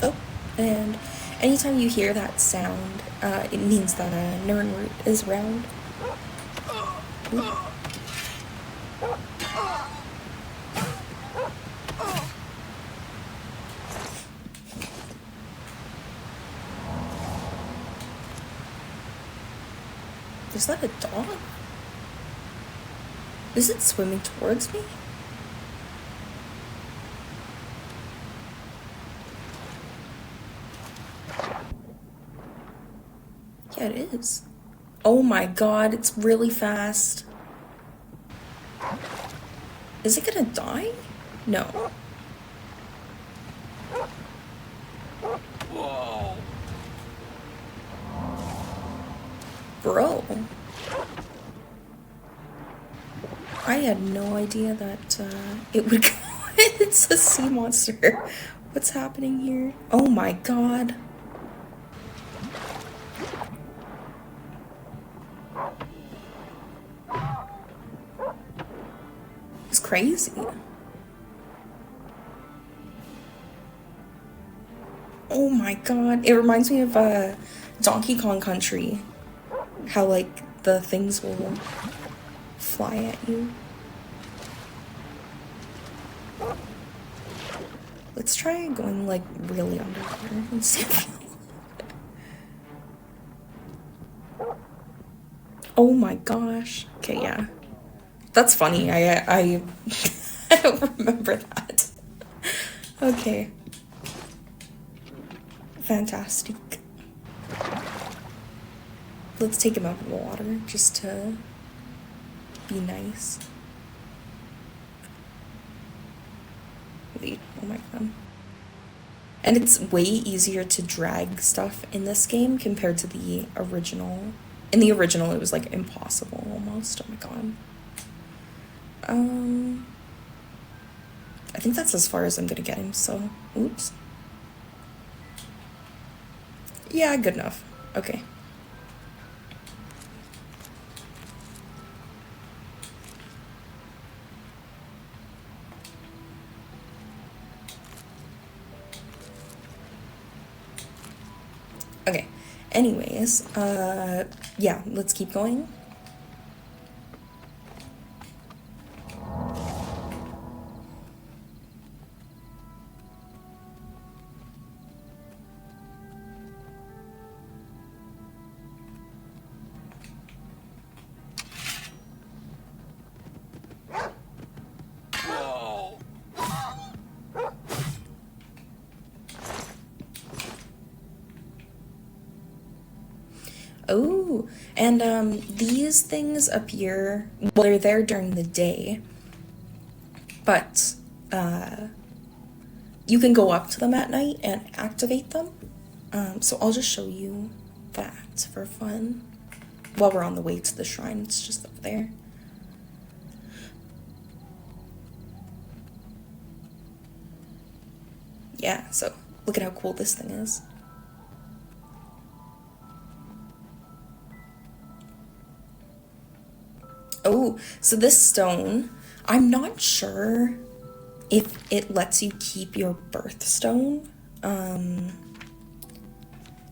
Oh, and anytime you hear that sound, it means that a Nern root is round. Ooh. Is that a dog? Is it swimming towards me? Yeah, it is. Oh my god, it's really fast. Is it gonna die? No. Bro. I had no idea that it would go. It's a sea monster. What's happening here? Oh my god. It's crazy. Oh my god. It reminds me of Donkey Kong Country. How like the things will fly at you. Let's try going like really under here and see. Oh my gosh. Okay, yeah. That's funny. I don't remember that. Okay. Fantastic. Let's take him out of the water just to be nice. Wait, oh my god. And it's way easier to drag stuff in this game compared to the original. In the original, it was like impossible almost. Oh my god. I think that's as far as I'm gonna get him, so oops. Yeah, good enough. Okay. Okay, anyways, yeah, let's keep going. Oh, and these things appear, well, they're there during the day, but you can go up to them at night and activate them. So I'll just show you that for fun while we're on the way to the shrine. It's just up there. Yeah, so look at how cool this thing is. Oh, so this stone, I'm not sure if it lets you keep your birthstone.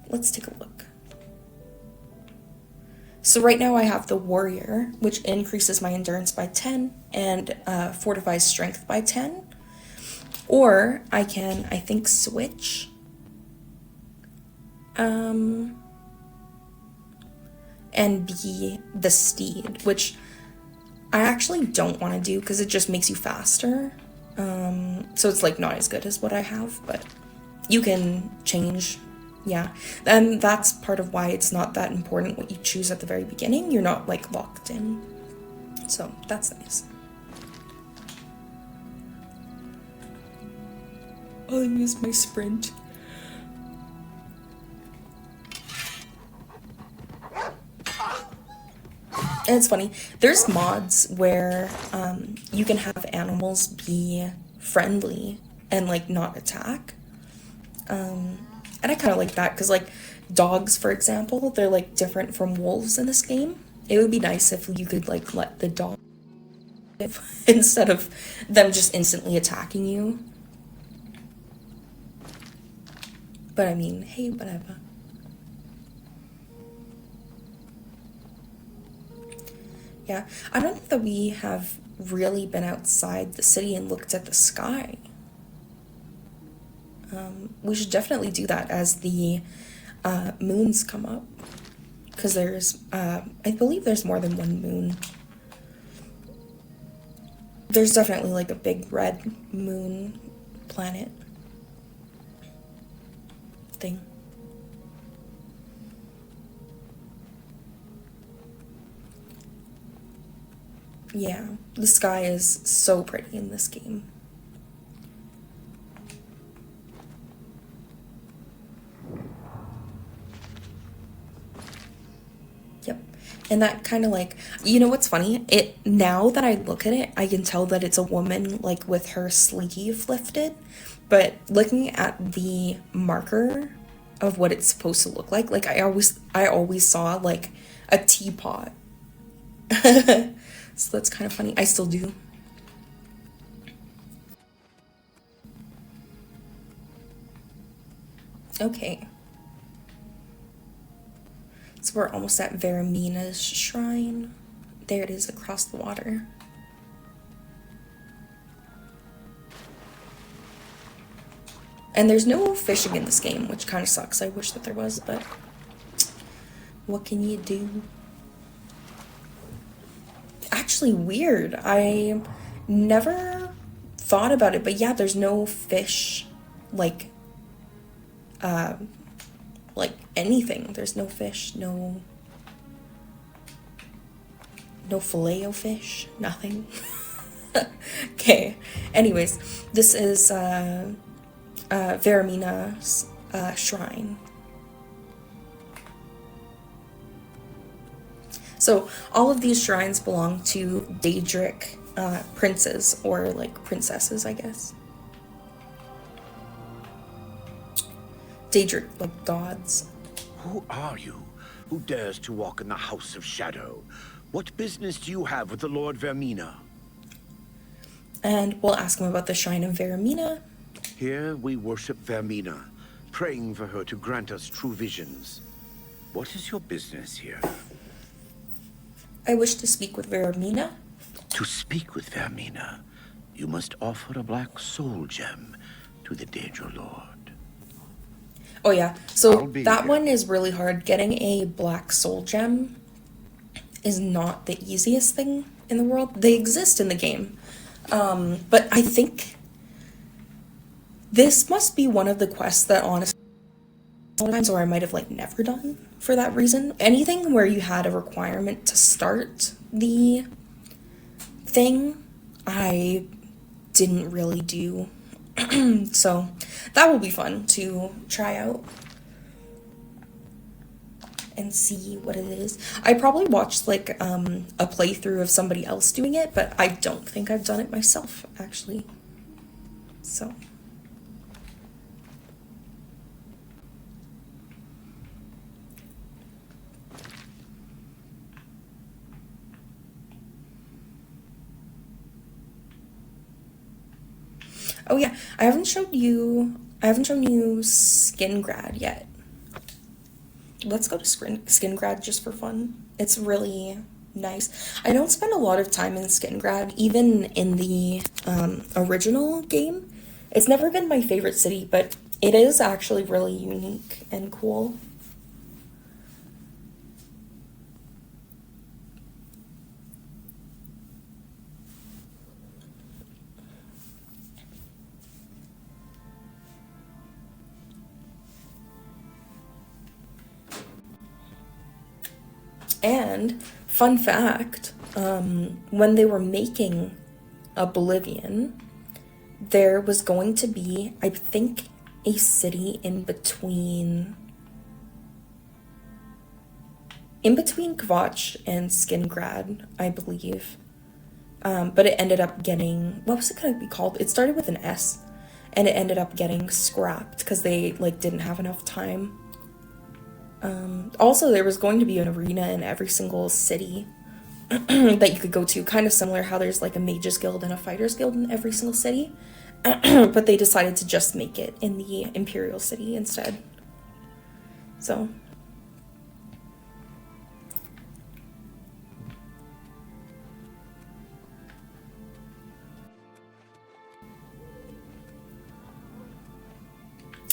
Let's take a look. So right now I have the warrior, which increases my endurance by 10 and fortifies strength by 10. Or I can, I think, switch. And be the steed, which I actually don't want to do because it just makes you faster. So it's like not as good as what I have, but you can change. Yeah, and that's part of why it's not that important what you choose at the very beginning. You're not like locked in. So that's nice. Oh, I missed my sprint. And it's funny, there's mods where you can have animals be friendly and like not attack. And I kind of like that because like dogs, for example, they're like different from wolves in this game. It would be nice if you could like let the dog live instead of them just instantly attacking you. But I mean, hey, whatever. Yeah, I don't think that we have really been outside the city and looked at the sky. We should definitely do that as the moons come up. Because there's, I believe there's more than one moon. There's definitely like a big red moon planet thing. Yeah, the sky is so pretty in this game. Yep. And that kind of like, you know what's funny? Now that I look at it, I can tell that it's a woman like with her sleeve lifted. But looking at the marker of what it's supposed to look like I always saw like a teapot. So that's kind of funny. I still do. Okay. So we're almost at Veramina's shrine. There it is across the water. And there's no fishing in this game, which kind of sucks. I wish that there was, but what can you do? Actually, weird. I never thought about it, but yeah, there's no fish, like anything. There's no fish, no filet-o-fish, nothing. Okay, anyways, this is Veramina's shrine. So all of these shrines belong to Daedric princes, or like princesses, I guess. Daedric, like gods. Who are you? Who dares to walk in the House of Shadow? What business do you have with the Lord Vermina? And we'll ask him about the shrine of Veramina. Here we worship Vermina, praying for her to grant us true visions. What is your business here? I wish to speak with Veramina. To speak with Vermina, you must offer a black soul gem to the Daedra Lord. Oh yeah, so that one is really hard. Getting a black soul gem is not the easiest thing in the world. They exist in the game. But I think this must be one of the quests that honestly sometimes, or I might have like never done for that reason. Anything where you had a requirement to start the thing, I didn't really do. So that will be fun to try out and see what it is. I probably watched like a playthrough of somebody else doing it, but I don't think I've done it myself actually. So oh yeah, I haven't shown you Skingrad yet. Let's go to Skingrad just for fun. It's really nice. I don't spend a lot of time in Skingrad, even in the original game. It's never been my favorite city, but it is actually really unique and cool. And fun fact, when they were making Oblivion, there was going to be, I think, a city in between Kvatch and Skingrad, I believe. But it ended up getting, what was it going to be called? It started with an S, and it ended up getting scrapped because they like didn't have enough time. Also, there was going to be an arena in every single city that you could go to, kind of similar how there's like a mages guild and a fighters guild in every single city. But they decided to just make it in the Imperial City instead. So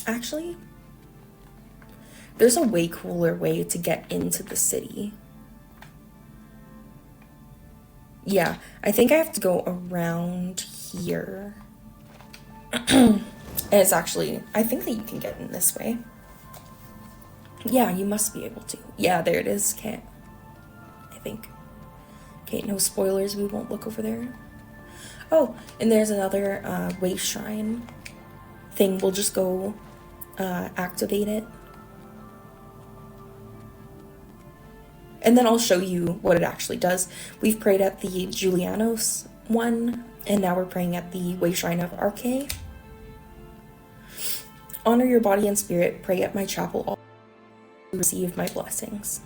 actually, there's a way cooler way to get into the city. Yeah, I think I have to go around here. And it's actually, I think that you can get in this way. Yeah, you must be able to. Yeah, there it is. Okay. I think. Okay, no spoilers. We won't look over there. Oh, and there's another wave shrine thing. We'll just go activate it. And then I'll show you what it actually does. We've prayed at the Julianos one, and now we're praying at the Way Shrine of Arche. Honor your body and spirit, pray at my chapel, all receive my blessings.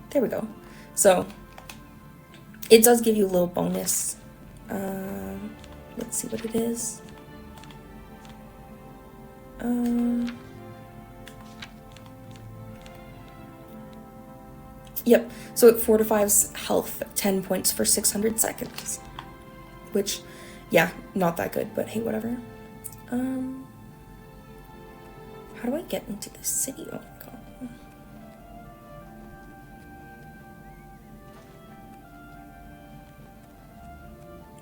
There we go. So, it does give you a little bonus. Let's see what it is. Yep, so it fortifies health 10 points for 600 seconds. Which, yeah, not that good, but hey, whatever. How do I get into this city? Oh my god.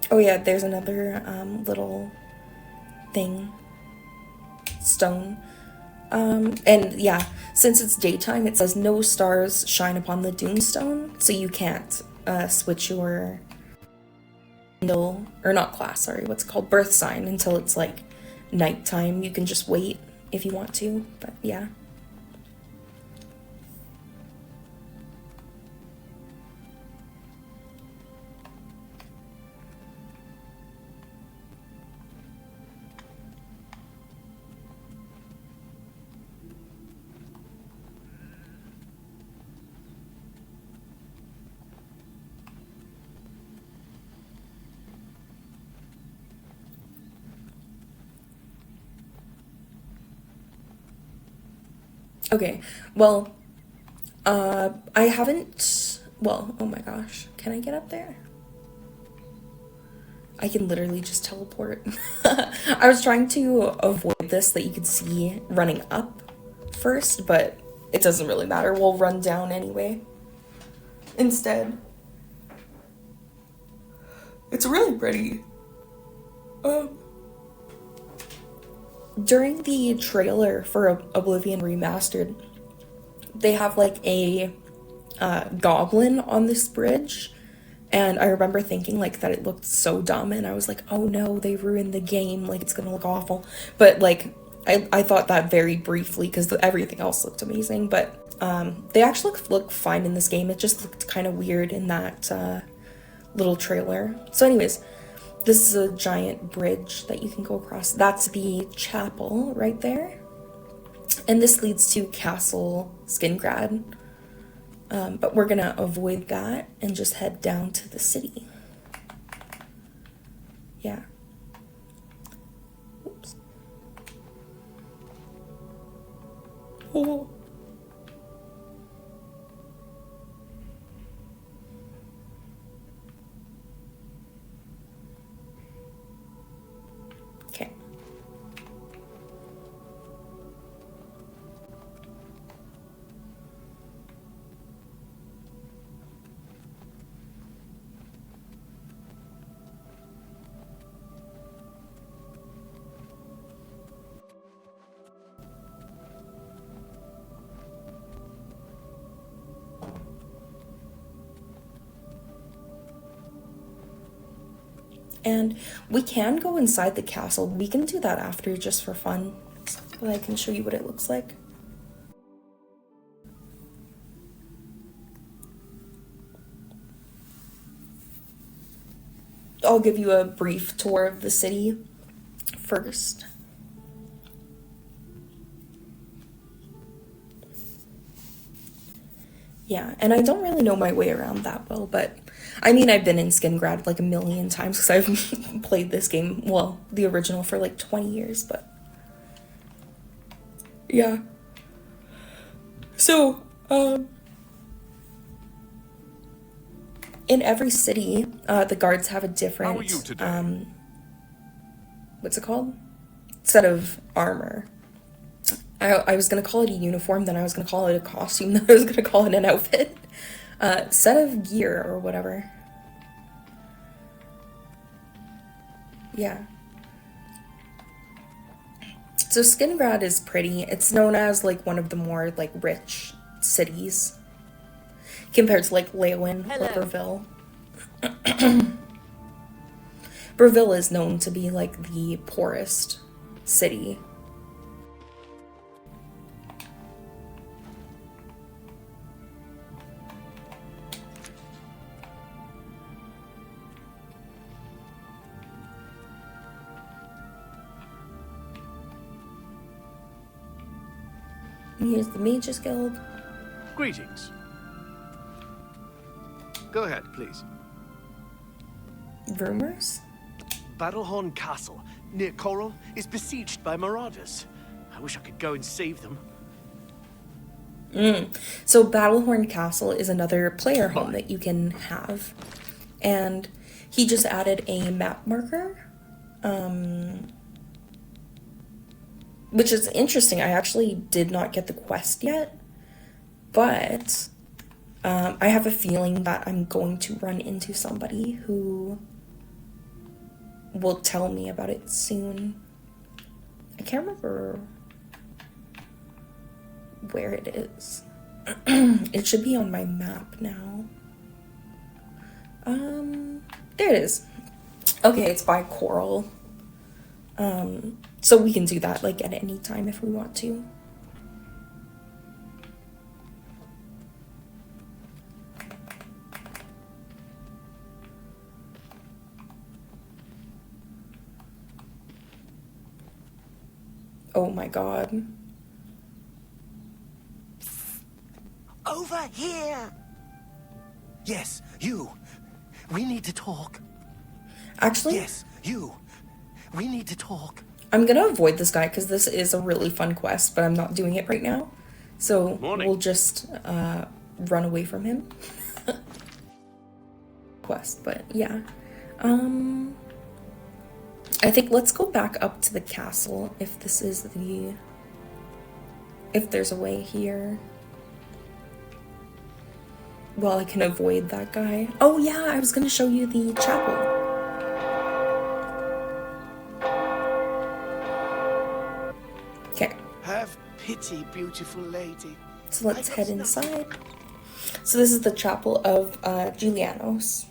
Oh yeah, there's another little thing. Stone. And yeah, since it's daytime, it says no stars shine upon the Dunestone, so you can't switch your candle, or not class, sorry, what's it called, birth sign until it's like nighttime. You can just wait if you want to, but yeah. Okay, well, I haven't, well, oh my gosh, can I get up there? I can literally just teleport. I was trying to avoid this that you could see running up first, but it doesn't really matter. We'll run down anyway. Instead. It's really pretty. During the trailer for Oblivion Remastered, they have like a goblin on this bridge, and I remember thinking like that it looked so dumb, and I was like, oh no, they ruined the game, like it's gonna look awful. But like I thought that very briefly because everything else looked amazing, but they actually look fine in this game. It just looked kind of weird in that little trailer. So anyways, this is a giant bridge that you can go across. That's the chapel right there. And this leads to Castle Skingrad. But we're gonna avoid that and just head down to the city. Yeah. Oops. Oh. Okay. And we can go inside the castle. We can do that after just for fun. But I can show you what it looks like. I'll give you a brief tour of the city first. Yeah, and I don't really know my way around that well, but I mean, I've been in Skingrad like a million times because I've played this game, well, the original for like 20 years, but yeah. So, in every city, the guards have a different, what's it called? Set of armor. I was gonna call it a uniform, then I was gonna call it a costume, then I was gonna call it an outfit. Set of gear or whatever. Yeah. So Skingrad is pretty. It's known as like one of the more like rich cities compared to like Leeuwin or Breville. Breville is known to be like the poorest city. Here's the Mages Guild. Greetings. Go ahead, please. Rumors? Battlehorn Castle, near Coral, is besieged by marauders. I wish I could go and save them. So Battlehorn Castle is another player home that you can have. And he just added a map marker. Which is interesting. I actually did not get the quest yet. But I have a feeling that I'm going to run into somebody who will tell me about it soon. I can't remember where it is. It should be on my map now. There it is. Okay, it's by Coral. So we can do that like at any time if we want to. Oh my god. Over here! Yes, you. We need to talk. Actually, yes, you. We need to talk. I'm gonna avoid this guy because this is a really fun quest, but I'm not doing it right now. So we'll just run away from him. Quest, but yeah. I think let's go back up to the castle if this is the... if there's a way here. Well, I can avoid that guy. Oh yeah, I was gonna show you the chapel. Okay. Have pity, beautiful lady. So let's head inside. So this is the chapel of Julianos.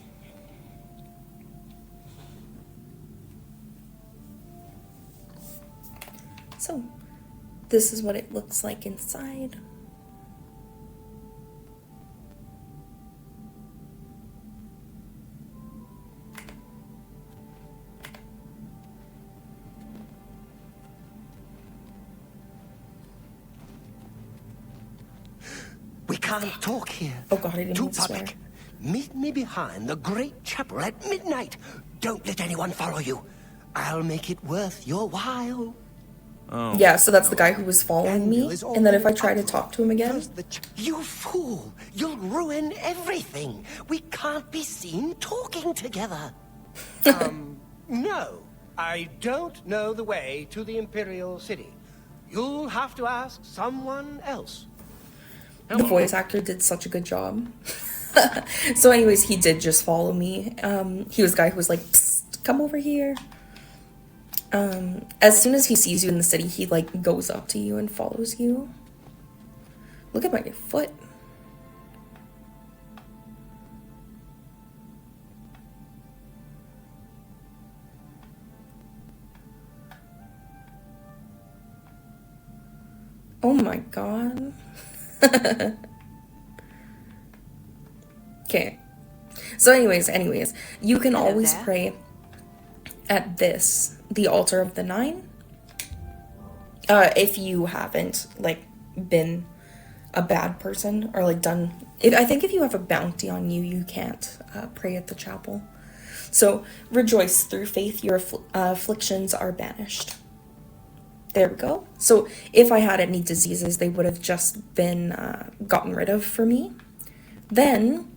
So this is what it looks like inside. We can't talk here. Oh god, I didn't Too mean to swear. public. Meet me behind the great chapel at midnight. Don't let anyone follow you. I'll make it worth your while. Oh. Yeah, so that's the guy who was following me, and then if I try to talk to him again... You fool! You'll ruin everything. We can't be seen talking together. No. I don't know the way to the Imperial City. You'll have to ask someone else. The voice actor did such a good job. So anyways, he did just follow me. He was the guy who was like, psst, come over here. As soon as he sees you in the city, he like goes up to you and follows you. Look at my foot. Oh my god. Okay. So anyways, you can always pray at the altar of the 9. If you haven't like been a bad person or like done, I think if you have a bounty on you, you can't pray at the chapel. So rejoice through faith, your afflictions are banished. There we go. So if I had any diseases, they would have just been gotten rid of for me. Then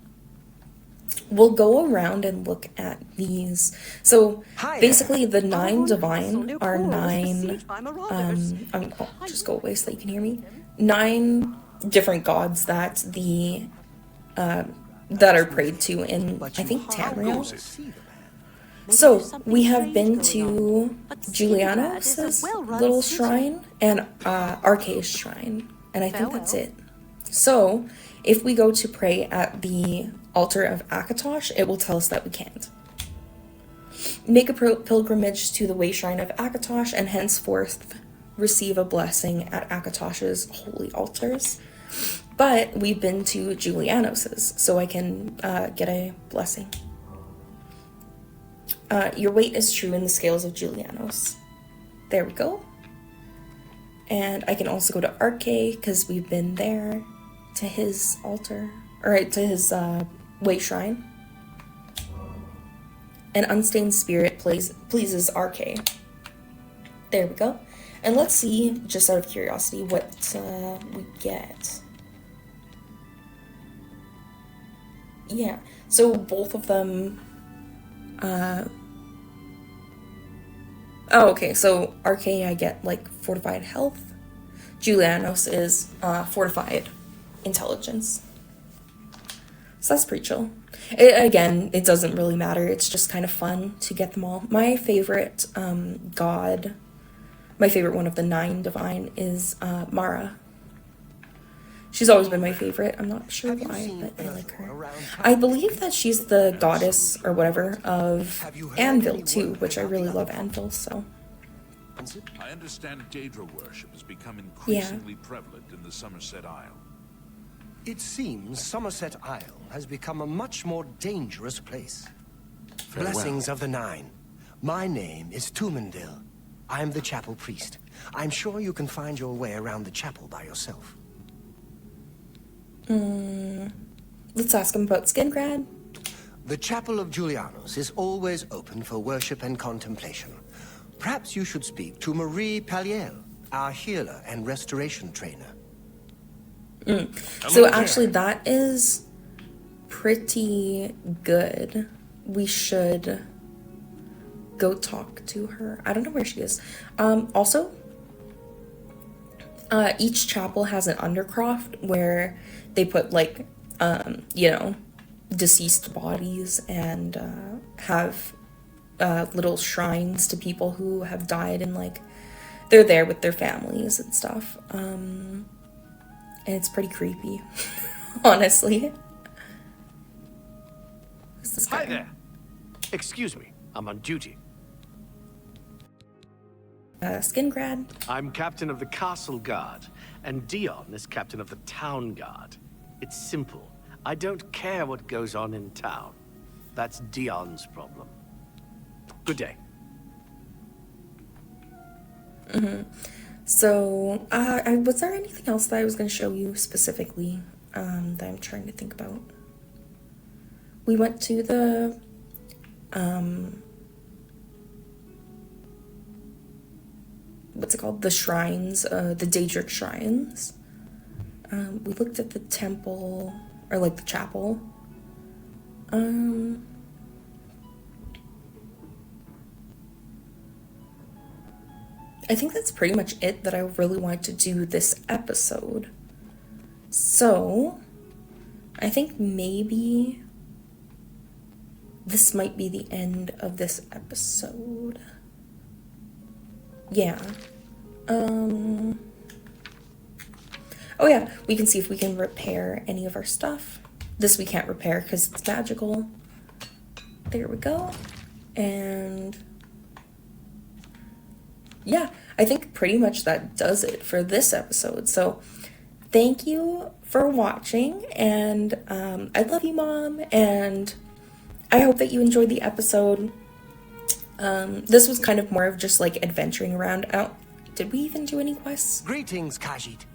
we'll go around and look at these. So basically the 9 divine are 9, I'll just go away so that you can hear me. 9 different gods that that are prayed to in, I think, Tamriel. So we have been to Julianos' little shrine and Arceus' shrine, and I think that's it. So if we go to pray at the altar of Akatosh, it will tell us that we can't. Make a pilgrimage to the way shrine of Akatosh and henceforth receive a blessing at Akatosh's holy altars. But we've been to Julianos's, so I can get a blessing. Your weight is true in the scales of Julianos. There we go. And I can also go to Arcade, because we've been there, to his altar, or to his way shrine. And Unstained Spirit pleases Arcade. There we go. And let's see, just out of curiosity, what we get. Yeah, so both of them... Oh, okay, so Arcade I get, like, fortified health. Julianos is fortified intelligence. So that's pretty chill. Again, it doesn't really matter. It's just kind of fun to get them all. My favorite god, my favorite one of the 9 divine is Mara. She's always been my favorite. I'm not sure why, but I like her. I believe that she's the goddess or whatever of Anvil too, which I really love Anvil, so. I understand Daedra worship has become increasingly prevalent in the Somerset Isle. It seems Somerset Isle has become a much more dangerous place. Farewell. Blessings of the 9. My name is Tumendil. I'm the chapel priest. I'm sure you can find your way around the chapel by yourself. Let's ask him about Skingrad. The Chapel of Julianos is always open for worship and contemplation. Perhaps you should speak to Marie Palliel, our healer and restoration trainer. So actually that is pretty good. We should go talk to her. I don't know where she is. Also, each chapel has an undercroft where they put, like, you know, deceased bodies and have little shrines to people who have died, and, like, they're there with their families and stuff. And it's pretty creepy, honestly. Who's this guy? Hi there. Excuse me, I'm on duty. Skingrad. I'm captain of the Castle Guard, and Dion is captain of the Town Guard. It's simple. I don't care what goes on in town. That's Dion's problem. Good day. So, was there anything else that I was going to show you specifically that I'm trying to think about? We went to the what's it called? The shrines, the Daedric shrines. We looked at the temple, or like the chapel. I think that's pretty much it that I really wanted to do this episode. So, I think maybe this might be the end of this episode. Yeah. Oh yeah, we can see if we can repair any of our stuff. This we can't repair because it's magical. There we go. And yeah, I think pretty much that does it for this episode. So thank you for watching, and I love you, Mom, and I hope that you enjoyed the episode. This was kind of more of just like adventuring around. Did we even do any quests? Greetings, Khajiit.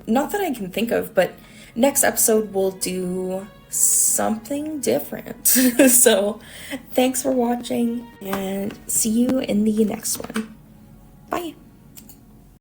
Not that I can think of, but next episode we'll do something different. So thanks for watching, and see you in the next one. Bye.